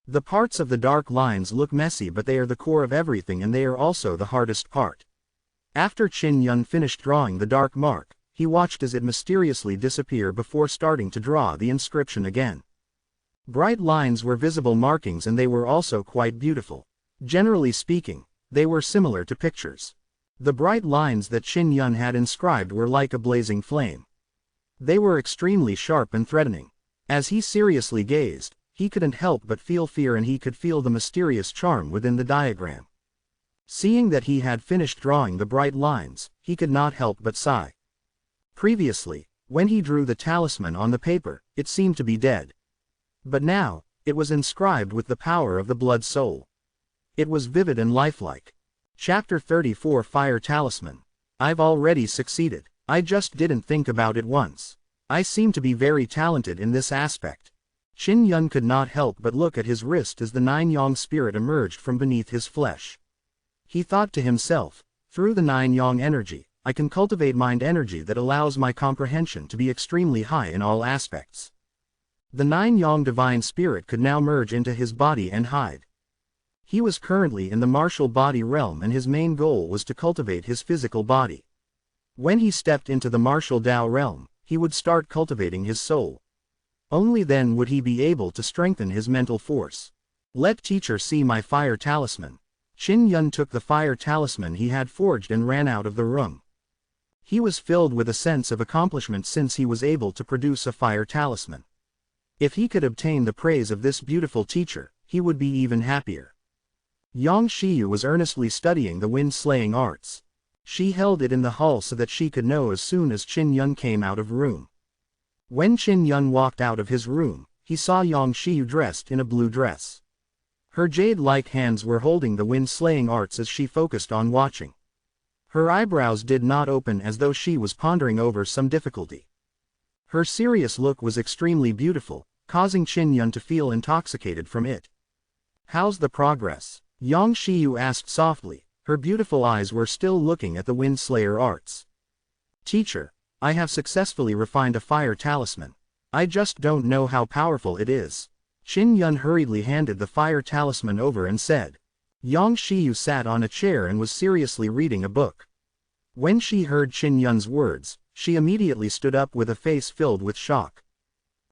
The parts of the dark lines look messy, but they are the core of everything and they are also the hardest part. After Qin Yun finished drawing the dark mark, he watched as it mysteriously disappeared before starting to draw the inscription again. Bright lines were visible markings and they were also quite beautiful. Generally speaking, they were similar to pictures. The bright lines that Qin Yun had inscribed were like a blazing flame. They were extremely sharp and threatening. As he seriously gazed, he couldn't help but feel fear, and he could feel the mysterious charm within the diagram. Seeing that he had finished drawing the bright lines, he could not help but sigh. Previously, when he drew the talisman on the paper, it seemed to be dead. But now, it was inscribed with the power of the blood soul. It was vivid and lifelike. Chapter 34 Fire Talisman. I've already succeeded. I just didn't think about it once. I seem to be very talented in this aspect. Qin Yun could not help but look at his wrist as the 9-yang spirit emerged from beneath his flesh. He thought to himself, through the 9-yang energy, I can cultivate mind energy that allows my comprehension to be extremely high in all aspects. The 9-yang divine spirit could now merge into his body and hide. He was currently in the martial body realm and his main goal was to cultivate his physical body. When he stepped into the martial Tao realm, he would start cultivating his soul. Only then would he be able to strengthen his mental force. Let teacher see my fire talisman. Qin Yun took the fire talisman he had forged and ran out of the room. He was filled with a sense of accomplishment since he was able to produce a fire talisman. If he could obtain the praise of this beautiful teacher, he would be even happier. Yang Shiyu was earnestly studying the wind-slaying arts. She held it in the hall so that she could know as soon as Qin Yun came out of room. When Qin Yun walked out of his room, he saw Yang Shiyu dressed in a blue dress. Her jade-like hands were holding the wind-slaying arts as she focused on watching. Her eyebrows did not open as though she was pondering over some difficulty. Her serious look was extremely beautiful, causing Qin Yun to feel intoxicated from it. How's the progress? Yang Shiyu asked softly, her beautiful eyes were still looking at the Windslayer arts. Teacher, I have successfully refined a fire talisman. I just don't know how powerful it is. Qin Yun hurriedly handed the fire talisman over and said. Yang Shiyu sat on a chair and was seriously reading a book. When she heard Qin Yun's words, she immediately stood up with a face filled with shock.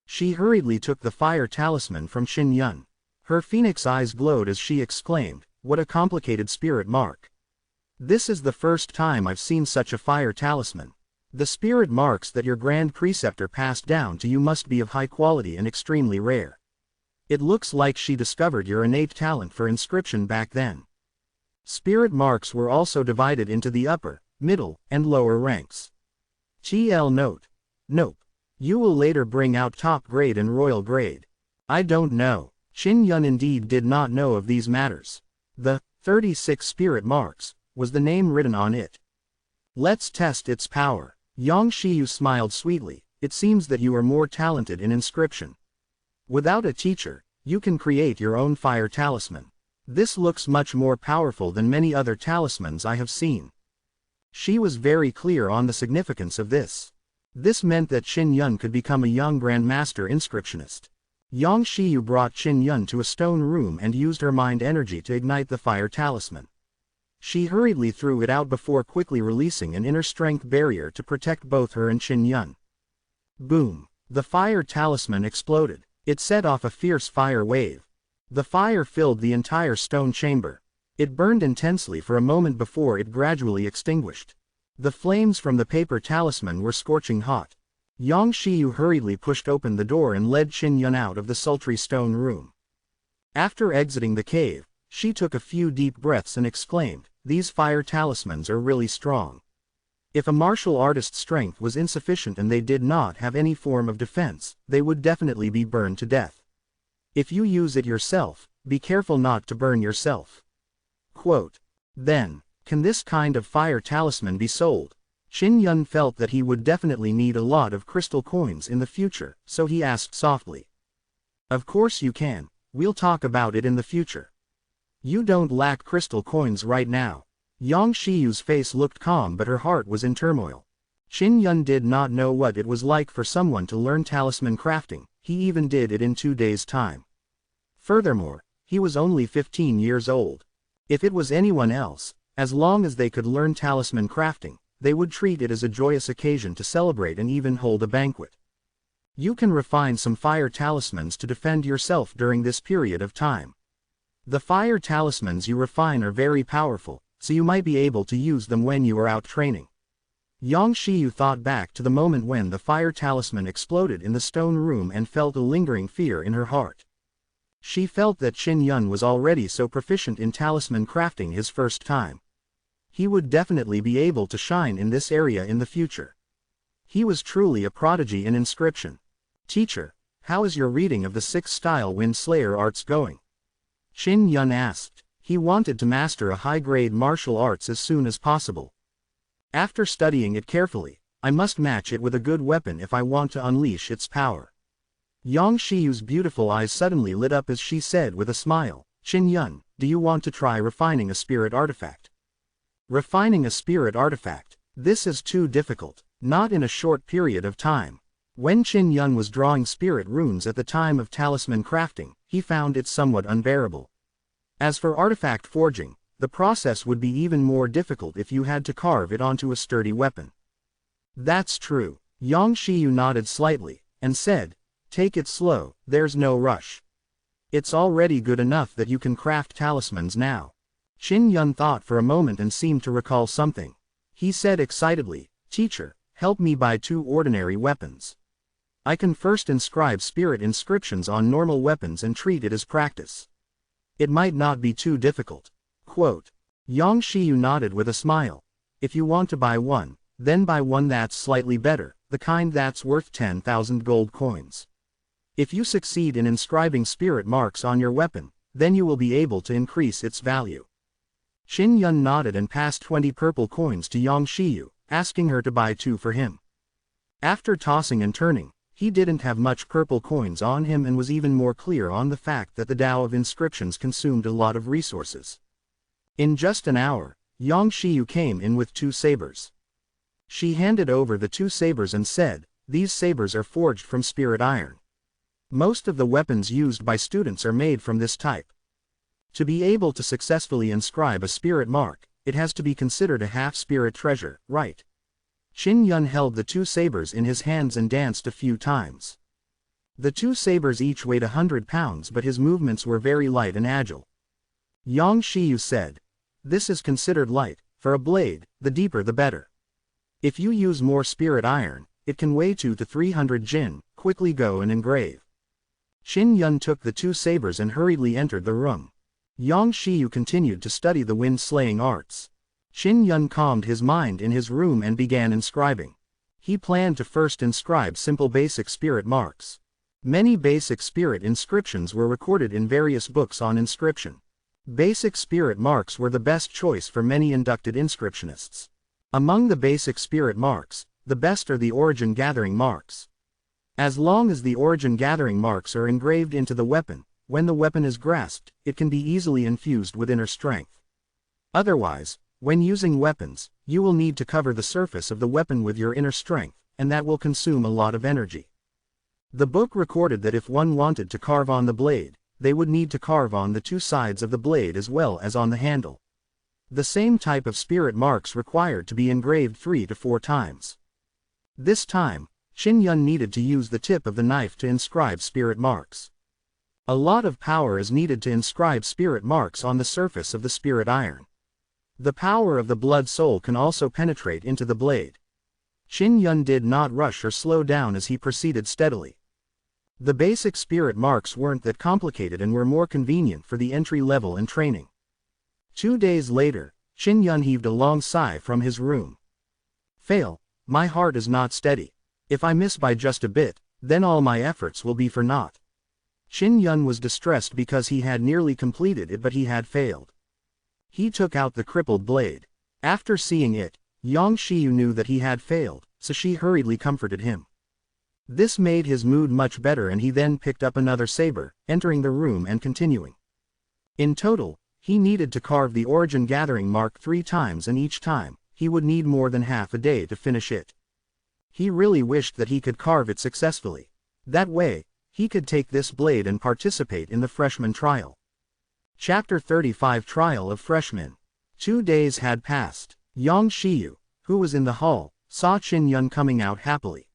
She hurriedly took the fire talisman from Qin Yun. Her phoenix eyes glowed as she exclaimed, what a complicated spirit mark. This is the first time I've seen such a fire talisman. The spirit marks that your grand preceptor passed down to you must be of high quality and extremely rare. It looks like she discovered your innate talent for inscription back then. Spirit marks were also divided into the upper, middle, and lower ranks. TL note. Nope. You will later bring out top grade and royal grade. I don't know. Qin Yun indeed did not know of these matters. The 36 spirit marks was the name written on it. Let's test its power. Yang Shiyu smiled sweetly. It seems that you are more talented in inscription. Without a teacher, you can create your own fire talisman. This looks much more powerful than many other talismans I have seen. She was very clear on the significance of this. This meant that Qin Yun could become a young grandmaster inscriptionist. Yang Shiyu brought Qin Yun to a stone room and used her mind energy to ignite the fire talisman. She hurriedly threw it out before quickly releasing an inner strength barrier to protect both her and Qin Yun. Boom! The fire talisman exploded. It set off a fierce fire wave. The fire filled the entire stone chamber. It burned intensely for a moment before it gradually extinguished. The flames from the paper talisman were scorching hot. Yang Shiyu hurriedly pushed open the door and led Qin Yun out of the sultry stone room. After exiting the cave, she took a few deep breaths and exclaimed, these fire talismans are really strong. If a martial artist's strength was insufficient and they did not have any form of defense, they would definitely be burned to death. If you use it yourself, be careful not to burn yourself. Quote. Then, can this kind of fire talisman be sold? Qin Yun felt that he would definitely need a lot of crystal coins in the future, so he asked softly. Of course you can, we'll talk about it in the future. You don't lack crystal coins right now. Yang Shiyu's face looked calm but her heart was in turmoil. Qin Yun did not know what it was like for someone to learn talisman crafting, he even did it in 2 days' time. Furthermore, he was only 15 years old. If it was anyone else, as long as they could learn talisman crafting, they would treat it as a joyous occasion to celebrate and even hold a banquet. You can refine some fire talismans to defend yourself during this period of time. The fire talismans you refine are very powerful, so you might be able to use them when you are out training. Yang Shiyu thought back to the moment when the fire talisman exploded in the stone room and felt a lingering fear in her heart. She felt that Qin Yun was already so proficient in talisman crafting his first time. He would definitely be able to shine in this area in the future. He was truly a prodigy in inscription. Teacher, how is your reading of the 6th-style Windslayer arts going? Qin Yun asked. He wanted to master a high-grade martial arts as soon as possible. After studying it carefully, I must match it with a good weapon if I want to unleash its power. Yang Shiyu's beautiful eyes suddenly lit up as she said with a smile, "Qin Yun, do you want to try refining a spirit artifact?" Refining a spirit artifact. This is too difficult. Not in a short period of time. When Qin Yun was drawing spirit runes at the time of talisman crafting, he found it somewhat unbearable. As for artifact forging, the process would be even more difficult if you had to carve it onto a sturdy weapon. That's true. Yang Shiyu nodded slightly, and said, "Take it slow, there's no rush. It's already good enough that you can craft talismans now." Qin Yun thought for a moment and seemed to recall something. He said excitedly, "Teacher, help me buy 2 ordinary weapons. I can first inscribe spirit inscriptions on normal weapons and treat it as practice. It might not be too difficult." Quote. Yang Shiyu nodded with a smile. "If you want to buy one, then buy one that's slightly better, the kind that's worth 10,000 gold coins. If you succeed in inscribing spirit marks on your weapon, then you will be able to increase its value." Qin Yun nodded and passed 20 purple coins to Yang Shiyu, asking her to buy 2 for him. After tossing and turning, he didn't have much purple coins on him and was even more clear on the fact that the Tao of inscriptions consumed a lot of resources. In just an hour, Yang Shiyu came in with 2 sabers. She handed over the 2 sabers and said, "These sabers are forged from spirit iron. Most of the weapons used by students are made from this type. To be able to successfully inscribe a spirit mark, it has to be considered a half-spirit treasure, right?" Qin Yun held the 2 sabers in his hands and danced a few times. The 2 sabers each weighed 100 pounds, but his movements were very light and agile. Yang Shiyu said, "This is considered light. For a blade, the deeper the better. If you use more spirit iron, it can weigh 200 to 300 jin. Quickly go and engrave." Qin Yun took the 2 sabers and hurriedly entered the room. Yang Shiyu continued to study the wind-slaying arts. Qin Yun calmed his mind in his room and began inscribing. He planned to first inscribe simple basic spirit marks. Many basic spirit inscriptions were recorded in various books on inscription. Basic spirit marks were the best choice for many inducted inscriptionists. Among the basic spirit marks, the best are the origin gathering marks. As long as the origin gathering marks are engraved into the weapon, when the weapon is grasped, it can be easily infused with inner strength. Otherwise, when using weapons, you will need to cover the surface of the weapon with your inner strength, and that will consume a lot of energy. The book recorded that if one wanted to carve on the blade, they would need to carve on the 2 sides of the blade as well as on the handle. The same type of spirit marks required to be engraved 3 to 4 times. This time, Qin Yun needed to use the tip of the knife to inscribe spirit marks. A lot of power is needed to inscribe spirit marks on the surface of the spirit iron. The power of the blood soul can also penetrate into the blade. Qin Yun did not rush or slow down as he proceeded steadily. The basic spirit marks weren't that complicated and were more convenient for the entry level and training. 2 days later, Qin Yun heaved a long sigh from his room. "Fail, my heart is not steady. If I miss by just a bit, then all my efforts will be for naught." Qin Yun was distressed because he had nearly completed it but he had failed. He took out the crippled blade. After seeing it, Yang Shiyu knew that he had failed, so she hurriedly comforted him. This made his mood much better and he then picked up another saber, entering the room and continuing. In total, he needed to carve the origin gathering mark 3 times and each time, he would need more than half a day to finish it. He really wished that he could carve it successfully. That way, he could take this blade and participate in the freshman trial. Chapter 35 Trial of Freshmen. 2 days had passed. Yang Shiyu, who was in the hall, saw Qin Yun coming out happily.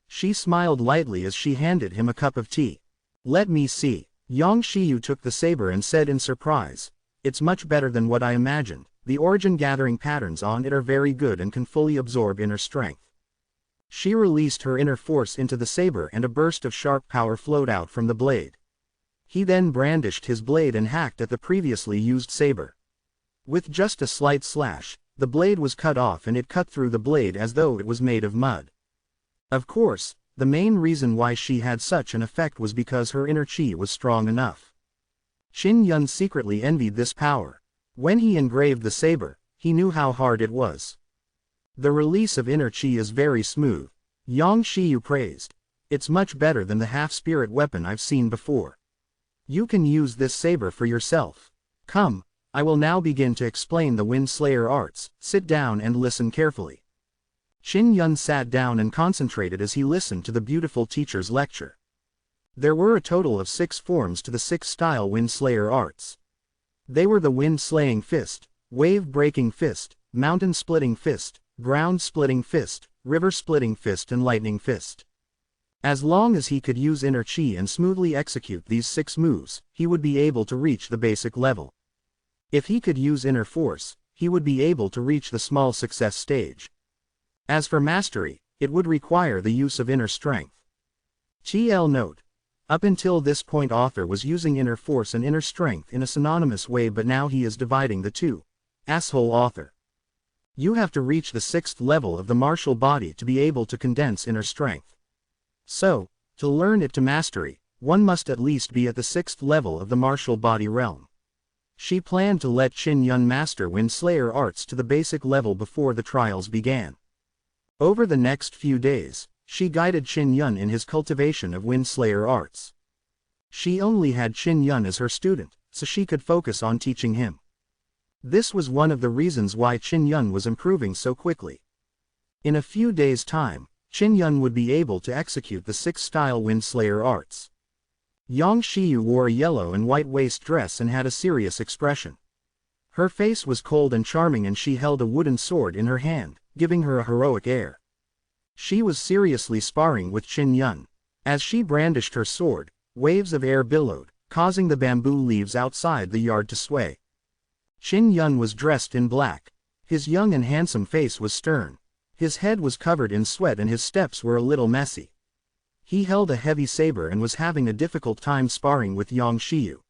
She smiled lightly as she handed him a cup of tea. "Let me see." Yang Shiyu took the saber and said in surprise, "It's much better than what I imagined. The origin gathering patterns on it are very good and can fully absorb inner strength." She released her inner force into the saber and a burst of sharp power flowed out from the blade. He then brandished his blade and hacked at the previously used saber. With just a slight slash, the blade was cut off and it cut through the blade as though it was made of mud. Of course, the main reason why she had such an effect was because her inner chi was strong enough. Qin Yun secretly envied this power. When he engraved the saber, he knew how hard it was. The release of inner chi is very smooth. Yang Shiyu praised. It's much better than the half-spirit weapon I've seen before. You can use this saber for yourself. Come, I will now begin to explain the Wind Slayer arts. Sit down and listen carefully. Qin Yun sat down and concentrated as he listened to the beautiful teacher's lecture. There were a total of 6 forms to the 6-style Wind Slayer arts. They were the Wind-Slaying Fist, Wave-Breaking Fist, Mountain-Splitting Fist, Ground-Splitting Fist, River-Splitting Fist and Lightning Fist. As long as he could use inner chi and smoothly execute these 6 moves, he would be able to reach the basic level. If he could use inner force, he would be able to reach the small success stage. As for mastery, it would require the use of inner strength. TL note. Up until this point author was using inner force and inner strength in a synonymous way, but now he is dividing the two. Asshole author. You have to reach the 6th level of the martial body to be able to condense inner strength. So, to learn it to mastery, one must at least be at the 6th level of the martial body realm. She planned to let Qin Yun master Wind Slayer arts to the basic level before the trials began. Over the next few days, she guided Qin Yun in his cultivation of Wind Slayer arts. She only had Qin Yun as her student, so she could focus on teaching him. This was one of the reasons why Qin Yun was improving so quickly. In a few days' time, Qin Yun would be able to execute the 6-style Wind Slayer arts. Yang Shiyu wore a yellow and white waist dress and had a serious expression. Her face was cold and charming, and she held a wooden sword in her hand, giving her a heroic air. She was seriously sparring with Qin Yun. As she brandished her sword, waves of air billowed, causing the bamboo leaves outside the yard to sway. Qin Yun was dressed in black. His young and handsome face was stern. His head was covered in sweat and his steps were a little messy. He held a heavy saber and was having a difficult time sparring with Yang Shiyu.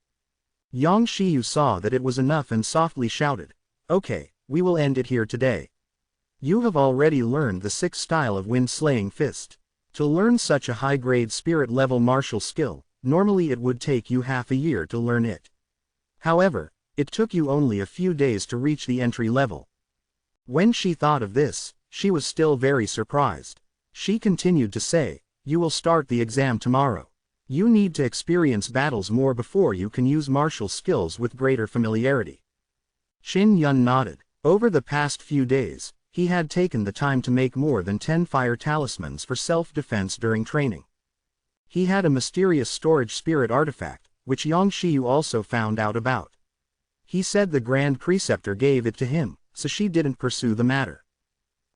Yang Shiyu saw that it was enough and softly shouted, "Okay, we will end it here today. You have already learned the 6th style of Wind Slaying Fist. To learn such a high-grade spirit-level martial skill, normally it would take you half a year to learn it. However, it took you only a few days to reach the entry level." When she thought of this, she was still very surprised. She continued to say, "You will start the exam tomorrow. You need to experience battles more before you can use martial skills with greater familiarity." Qin Yun nodded. Over the past few days, he had taken the time to make more than 10 fire talismans for self-defense during training. He had a mysterious storage spirit artifact, which Yang Shiyu also found out about. He said the Grand Preceptor gave it to him, so she didn't pursue the matter.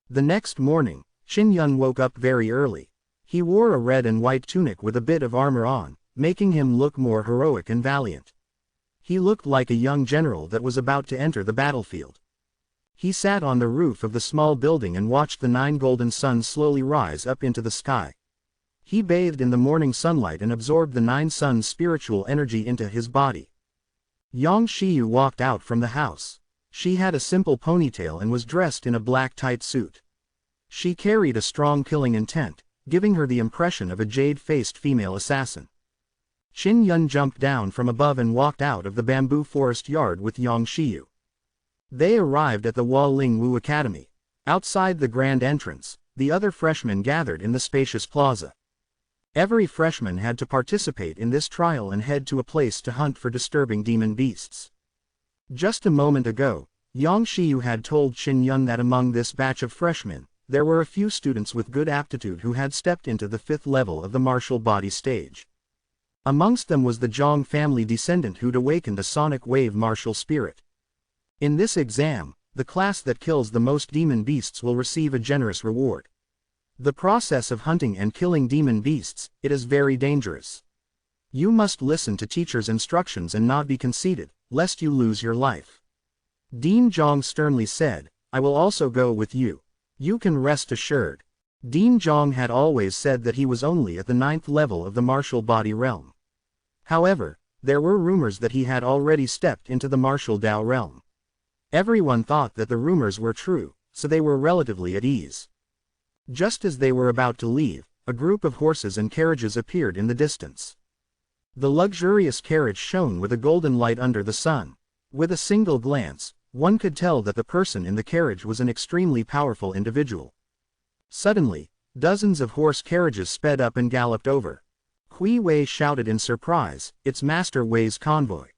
The next morning, Qin Yun woke up very early. He wore a red and white tunic with a bit of armor on, making him look more heroic and valiant. He looked like a young general that was about to enter the battlefield. He sat on the roof of the small building and watched the 9 golden suns slowly rise up into the sky. He bathed in the morning sunlight and absorbed the 9 suns' spiritual energy into his body. Yang Shiyu walked out from the house. She had a simple ponytail and was dressed in a black tight suit. She carried a strong killing intent, giving her the impression of a jade-faced female assassin. Qin Yun jumped down from above and walked out of the bamboo forest yard with Yang Shiyu. They arrived at the Wa-Ling Wu Academy. Outside the grand entrance, the other freshmen gathered in the spacious plaza. Every freshman had to participate in this trial and head to a place to hunt for disturbing demon beasts. Just a moment ago, Yang Shiyu had told Qin Yun that among this batch of freshmen, there were a few students with good aptitude who had stepped into the 5th level of the martial body stage. Amongst them was the Zhang family descendant who'd awakened a sonic wave martial spirit. In this exam, the class that kills the most demon beasts will receive a generous reward. The process of hunting and killing demon beasts, it is very dangerous. You must listen to teacher's instructions and not be conceited, lest you lose your life. Dean Zhang sternly said, "I will also go with you. You can rest assured." Dean Zhang had always said that he was only at the 9th level of the martial body realm. However, there were rumors that he had already stepped into the martial Dao realm. Everyone thought that the rumors were true, so they were relatively at ease. Just as they were about to leave, a group of horses and carriages appeared in the distance. The luxurious carriage shone with a golden light under the sun. With a single glance, one could tell that the person in the carriage was an extremely powerful individual. Suddenly, Dozens of horse carriages sped up and galloped over. Hui Wei shouted in surprise, "It's Master Wei's convoy.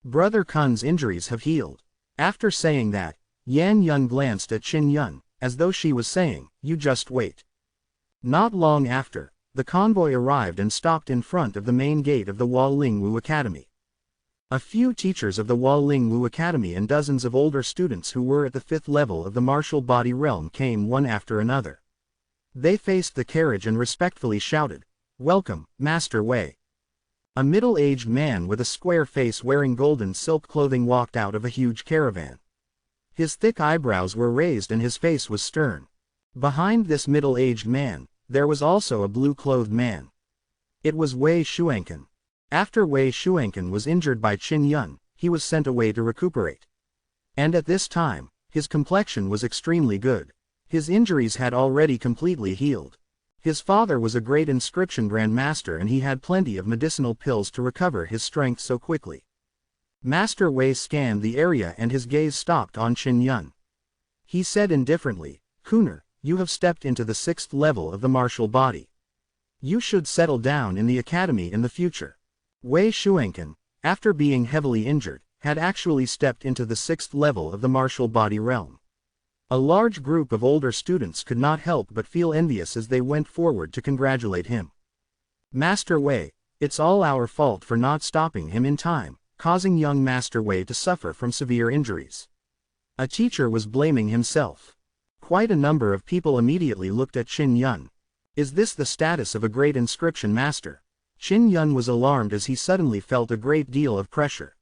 Brother Kun's injuries have healed." After saying that, Yan Yun glanced at Qin Yun, as though she was saying, "You just wait." Not long after, the convoy arrived and stopped in front of the main gate of the Lingwu Academy. A few teachers of the Lingwu Academy and dozens of older students who were at the 5th level of the martial body realm came one after another. They faced the carriage and respectfully shouted, "Welcome, Master Wei." A middle-aged man with a square face wearing golden silk clothing walked out of a huge caravan. His thick eyebrows were raised and his face was stern. Behind this middle-aged man, there was also a blue-clothed man. It was Wei Shuanken. After Wei Shuanken was injured by Qin Yun, he was sent away to recuperate. And at this time, his complexion was extremely good. His injuries had already completely healed. His father was a great inscription grandmaster and he had plenty of medicinal pills to recover his strength so quickly. Master Wei scanned the area and his gaze stopped on Qin Yun. He said indifferently, "Kuner, you have stepped into the 6th level of the martial body. You should settle down in the academy in the future." Wei Shuanken, after being heavily injured, had actually stepped into the 6th level of the martial body realm. A large group of older students could not help but feel envious as they went forward to congratulate him. "Master Wei, it's all our fault for not stopping him in time, causing young Master Wei to suffer from severe injuries." A teacher was blaming himself. Quite a number of people immediately looked at Qin Yun. Is this the status of a great inscription master? Qin Yun was alarmed as he suddenly felt a great deal of pressure.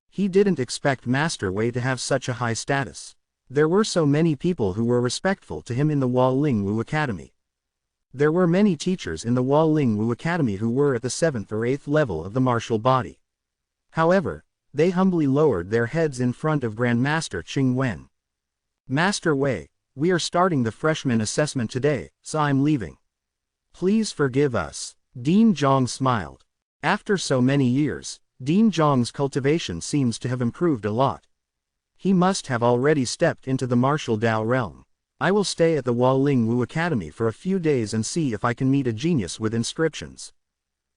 He didn't expect Master Wei to have such a high status. There were so many people who were respectful to him in the Lingwu Academy. There were many teachers in the Lingwu Academy who were at the 7th or 8th level of the martial body. However, they humbly lowered their heads in front of Grandmaster Qing Wen. "Master Wei, we are starting the freshman assessment today, so I'm leaving. Please forgive us." Dean Zhang smiled. After so many years, Dean Zhang's cultivation seems to have improved a lot. He must have already stepped into the martial Dao realm. "I will stay at the Lingwu Academy for a few days and see if I can meet a genius with inscriptions."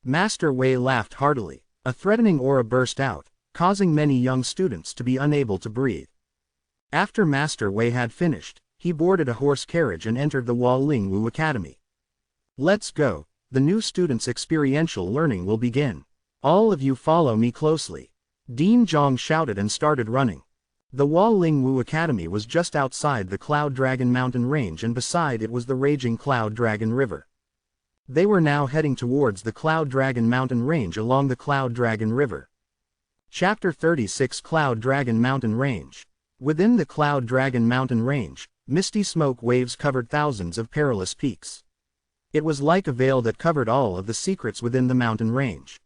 Master Wei laughed heartily. A threatening aura burst out, causing many young students to be unable to breathe. After Master Wei had finished, he boarded a horse carriage and entered the Lingwu Academy. "Let's go, the new students' experiential learning will begin. All of you follow me closely." Dean Zhang shouted and started running. The Lingwu Academy was just outside the Cloud Dragon Mountain Range and beside it was the raging Cloud Dragon River. They were now heading towards the Cloud Dragon Mountain Range along the Cloud Dragon River. Chapter 36 Cloud Dragon Mountain Range. Within the Cloud Dragon Mountain Range, misty smoke waves covered thousands of perilous peaks. It was like a veil that covered all of the secrets within the mountain range.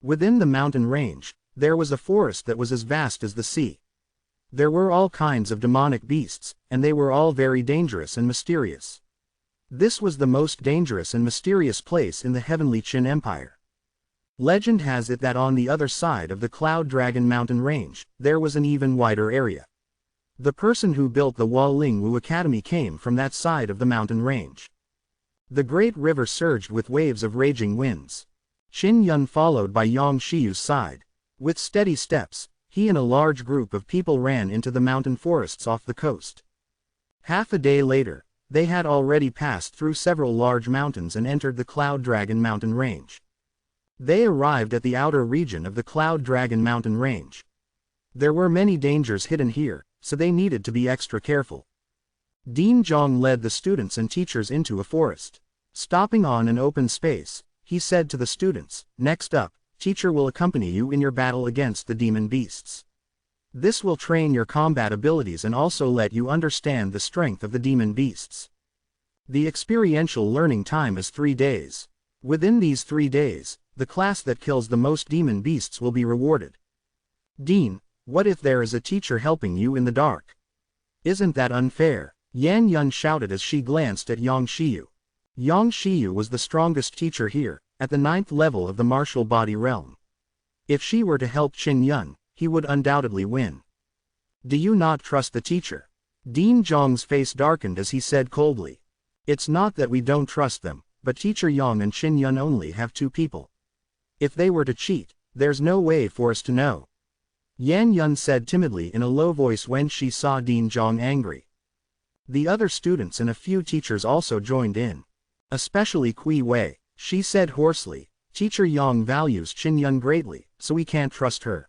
Within the mountain range, there was a forest that was as vast as the sea. There were all kinds of demonic beasts, and they were all very dangerous and mysterious. This was the most dangerous and mysterious place in the heavenly Qin Empire. Legend has it that on the other side of the Cloud Dragon Mountain Range, there was an even wider area. The person who built the Lingwu Academy came from that side of the mountain range. The great river surged with waves of raging winds. Qin Yun followed by Yang Shiyu's side. With steady steps, he and a large group of people ran into the mountain forests off the coast. Half a day later, they had already passed through several large mountains and entered the Cloud Dragon Mountain Range. They arrived at the outer region of the Cloud Dragon Mountain Range. There were many dangers hidden here, so they needed to be extra careful. Dean Zhang led the students and teachers into a forest. Stopping on an open space, he said to the students, "Next up, teacher will accompany you in your battle against the demon beasts. This will train your combat abilities and also let you understand the strength of the demon beasts. The experiential learning time is 3 days. Within these 3 days, the class that kills the most demon beasts will be rewarded." "Dean, what if there is a teacher helping you in the dark? Isn't that unfair?" Yan Yun shouted as she glanced at Yang Shiyu. Yang Shiyu was the strongest teacher here, at the 9th level of the martial body realm. If she were to help Qin Yun, he would undoubtedly win. "Do you not trust the teacher?" Dean Zhang's face darkened as he said coldly. It's not that we don't trust them, but Teacher Yang and Qin Yun only have 2 people. If they were to cheat, there's no way for us to know. Yan Yun said timidly in a low voice when she saw Dean Zhang angry. The other students and a few teachers also joined in. Especially Kui Wei. She said hoarsely, Teacher Yang values Qin Yun greatly, so we can't trust her.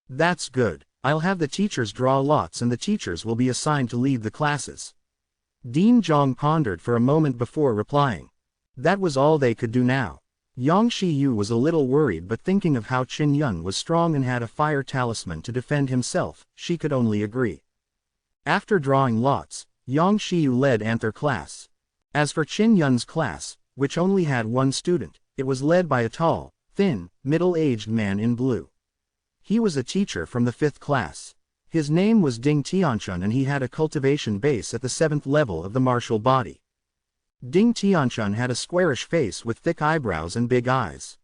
That's good. I'll have the teachers draw lots and the teachers will be assigned to lead the classes. Dean Zhang pondered for a moment before replying. That was all they could do now. Yang Shiyu was a little worried, but thinking of how Qin Yun was strong and had a fire talisman to defend himself, she could only agree. After drawing lots, Yang Shiyu led their class. As for Qin Yun's class, which only had 1 student, it was led by a tall, thin, middle-aged man in blue. He was a teacher from the 5th class. His name was Ding Tianchun and he had a cultivation base at the 7th level of the martial body. Ding Tianchun had a squarish face with thick eyebrows and big eyes.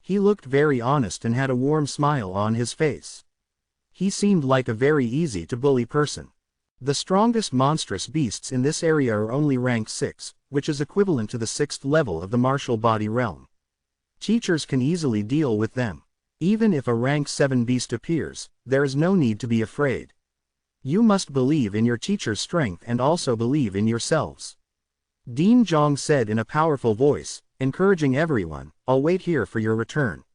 He looked very honest and had a warm smile on his face. He seemed like a very easy to bully person. The strongest monstrous beasts in this area are only rank 6, which is equivalent to the 6th level of the martial body realm. Teachers can easily deal with them. Even if a rank 7 beast appears, there is no need to be afraid. You must believe in your teacher's strength and also believe in yourselves. Dean Zhang said in a powerful voice, encouraging everyone, I'll wait here for your return.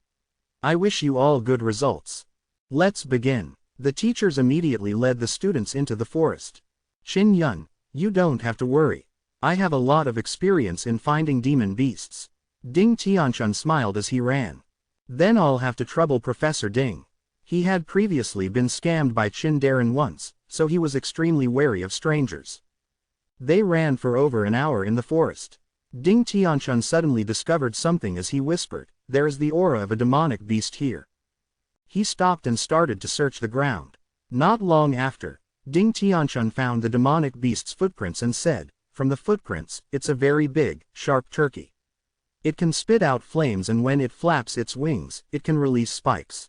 I wish you all good results. Let's begin. The teachers immediately led the students into the forest. Qin Yun, you don't have to worry. I have a lot of experience in finding demon beasts. Ding Tianchun smiled as he ran. Then I'll have to trouble Professor Ding. He had previously been scammed by Qin Darren once, so he was extremely wary of strangers. They ran for over an hour in the forest. Ding Tianchun suddenly discovered something as he whispered, there is the aura of a demonic beast here. He stopped and started to search the ground. Not long after, Ding Tianchun found the demonic beast's footprints and said, from the footprints, it's a very big, sharp turkey. It can spit out flames and when it flaps its wings, it can release spikes.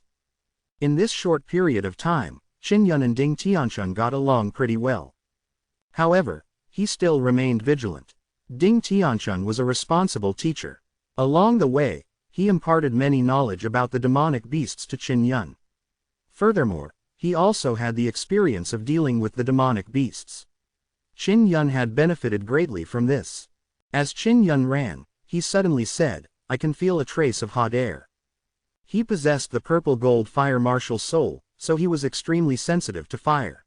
In this short period of time, Qin Yun and Ding Tianchun got along pretty well. However, he still remained vigilant. Ding Tianchun was a responsible teacher. Along the way, he imparted many knowledge about the demonic beasts to Qin Yun. Furthermore, he also had the experience of dealing with the demonic beasts. Qin Yun had benefited greatly from this. As Qin Yun ran, he suddenly said, I can feel a trace of hot air. He possessed the purple gold fire martial soul, so he was extremely sensitive to fire.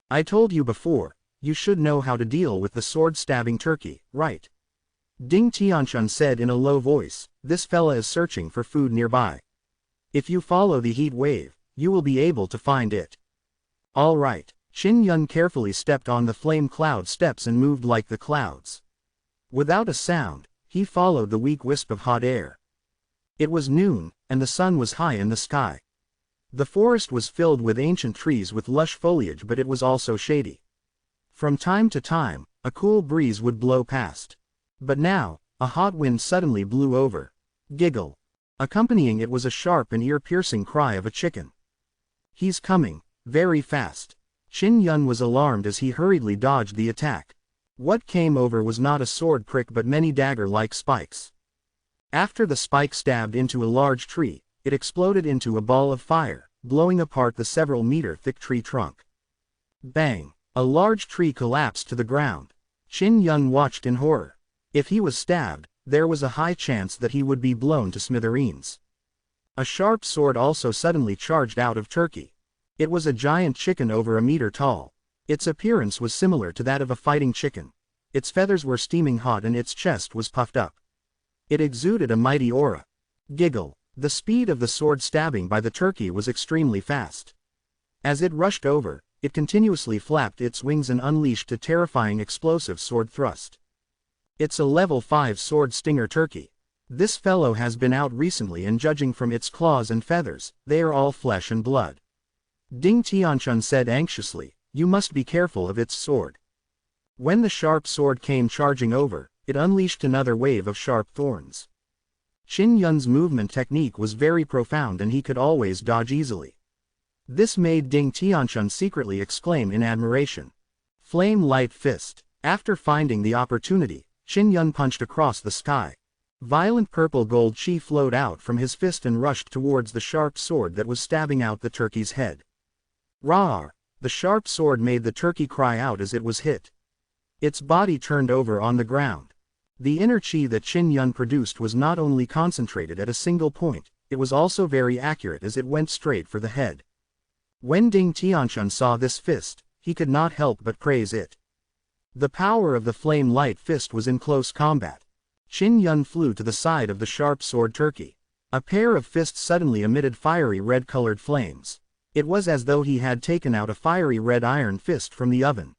I told you before, you should know how to deal with the sword-stabbing turkey, right? Ding Tianchun said in a low voice, this fella is searching for food nearby. If you follow the heat wave, you will be able to find it. All right. Qin Yun carefully stepped on the flame cloud steps and moved like the clouds. Without a sound, he followed the weak wisp of hot air. It was noon, and the sun was high in the sky. The forest was filled with ancient trees with lush foliage, but it was also shady. From time to time, a cool breeze would blow past. But now, a hot wind suddenly blew over. Giggle. Accompanying it was a sharp and ear-piercing cry of a chicken. He's coming, very fast. Qin Yun was alarmed as he hurriedly dodged the attack. What came over was not a sword prick but many dagger-like spikes. After the spike stabbed into a large tree, it exploded into a ball of fire, blowing apart the several meter-thick tree trunk. Bang! A large tree collapsed to the ground. Qin Yun watched in horror. If he was stabbed, there was a high chance that he would be blown to smithereens. A sharp sword also suddenly charged out of Turkey. It was a giant chicken over a meter tall. Its appearance was similar to that of a fighting chicken. Its feathers were steaming hot and its chest was puffed up. It exuded a mighty aura. Giggle. The speed of the sword stabbing by the turkey was extremely fast. As it rushed over, it continuously flapped its wings and unleashed a terrifying explosive sword thrust. It's a level 5 sword stinger turkey. This fellow has been out recently and judging from its claws and feathers, they are all flesh and blood. Ding Tianchun said anxiously, you must be careful of its sword. When the sharp sword came charging over, it unleashed another wave of sharp thorns. Qin Yun's movement technique was very profound and he could always dodge easily. This made Ding Tianchun secretly exclaim in admiration. Flame Light Fist. After finding the opportunity, Qin Yun punched across the sky. Violent purple gold chi flowed out from his fist and rushed towards the sharp sword that was stabbing out the turkey's head. Rawr! The sharp sword made the turkey cry out as it was hit. Its body turned over on the ground. The inner chi that Qin Yun produced was not only concentrated at a single point, it was also very accurate as it went straight for the head. When Ding Tianxun saw this fist, he could not help but praise it. The power of the flame light fist was in close combat. Qin Yun flew to the side of the sharp sword turkey. A pair of fists suddenly emitted fiery red-colored flames. It was as though he had taken out a fiery red iron fist from the oven.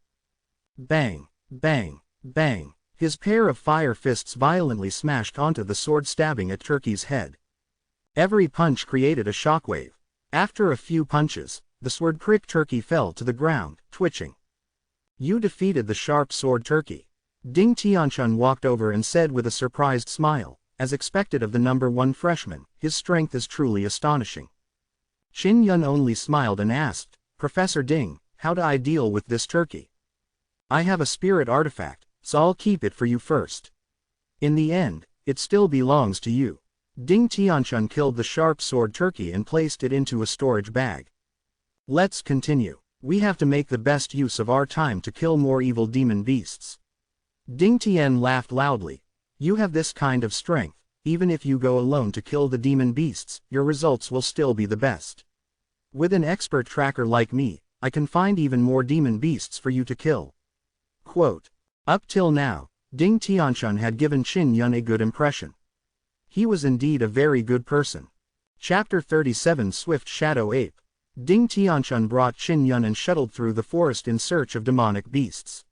Bang, bang, bang. His pair of fire fists violently smashed onto the sword, stabbing at Turkey's head. Every punch created a shockwave. After a few punches, the sword prick Turkey fell to the ground, twitching. You defeated the sharp sword turkey. Ding Tianxun walked over and said with a surprised smile, as expected of the number 1 freshman, his strength is truly astonishing. Qin Yun only smiled and asked, Professor Ding, how do I deal with this turkey? I have a spirit artifact, so I'll keep it for you first. In the end, it still belongs to you. Ding Tianxun killed the sharp sword turkey and placed it into a storage bag. Let's continue. We have to make the best use of our time to kill more evil demon beasts. Ding Tian laughed loudly. You have this kind of strength, even if you go alone to kill the demon beasts, your results will still be the best. With an expert tracker like me, I can find even more demon beasts for you to kill. Quote. Up till now, Ding Tianxun had given Qin Yun a good impression. He was indeed a very good person. Chapter 37 Swift Shadow Ape. Ding Tianxun brought Qin Yun and shuttled through the forest in search of demonic beasts.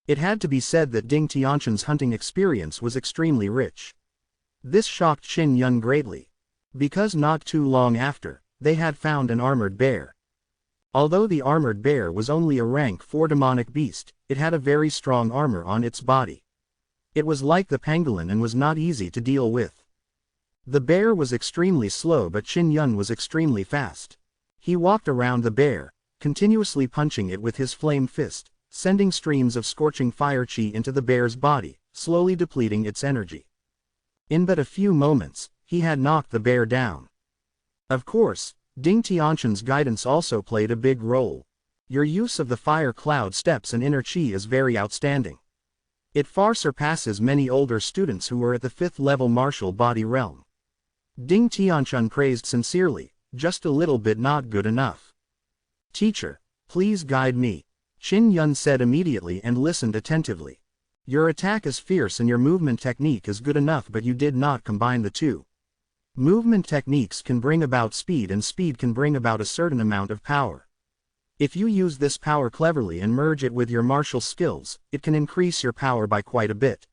It had to be said that Ding Tianxun's hunting experience was extremely rich. This shocked Qin Yun greatly. Because not too long after, they had found an armored bear. Although the armored bear was only a rank 4 demonic beast, it had a very strong armor on its body. It was like the pangolin and was not easy to deal with. The bear was extremely slow, but Qin Yun was extremely fast. He walked around the bear, continuously punching it with his flame fist, sending streams of scorching fire chi into the bear's body, slowly depleting its energy. In but a few moments, he had knocked the bear down. Of course, Ding Tianxun's guidance also played a big role. Your use of the fire cloud steps and inner chi is very outstanding. It far surpasses many older students who were at the 5th level martial body realm. Ding Tianxun praised sincerely, just a little bit not good enough. Teacher, please guide me, Qin Yun said immediately and listened attentively. Your attack is fierce and your movement technique is good enough, but you did not combine the two. Movement techniques can bring about speed and speed can bring about a certain amount of power. If you use this power cleverly and merge it with your martial skills, it can increase your power by quite a bit.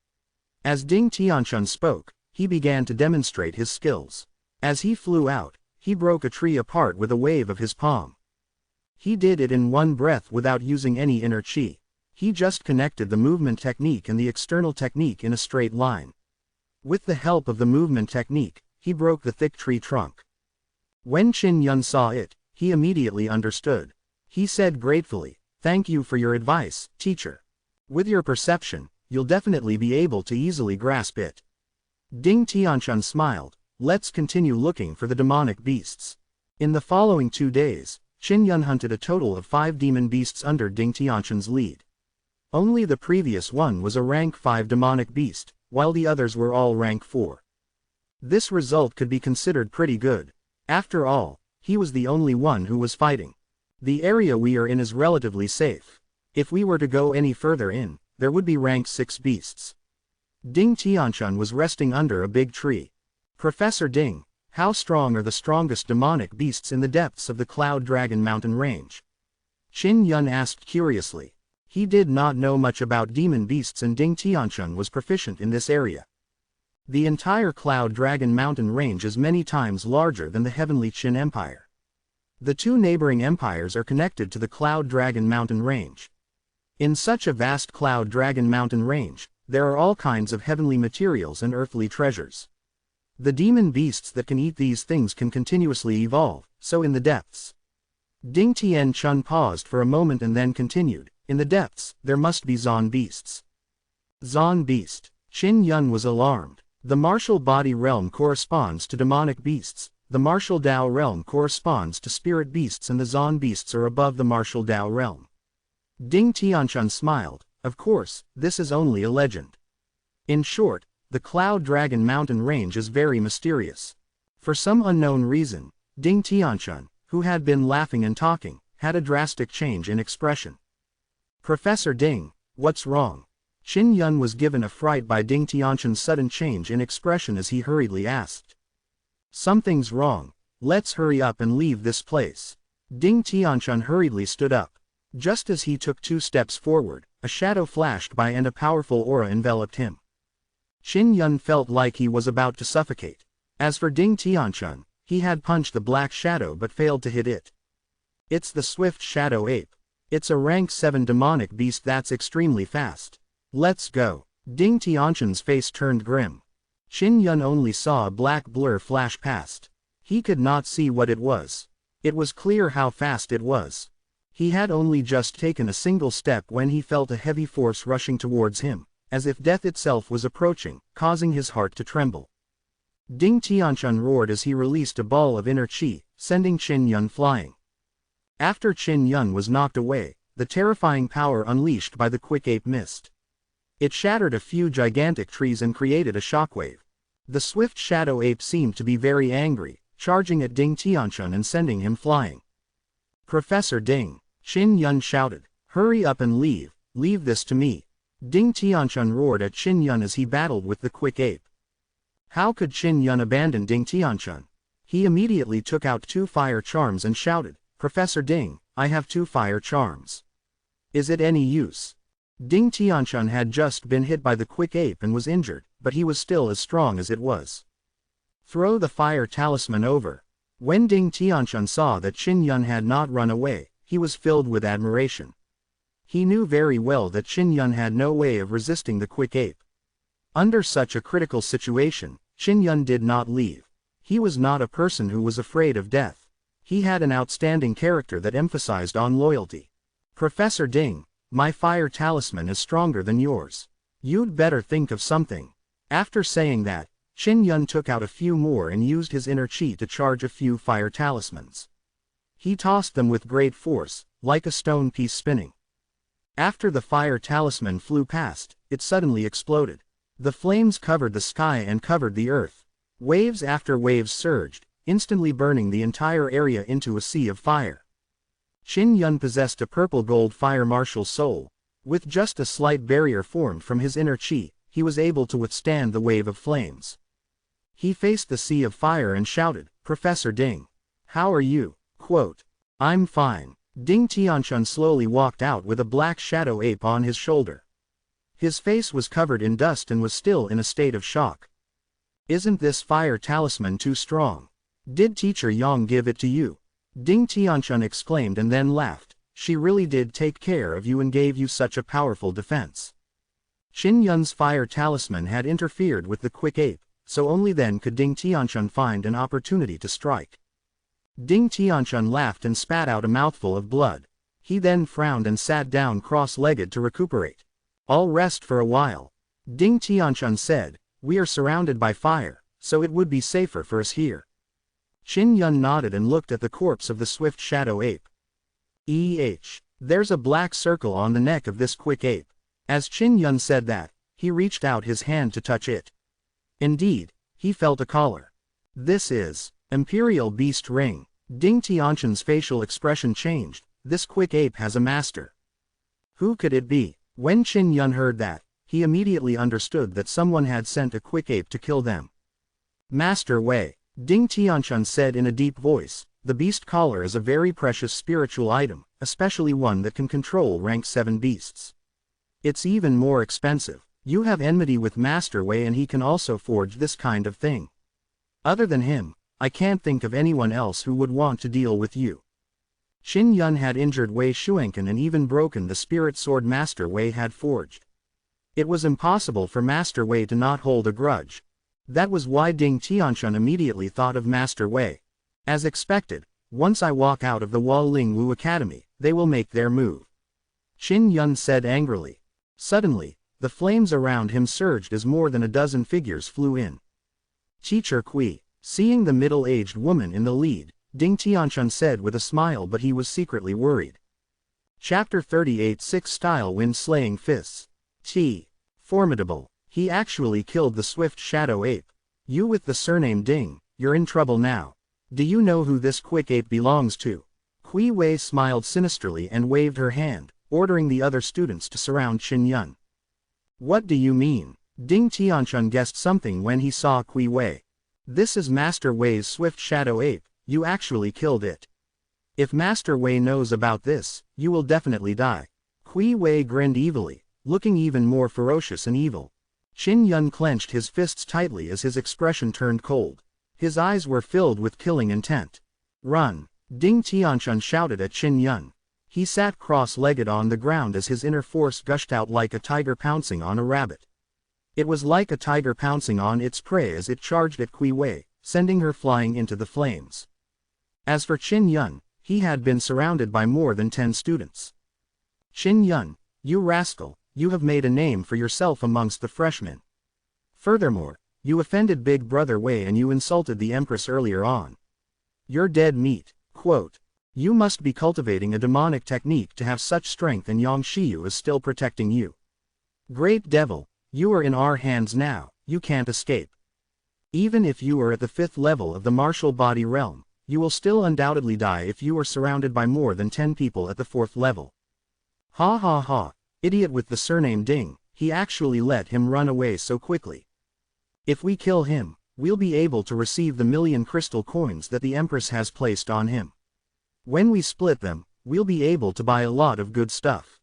As Ding Tianxun spoke, he began to demonstrate his skills. As he flew out, he broke a tree apart with a wave of his palm. He did it in one breath without using any inner chi. He just connected the movement technique and the external technique in a straight line. With the help of the movement technique, he broke the thick tree trunk. When Qin Yun saw it, he immediately understood. He said gratefully, "Thank you for your advice, teacher. With your perception, you'll definitely be able to easily grasp it." Ding Tianxun smiled. Let's continue looking for the demonic beasts. In the following 2 days, Qin Yun hunted a total of 5 demon beasts under Ding Tianxun's lead. Only the previous one was a rank 5 demonic beast, while the others were all rank 4. This result could be considered pretty good. After all, he was the only one who was fighting. The area we are in is relatively safe. If we were to go any further in, there would be rank 6 beasts. Ding Tianxun was resting under a big tree. Professor Ding, how strong are the strongest demonic beasts in the depths of the Cloud Dragon Mountain range? Qin Yun asked curiously. He did not know much about demon beasts and Ding Tianxun was proficient in this area. The entire Cloud Dragon Mountain range is many times larger than the Heavenly Qin Empire. The 2 neighboring empires are connected to the Cloud Dragon Mountain range. In such a vast Cloud Dragon Mountain range, there are all kinds of heavenly materials and earthly treasures. The demon beasts that can eat these things can continuously evolve, so in the depths. Ding Tianxun paused for a moment and then continued, In the depths, there must be Zon beasts. Zon beast. Qin Yun was alarmed. The martial body realm corresponds to demonic beasts, the martial Dao realm corresponds to spirit beasts, and the Zon beasts are above the martial Dao realm. Ding Tianchun smiled. Of course, this is only a legend. In short, the Cloud Dragon mountain range is very mysterious. For some unknown reason, Ding Tianchun, who had been laughing and talking, had a drastic change in expression. Professor Ding, what's wrong? Qin Yun was given a fright by Ding Tianchun's sudden change in expression as he hurriedly asked. Something's wrong. Let's hurry up and leave this place. Ding Tianchun hurriedly stood up. Just as he took 2 steps forward, a shadow flashed by and a powerful aura enveloped him. Qin Yun felt like he was about to suffocate. As for Ding Tianchun, he had punched the black shadow but failed to hit it. It's the swift shadow ape. It's a rank 7 demonic beast that's extremely fast. Let's go. Ding Tianchun's face turned grim. Qin Yun only saw a black blur flash past. He could not see what it was. It was clear how fast it was. He had only just taken a single step when he felt a heavy force rushing towards him, as if death itself was approaching, causing his heart to tremble. Ding Tianchun roared as he released a ball of inner qi, sending Qin Yun flying. After Qin Yun was knocked away, the terrifying power unleashed by the quick ape missed. It shattered a few gigantic trees and created a shockwave. The swift shadow ape seemed to be very angry, charging at Ding Tianchun and sending him flying. Professor Ding, Qin Yun shouted, hurry up and leave this to me. Ding Tianchun roared at Qin Yun as he battled with the quick ape. How could Qin Yun abandon Ding Tianchun? He immediately took out 2 fire charms and shouted, Professor Ding, I have 2 fire charms. Is it any use? Ding Tianchun had just been hit by the quick ape and was injured, but he was still as strong as it was. Throw the fire talisman over. When Ding Tianchun saw that Qin Yun had not run away, he was filled with admiration. He knew very well that Qin Yun had no way of resisting the quick ape. Under such a critical situation, Qin Yun did not leave. He was not a person who was afraid of death. He had an outstanding character that emphasized on loyalty. Professor Ding, my fire talisman is stronger than yours. You'd better think of something. After saying that, Qin Yun took out a few more and used his inner qi to charge a few fire talismans. He tossed them with great force, like a stone piece spinning. After the fire talisman flew past, it suddenly exploded. The flames covered the sky and covered the earth. Waves after waves surged, instantly burning the entire area into a sea of fire. Qin Yun possessed a purple-gold fire martial soul. With just a slight barrier formed from his inner qi, he was able to withstand the wave of flames. He faced the sea of fire and shouted, Professor Ding. How are you? Quote, I'm fine. Ding Tianchun slowly walked out with a black shadow ape on his shoulder. His face was covered in dust and was still in a state of shock. Isn't this fire talisman too strong? Did Teacher Yang give it to you? Ding Tianchun exclaimed and then laughed. She really did take care of you and gave you such a powerful defense. Qin Yun's fire talisman had interfered with the quick ape, so only then could Ding Tianchun find an opportunity to strike. Ding Tianchun laughed and spat out a mouthful of blood. He then frowned and sat down cross-legged to recuperate. I'll rest for a while. Ding Tianchun said, we are surrounded by fire, so it would be safer for us here. Qin Yun nodded and looked at the corpse of the swift shadow ape. There's a black circle on the neck of this quick ape. As Qin Yun said that, he reached out his hand to touch it. Indeed, he felt a collar. This is Imperial Beast Ring. Ding Tianchun's facial expression changed. This quick ape has a master. Who could it be? When Qin Yun heard that, he immediately understood that someone had sent a quick ape to kill them. Master Wei. Ding Tianchun said in a deep voice, the beast collar is a very precious spiritual item, especially one that can control rank 7 beasts. It's even more expensive. You have enmity with Master Wei and he can also forge this kind of thing. Other than him, I can't think of anyone else who would want to deal with you. Qin Yun had injured Wei Shuenkan and even broken the spirit sword Master Wei had forged. It was impossible for Master Wei to not hold a grudge. That was why Ding Tianchun immediately thought of Master Wei. As expected, once I walk out of the Walling Wu Academy, they will make their move. Qin Yun said angrily. Suddenly, the flames around him surged as more than a dozen figures flew in. Teacher Kui, seeing the middle-aged woman in the lead, Ding Tianchun said with a smile, but he was secretly worried. Chapter 38 6-Style Wind Slaying Fists. Formidable. He actually killed the swift shadow ape. You with the surname Ding, you're in trouble now. Do you know who this quick ape belongs to? Kui Wei smiled sinisterly and waved her hand, ordering the other students to surround Qin Yun. What do you mean? Ding Tianchun guessed something when he saw Kui Wei. This is Master Wei's swift shadow ape, you actually killed it. If Master Wei knows about this, you will definitely die. Kui Wei grinned evilly, looking even more ferocious and evil. Qin Yun clenched his fists tightly as his expression turned cold. His eyes were filled with killing intent. Run! Ding Tianchun shouted at Qin Yun. He sat cross-legged on the ground as his inner force gushed out like a tiger pouncing on a rabbit. It was like a tiger pouncing on its prey as it charged at Kui Wei, sending her flying into the flames. As for Qin Yun, he had been surrounded by more than 10 students. Qin Yun, you rascal, you have made a name for yourself amongst the freshmen. Furthermore, you offended Big Brother Wei and you insulted the Empress earlier on. You're dead meat. Quote. You must be cultivating a demonic technique to have such strength, and Yang Shiyu is still protecting you. Great devil, you are in our hands now, you can't escape. Even if you are at the 5th level of the martial body realm, you will still undoubtedly die if you are surrounded by more than 10 people at the 4th level. Ha ha ha, idiot with the surname Ding, he actually let him run away so quickly. If we kill him, we'll be able to receive the 1,000,000 crystal coins that the Empress has placed on him. When we split them, we'll be able to buy a lot of good stuff.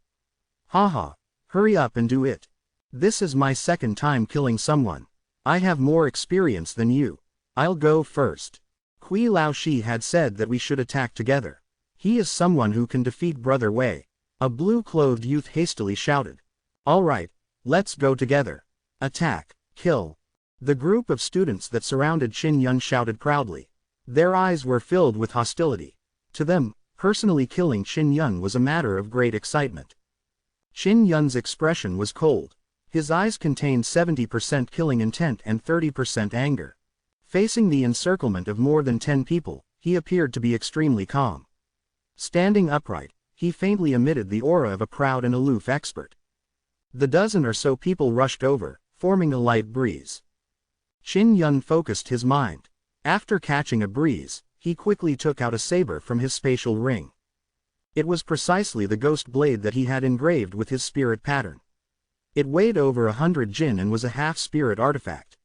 Haha, hurry up and do it. This is my second time killing someone. I have more experience than you. I'll go first. Kui Laoshi had said that we should attack together. He is someone who can defeat Brother Wei. A blue-clothed youth hastily shouted. All right, let's go together. Attack, kill. The group of students that surrounded Qin Yun shouted proudly. Their eyes were filled with hostility. To them, personally killing Qin Yun was a matter of great excitement. Qin Yun's expression was cold. His eyes contained 70% killing intent and 30% anger. Facing the encirclement of more than 10 people, he appeared to be extremely calm. Standing upright, he faintly emitted the aura of a proud and aloof expert. The dozen or so people rushed over, forming a light breeze. Qin Yun focused his mind. After catching a breeze, he quickly took out a saber from his spatial ring. It was precisely the ghost blade that he had engraved with his spirit pattern. It weighed over 100 jin and was a half-spirit artifact.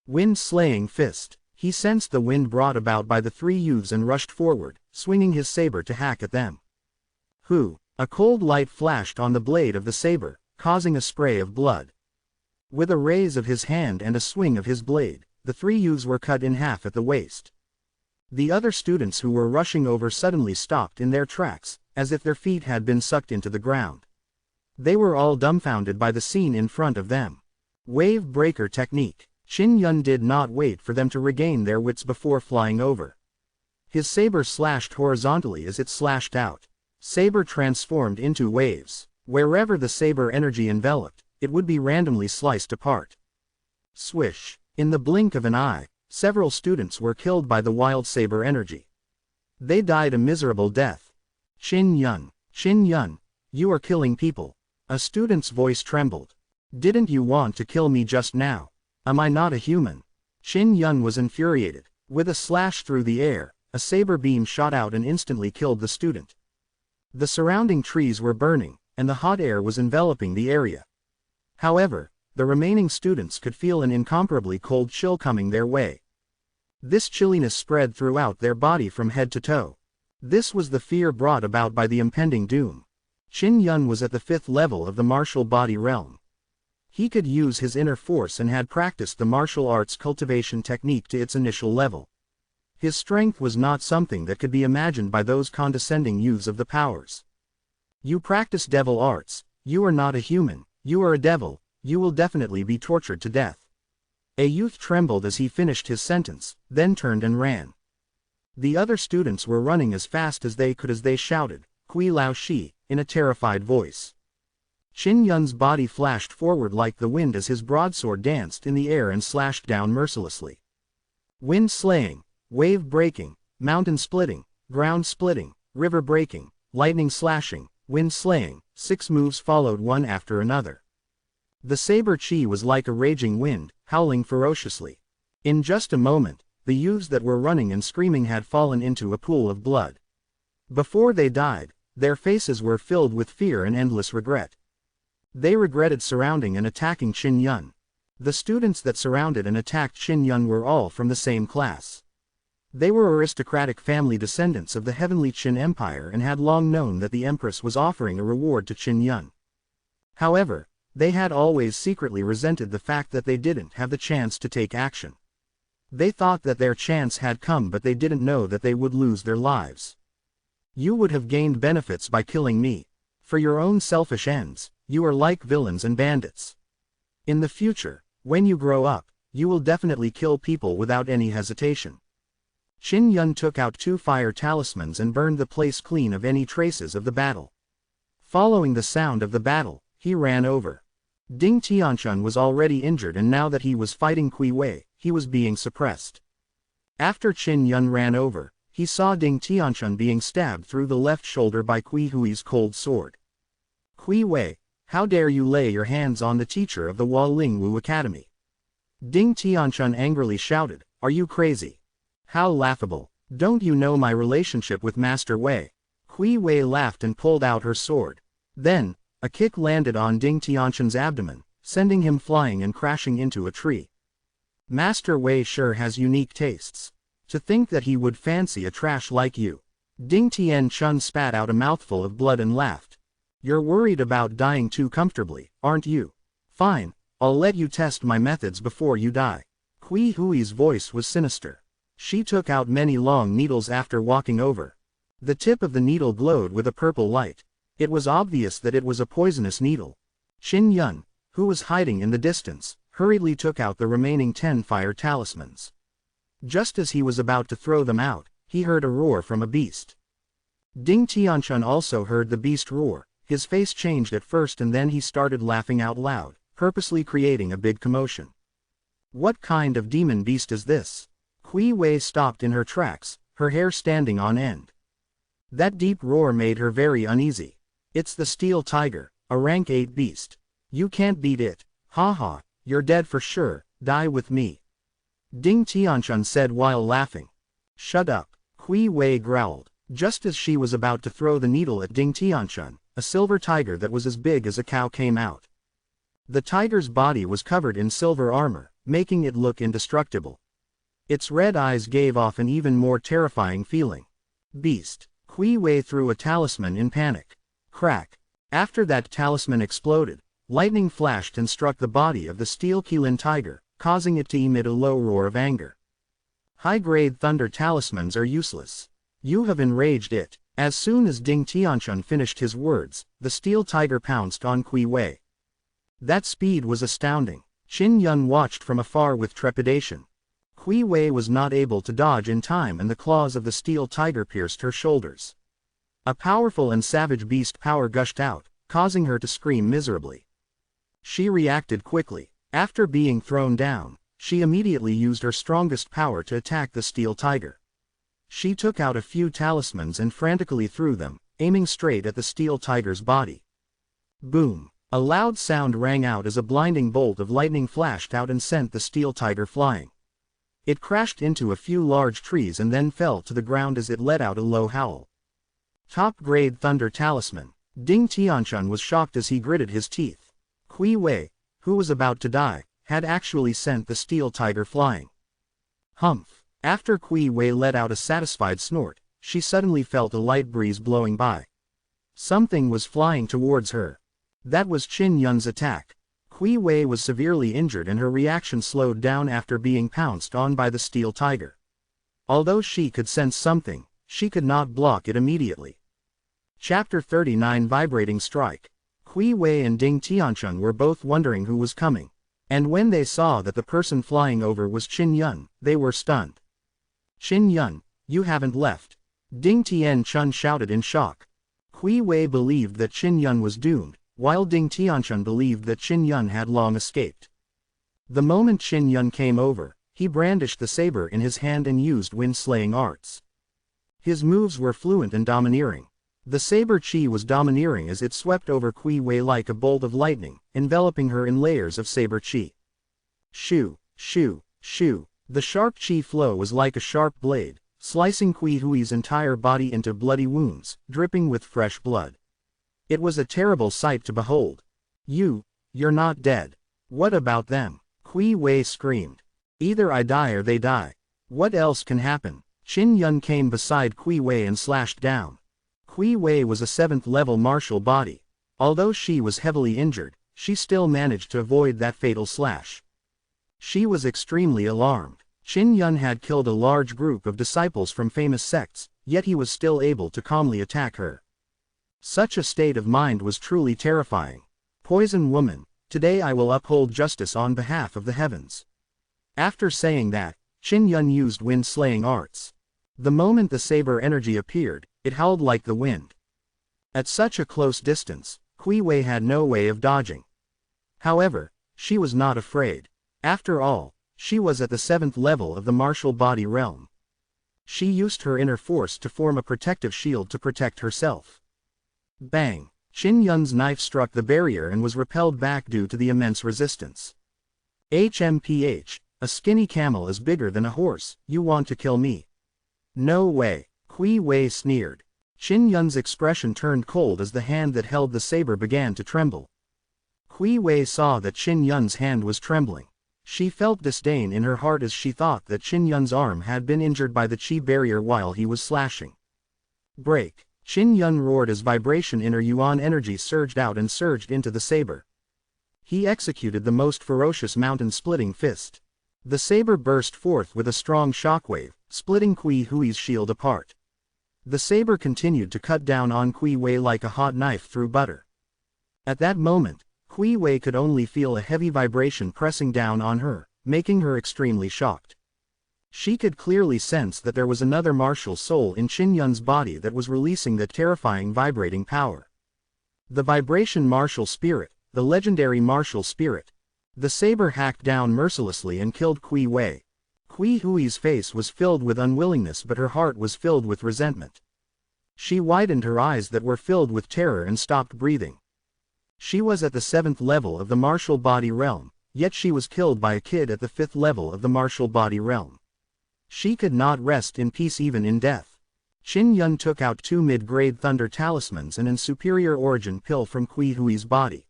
Wind-slaying fist. He sensed the wind brought about by the 3 youths and rushed forward, swinging his saber to hack at them. Who? A cold light flashed on the blade of the saber, causing a spray of blood. With a raise of his hand and a swing of his blade, the 3 youths were cut in half at the waist. The other students who were rushing over suddenly stopped in their tracks, as if their feet had been sucked into the ground. They were all dumbfounded by the scene in front of them. Wave breaker technique. Qin Yun did not wait for them to regain their wits before flying over. His saber slashed horizontally as it slashed out. Saber transformed into waves. Wherever the saber energy enveloped, it would be randomly sliced apart. Swish. In the blink of an eye, several students were killed by the wild saber energy. They died a miserable death. Qin Yun, you are killing people. A student's voice trembled. Didn't you want to kill me just now? Am I not a human? Qin Yun was infuriated. With a slash through the air, a saber beam shot out and instantly killed the student. The surrounding trees were burning, and the hot air was enveloping the area. However, the remaining students could feel an incomparably cold chill coming their way. This chilliness spread throughout their body from head to toe. This was the fear brought about by the impending doom. Qin Yun was at the 5th level of the martial body realm. He could use his inner force and had practiced the martial arts cultivation technique to its initial level. His strength was not something that could be imagined by those condescending youths of the powers. You practice devil arts, you are not a human, you are a devil, you will definitely be tortured to death. A youth trembled as he finished his sentence, then turned and ran. The other students were running as fast as they could as they shouted, Kui Laoshi, in a terrified voice. Qin Yun's body flashed forward like the wind as his broadsword danced in the air and slashed down mercilessly. Wind slaying, wave breaking, mountain splitting, ground splitting, river breaking, lightning slashing, wind slaying, 6 moves followed one after another. The saber chi was like a raging wind, howling ferociously. In just a moment, the youths that were running and screaming had fallen into a pool of blood. Before they died, their faces were filled with fear and endless regret. They regretted surrounding and attacking Qin Yun. The students that surrounded and attacked Qin Yun were all from the same class. They were aristocratic family descendants of the heavenly Qin Empire and had long known that the Empress was offering a reward to Qin Yun. However, they had always secretly resented the fact that they didn't have the chance to take action. They thought that their chance had come, but they didn't know that they would lose their lives. You would have gained benefits by killing me. For your own selfish ends, you are like villains and bandits. In the future, when you grow up, you will definitely kill people without any hesitation. Qin Yun took out 2 fire talismans and burned the place clean of any traces of the battle. Following the sound of the battle, he ran over. Ding Tianchun was already injured, and now that he was fighting Kui Wei, he was being suppressed. After Qin Yun ran over, he saw Ding Tianchun being stabbed through the left shoulder by Kui Hui's cold sword. Kui Wei, how dare you lay your hands on the teacher of the Hualingwu Academy? Ding Tianchun angrily shouted, are you crazy? How laughable! Don't you know my relationship with Master Wei? Kui Wei laughed and pulled out her sword. Then, a kick landed on Ding Tianchun's abdomen, sending him flying and crashing into a tree. Master Wei sure has unique tastes. To think that he would fancy a trash like you. Ding Tianchun spat out a mouthful of blood and laughed. You're worried about dying too comfortably, aren't you? Fine, I'll let you test my methods before you die. Kui Hui's voice was sinister. She took out many long needles after walking over. The tip of the needle glowed with a purple light. It was obvious that it was a poisonous needle. Qin Yun, who was hiding in the distance, hurriedly took out the remaining 10 fire talismans. Just as he was about to throw them out, he heard a roar from a beast. Ding Tianchun also heard the beast roar. His face changed at first and then he started laughing out loud, purposely creating a big commotion. What kind of demon beast is this? Kui Wei stopped in her tracks, her hair standing on end. That deep roar made her very uneasy. It's the steel tiger, a rank 8 beast. You can't beat it. Ha ha, you're dead for sure, die with me. Ding Tianchun said while laughing. Shut up, Kui Wei growled. Just as she was about to throw the needle at Ding Tianchun, a silver tiger that was as big as a cow came out. The tiger's body was covered in silver armor, making it look indestructible. Its red eyes gave off an even more terrifying feeling. Beast. Kui Wei threw a talisman in panic. Crack. After that talisman exploded, lightning flashed and struck the body of the steel Qilin tiger, causing it to emit a low roar of anger. High-grade thunder talismans are useless. You have enraged it. As soon as Ding Tianchun finished his words, the steel tiger pounced on Kui Wei. That speed was astounding. Qin Yun watched from afar with trepidation. Kui Wei was not able to dodge in time and the claws of the steel tiger pierced her shoulders. A powerful and savage beast power gushed out, causing her to scream miserably. She reacted quickly. After being thrown down, she immediately used her strongest power to attack the steel tiger. She took out a few talismans and frantically threw them, aiming straight at the steel tiger's body. Boom! A loud sound rang out as a blinding bolt of lightning flashed out and sent the steel tiger flying. It crashed into a few large trees and then fell to the ground as it let out a low howl. Top-grade thunder talisman. Ding Tianchun was shocked as he gritted his teeth. Kui Wei, who was about to die, had actually sent the steel tiger flying. Humph! After Kui Wei let out a satisfied snort, she suddenly felt a light breeze blowing by. Something was flying towards her. That was Qin Yun's attack. Kui Wei was severely injured and her reaction slowed down after being pounced on by the steel tiger. Although she could sense something, she could not block it immediately. Chapter 39 Vibrating Strike. Kui Wei and Ding Tianchun were both wondering who was coming. And when they saw that the person flying over was Qin Yun, they were stunned. Qin Yun, you haven't left. Ding Tianchun shouted in shock. Kui Wei believed that Qin Yun was doomed, while Ding Tianxun believed that Qin Yun had long escaped. The moment Qin Yun came over, he brandished the saber in his hand and used wind-slaying arts. His moves were fluent and domineering. The saber chi was domineering as it swept over Kui Wei like a bolt of lightning, enveloping her in layers of saber chi. Shoo, shoo, shoo. The sharp chi flow was like a sharp blade, slicing Kui Hui's entire body into bloody wounds, dripping with fresh blood. It was a terrible sight to behold. You're not dead. What about them? Kui Wei screamed. Either I die or they die. What else can happen? Qin Yun came beside Kui Wei and slashed down. Kui Wei was a 7th level martial body. Although she was heavily injured, she still managed to avoid that fatal slash. She was extremely alarmed. Qin Yun had killed a large group of disciples from famous sects, yet he was still able to calmly attack her. Such a state of mind was truly terrifying. Poison woman, today I will uphold justice on behalf of the heavens. After saying that, Qin Yun used wind-slaying arts. The moment the saber energy appeared, it howled like the wind. At such a close distance, Kui Wei had no way of dodging. However, she was not afraid. After all, she was at the 7th level of the martial body realm. She used her inner force to form a protective shield to protect herself. Bang! Qin Yun's knife struck the barrier and was repelled back due to the immense resistance. HMPH, a skinny camel is bigger than a horse, you want to kill me? No way, Kui Wei sneered. Qin Yun's expression turned cold as the hand that held the saber began to tremble. Kui Wei saw that Qin Yun's hand was trembling. She felt disdain in her heart as she thought that Qin Yun's arm had been injured by the chi barrier while he was slashing. Break! Qin Yun roared as vibration inner Yuan energy surged out and surged into the saber. He executed the most ferocious mountain-splitting fist. The saber burst forth with a strong shockwave, splitting Kui Hui's shield apart. The saber continued to cut down on Kui Wei like a hot knife through butter. At that moment, Kui Wei could only feel a heavy vibration pressing down on her, making her extremely shocked. She could clearly sense that there was another martial soul in Qin Yun's body that was releasing that terrifying vibrating power. The vibration martial spirit, the legendary martial spirit. The saber hacked down mercilessly and killed Kui Wei. Kui Hui's face was filled with unwillingness, but her heart was filled with resentment. She widened her eyes that were filled with terror and stopped breathing. She was at the 7th level of the martial body realm, yet she was killed by a kid at the 5th level of the martial body realm. She could not rest in peace even in death. Qin Yun took out 2 mid-grade thunder talismans and an superior origin pill from Kui Hui's body.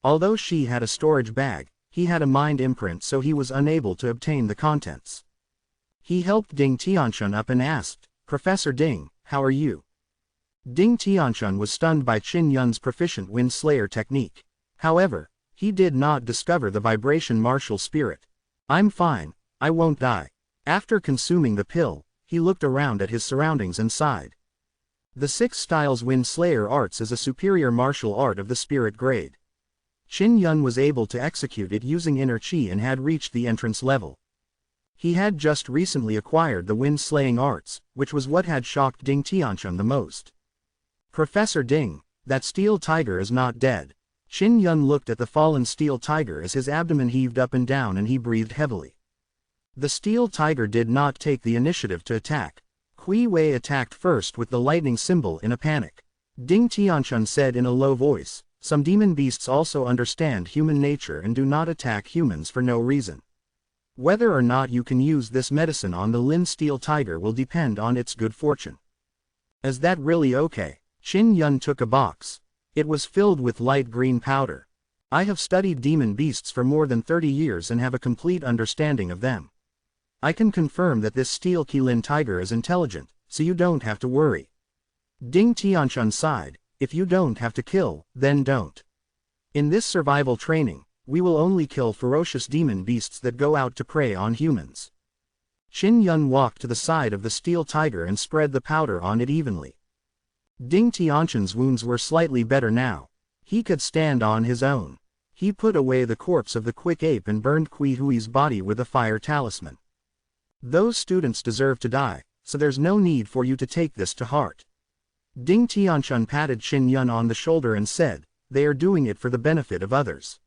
Although she had a storage bag, he had a mind imprint, so he was unable to obtain the contents. He helped Ding Tianxun up and asked, "Professor Ding, how are you?" Ding Tianxun was stunned by Qin Yun's proficient Wind Slayer technique. However, he did not discover the vibration martial spirit. "I'm fine, I won't die." After consuming the pill, he looked around at his surroundings and sighed. The 6 Styles Wind Slayer arts is a superior martial art of the spirit grade. Qin Yun was able to execute it using inner chi and had reached the entrance level. He had just recently acquired the wind-slaying arts, which was what had shocked Ding Tianxun the most. "Professor Ding, that steel tiger is not dead." Qin Yun looked at the fallen steel tiger as his abdomen heaved up and down and he breathed heavily. The steel tiger did not take the initiative to attack. Kui Wei attacked first with the lightning symbol in a panic. Ding Tianxun said in a low voice, "Some demon beasts also understand human nature and do not attack humans for no reason. Whether or not you can use this medicine on the Lin steel tiger will depend on its good fortune." "Is that really okay?" Qin Yun took a box. It was filled with light green powder. "I have studied demon beasts for more than 30 years and have a complete understanding of them. I can confirm that this steel Qilin tiger is intelligent, so you don't have to worry." Ding Tianxun sighed, "If you don't have to kill, then don't. In this survival training, we will only kill ferocious demon beasts that go out to prey on humans." Qin Yun walked to the side of the steel tiger and spread the powder on it evenly. Ding Tianxun's wounds were slightly better now. He could stand on his own. He put away the corpse of the quick ape and burned Kui Hui's body with a fire talisman. "Those students deserve to die, so there's no need for you to take this to heart." Ding Tianchun patted Qin Yun on the shoulder and said, "They are doing it for the benefit of others.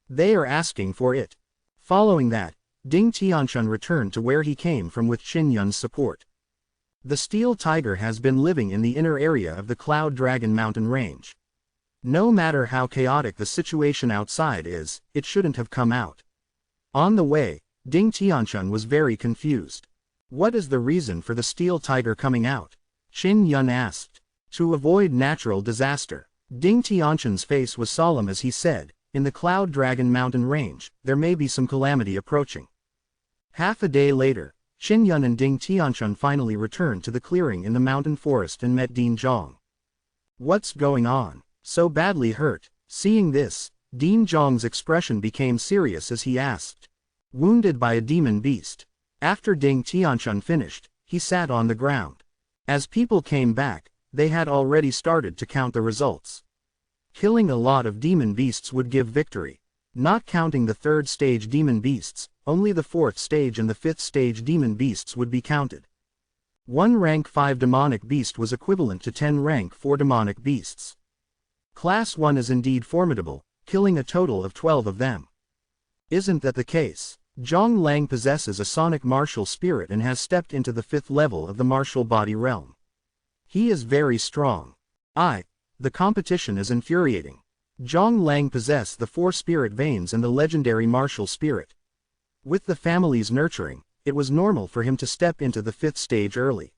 They are asking for it." Following that, Ding Tianchun returned to where he came from with Qin Yun's support. The steel tiger has been living in the inner area of the Cloud Dragon mountain range. No matter how chaotic the situation outside is, it shouldn't have come out. On the way, Ding Tianchun was very confused. "What is the reason for the steel tiger coming out?" Qin Yun asked. "To avoid natural disaster." Ding Tianchun's face was solemn as he said, "In the Cloud Dragon mountain range, there may be some calamity approaching." Half a day later, Qin Yun and Ding Tianchun finally returned to the clearing in the mountain forest and met Din Zhong. "What's going on? So badly hurt?" Seeing this, Din Zhong's expression became serious as he asked. "Wounded by a demon beast." After Ding Tianchun finished, he sat on the ground. As people came back, they had already started to count the results. Killing a lot of demon beasts would give victory. Not counting the 3rd stage demon beasts, only the 4th stage and the 5th stage demon beasts would be counted. One rank 5 demonic beast was equivalent to 10 rank 4 demonic beasts. Class 1 is indeed formidable, killing a total of 12 of them. Isn't that the case? Zhong Lang possesses a sonic martial spirit and has stepped into the 5th level of the martial body realm. He is very strong. The competition is infuriating. Zhong Lang possessed the 4 spirit veins and the legendary martial spirit. With the family's nurturing, it was normal for him to step into the 5th stage early.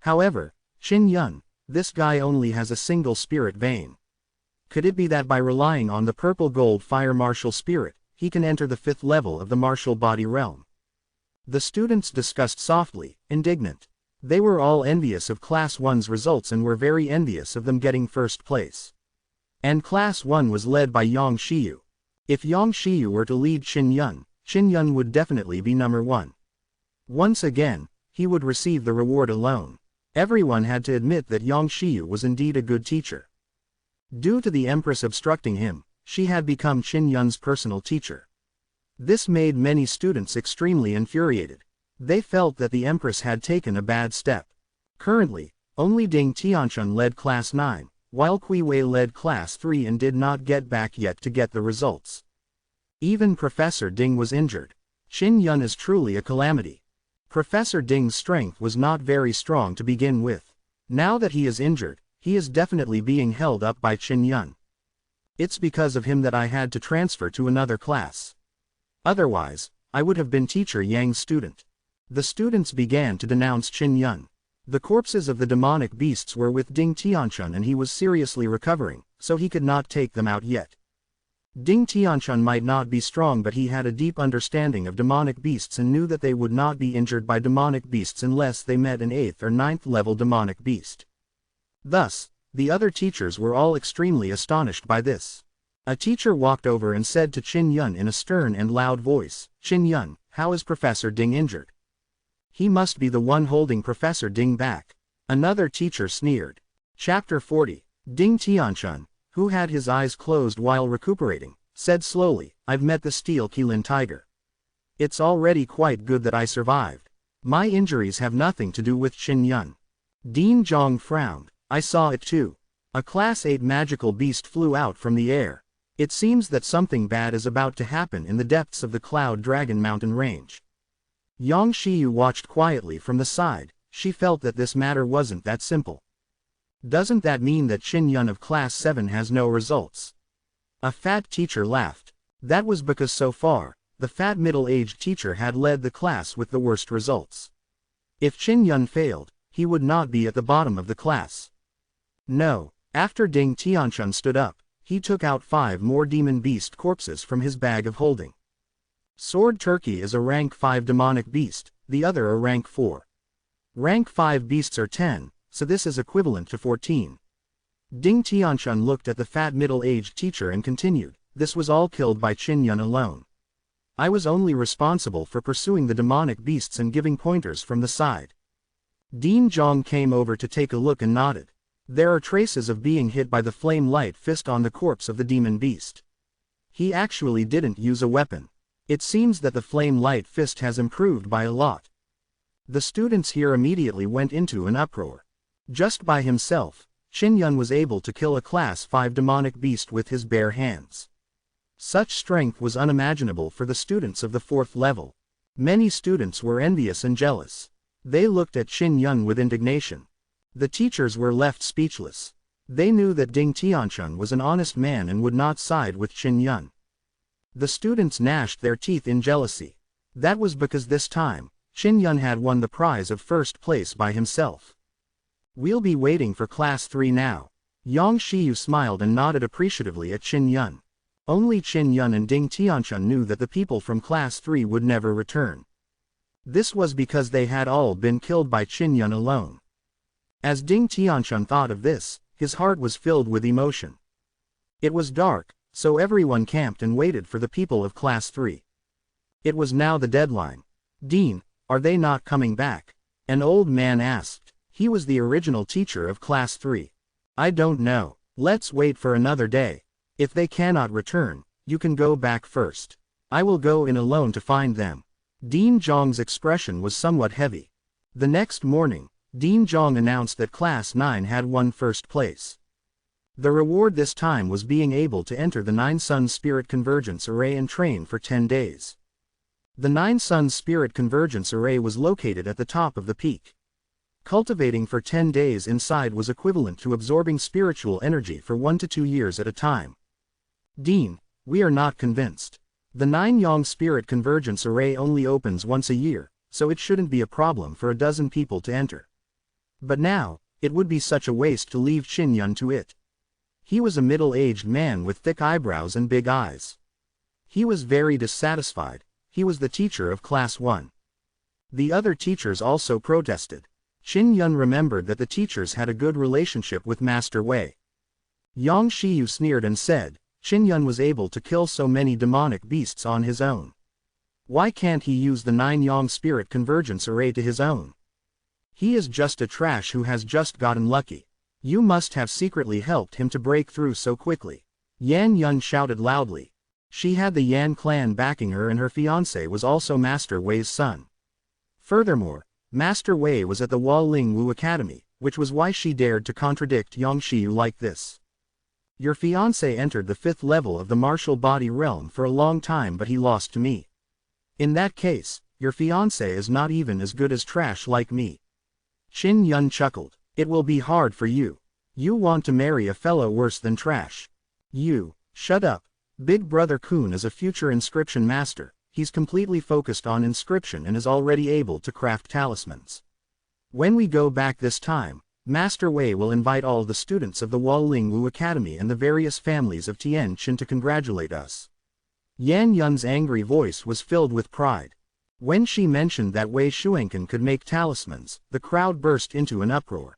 However, Qin Yun, this guy only has a single spirit vein. Could it be that by relying on the purple gold fire martial spirit, he can enter the 5th level of the martial body realm? The students discussed softly, indignant. They were all envious of Class 1's results and were very envious of them getting 1st place. And Class 1 was led by Yang Xiyu. If Yang Xiyu were to lead Qin Yun would definitely be number 1. Once again, he would receive the reward alone. Everyone had to admit that Yang Xiyu was indeed a good teacher. Due to the Empress obstructing him, she had become Qin Yun's personal teacher. This made many students extremely infuriated. They felt that the Empress had taken a bad step. Currently, only Ding Tianchun led Class 9, while Kui Wei led Class 3 and did not get back yet to get the results. Even Professor Ding was injured. Qin Yun is truly a calamity. Professor Ding's strength was not very strong to begin with. Now that he is injured, he is definitely being held up by Qin Yun. It's because of him that I had to transfer to another class. Otherwise, I would have been Teacher Yang's student. The students began to denounce Qin Yun. The corpses of the demonic beasts were with Ding Tianchun and he was seriously recovering, so he could not take them out yet. Ding Tianchun might not be strong, but he had a deep understanding of demonic beasts and knew that they would not be injured by demonic beasts unless they met an 8th or 9th level demonic beast. Thus, the other teachers were all extremely astonished by this. A teacher walked over and said to Qin Yun in a stern and loud voice, "Qin Yun, how is Professor Ding injured? He must be the one holding Professor Ding back." Another teacher sneered. Chapter 40. Ding Tianchun, who had his eyes closed while recuperating, said slowly, "I've met the steel Qilin tiger. It's already quite good that I survived. My injuries have nothing to do with Qin Yun." Din Zhong frowned. "I saw it too. A Class 8 magical beast flew out from the air. It seems that something bad is about to happen in the depths of the Cloud Dragon mountain range." Yang Xiyu watched quietly from the side. She felt that this matter wasn't that simple. Doesn't that mean that Qin Yun of Class 7 has no results? A fat teacher laughed. That was because so far, the fat middle-aged teacher had led the class with the worst results. If Qin Yun failed, he would not be at the bottom of the class. No. After Ding Tianchun stood up, he took out 5 more demon beast corpses from his bag of holding. Sword Turkey is a rank 5 demonic beast, the other a rank 4. Rank 5 beasts are 10, so this is equivalent to 14. Ding Tianchun looked at the fat middle-aged teacher and continued, "This was all killed by Qin Yun alone. I was only responsible for pursuing the demonic beasts and giving pointers from the side." Din Zhong came over to take a look and nodded. There are traces of being hit by the flame light fist on the corpse of the demon beast. He actually didn't use a weapon. It seems that the flame light fist has improved by a lot. The students here immediately went into an uproar. Just by himself, Qin Yun was able to kill a Class 5 demonic beast with his bare hands. Such strength was unimaginable for the students of the 4th level. Many students were envious and jealous. They looked at Qin Yun with indignation. The teachers were left speechless. They knew that Ding Tiancheng was an honest man and would not side with Qin Yun. The students gnashed their teeth in jealousy. That was because this time, Qin Yun had won the prize of 1st place by himself. We'll be waiting for Class 3 now. Yang Shiyu smiled and nodded appreciatively at Qin Yun. Only Qin Yun and Ding Tiancheng knew that the people from Class 3 would never return. This was because they had all been killed by Qin Yun alone. As Ding Tiancheng thought of this, his heart was filled with emotion. It was dark, so everyone camped and waited for the people of Class 3. It was now the deadline. "Dean, are they not coming back?" an old man asked. He was the original teacher of Class 3. "I don't know. Let's wait for another day. If they cannot return, you can go back first. I will go in alone to find them." Dean Zhong's expression was somewhat heavy. The next morning, Dean Zhong announced that Class 9 had won 1st place. The reward this time was being able to enter the 9 Suns Spirit Convergence Array and train for 10 days. The 9 Suns Spirit Convergence Array was located at the top of the peak. Cultivating for 10 days inside was equivalent to absorbing spiritual energy for 1 to 2 years at a time. "Dean, we are not convinced. The 9 Yang Spirit Convergence Array only opens once a year, so it shouldn't be a problem for a dozen people to enter. But now, it would be such a waste to leave Qin Yun to it." He was a middle-aged man with thick eyebrows and big eyes. He was very dissatisfied. He was the teacher of Class 1. The other teachers also protested. Qin Yun remembered that the teachers had a good relationship with Master Wei. Yang Shiyu sneered and said, "Qin Yun was able to kill so many demonic beasts on his own. Why can't he use the 9 Yang Spirit Convergence Array to his own? He is just a trash who has just gotten lucky. You must have secretly helped him to break through so quickly." Yan Yun shouted loudly. She had the Yan clan backing her and her fiancé was also Master Wei's son. Furthermore, Master Wei was at the Waling Wu Academy, which was why she dared to contradict Yang Shiyu like this. "Your fiancé entered the 5th level of the martial body realm for a long time but he lost to me. In that case, your fiancé is not even as good as trash like me." Qin Yun chuckled. "It will be hard for you. You want to marry a fellow worse than trash. You, shut up. Big Brother Kun is a future inscription master. He's completely focused on inscription and is already able to craft talismans. When we go back this time, Master Wei will invite all the students of the Waling Wu Academy and the various families of Tianqin to congratulate us." Yan Yun's angry voice was filled with pride. When she mentioned that Wei Shuanken could make talismans, the crowd burst into an uproar.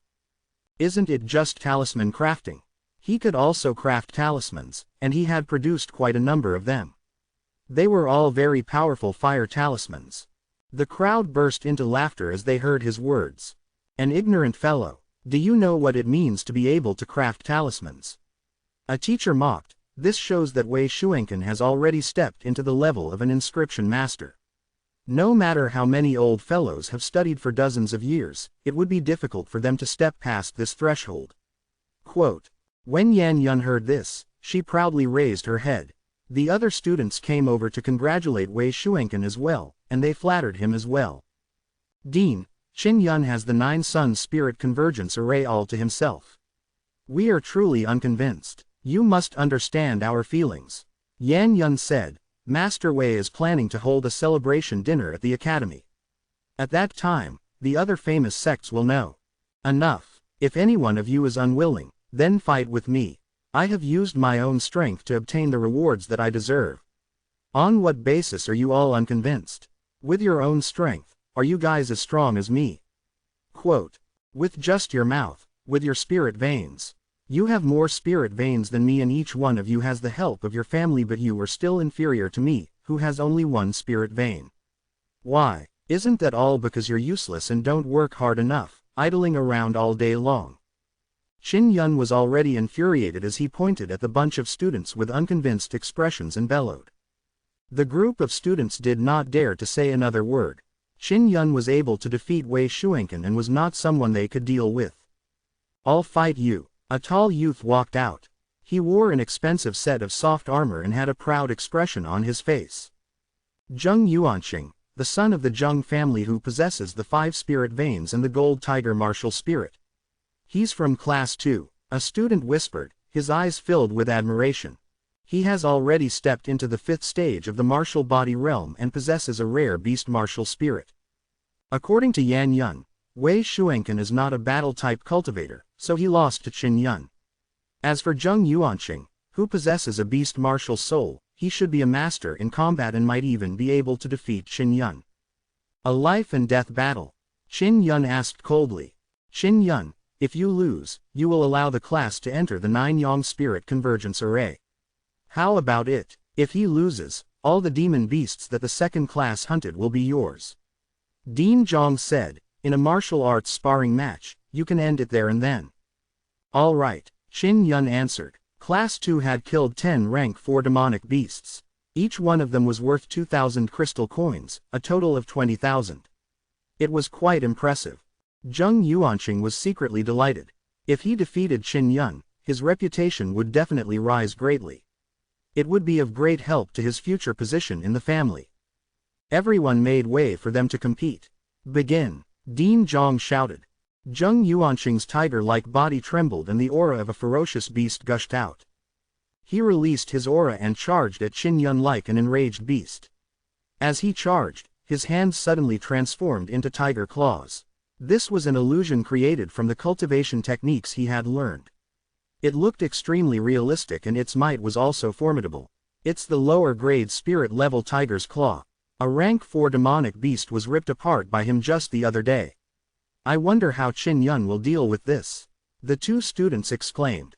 Isn't it just talisman crafting? He could also craft talismans, and he had produced quite a number of them. They were all very powerful fire talismans. The crowd burst into laughter as they heard his words. "An ignorant fellow, do you know what it means to be able to craft talismans?" A teacher mocked. "This shows that Wei Shuanken has already stepped into the level of an inscription master. No matter how many old fellows have studied for dozens of years, it would be difficult for them to step past this threshold." Quote. When Yan Yun heard this, she proudly raised her head. The other students came over to congratulate Wei Shuanken as well, and they flattered him as well. "Dean, Qin Yun has the 9 Suns Spirit Convergence Array all to himself. We are truly unconvinced. You must understand our feelings." Yan Yun said. "Master Wei is planning to hold a celebration dinner at the academy. At that time, the other famous sects will know. Enough. If any one of you is unwilling, then fight with me. I have used my own strength to obtain the rewards that I deserve. On what basis are you all unconvinced? With your own strength, are you guys as strong as me?" Quote. "With just your mouth, with your spirit veins. You have more spirit veins than me and each one of you has the help of your family but you are still inferior to me, who has only one spirit vein. Why, isn't that all because you're useless and don't work hard enough, idling around all day long?" Qin Yun was already infuriated as he pointed at the bunch of students with unconvinced expressions and bellowed. The group of students did not dare to say another word. Qin Yun was able to defeat Wei Shuanken and was not someone they could deal with. I'll fight you. A tall youth walked out. He wore an expensive set of soft armor and had a proud expression on his face. Zheng Yuanqing, the son of the Zheng family who possesses the 5 spirit veins and the gold tiger martial spirit. He's from class 2, a student whispered, his eyes filled with admiration. He has already stepped into the 5th stage of the martial body realm and possesses a rare beast martial spirit. According to Yan Yun, Wei Shuankan is not a battle-type cultivator, so he lost to Qin Yun. As for Zheng Yuanqing, who possesses a beast martial soul, he should be a master in combat and might even be able to defeat Qin Yun. A life-and-death battle? Qin Yun asked coldly. Qin Yun, if you lose, you will allow the class to enter the 9 Yang Spirit Convergence Array. How about it? If he loses, all the demon beasts that the second class hunted will be yours. Dean Zhang said, in a martial arts sparring match, you can end it there and then. All right, Qin Yun answered. Class 2 had killed 10 rank 4 demonic beasts. Each one of them was worth 2,000 crystal coins, a total of 20,000. It was quite impressive. Zheng Yuanqing was secretly delighted. If he defeated Qin Yun, his reputation would definitely rise greatly. It would be of great help to his future position in the family. Everyone made way for them to compete. Begin! Dean Zhang shouted. Zheng Yuanqing's tiger-like body trembled and the aura of a ferocious beast gushed out. He released his aura and charged at Qin Yun like an enraged beast. As he charged, his hands suddenly transformed into tiger claws. This was an illusion created from the cultivation techniques he had learned. It looked extremely realistic and its might was also formidable. It's the lower-grade spirit-level tiger's claw. A rank 4 demonic beast was ripped apart by him just the other day. I wonder how Qin Yun will deal with this. The 2 students exclaimed.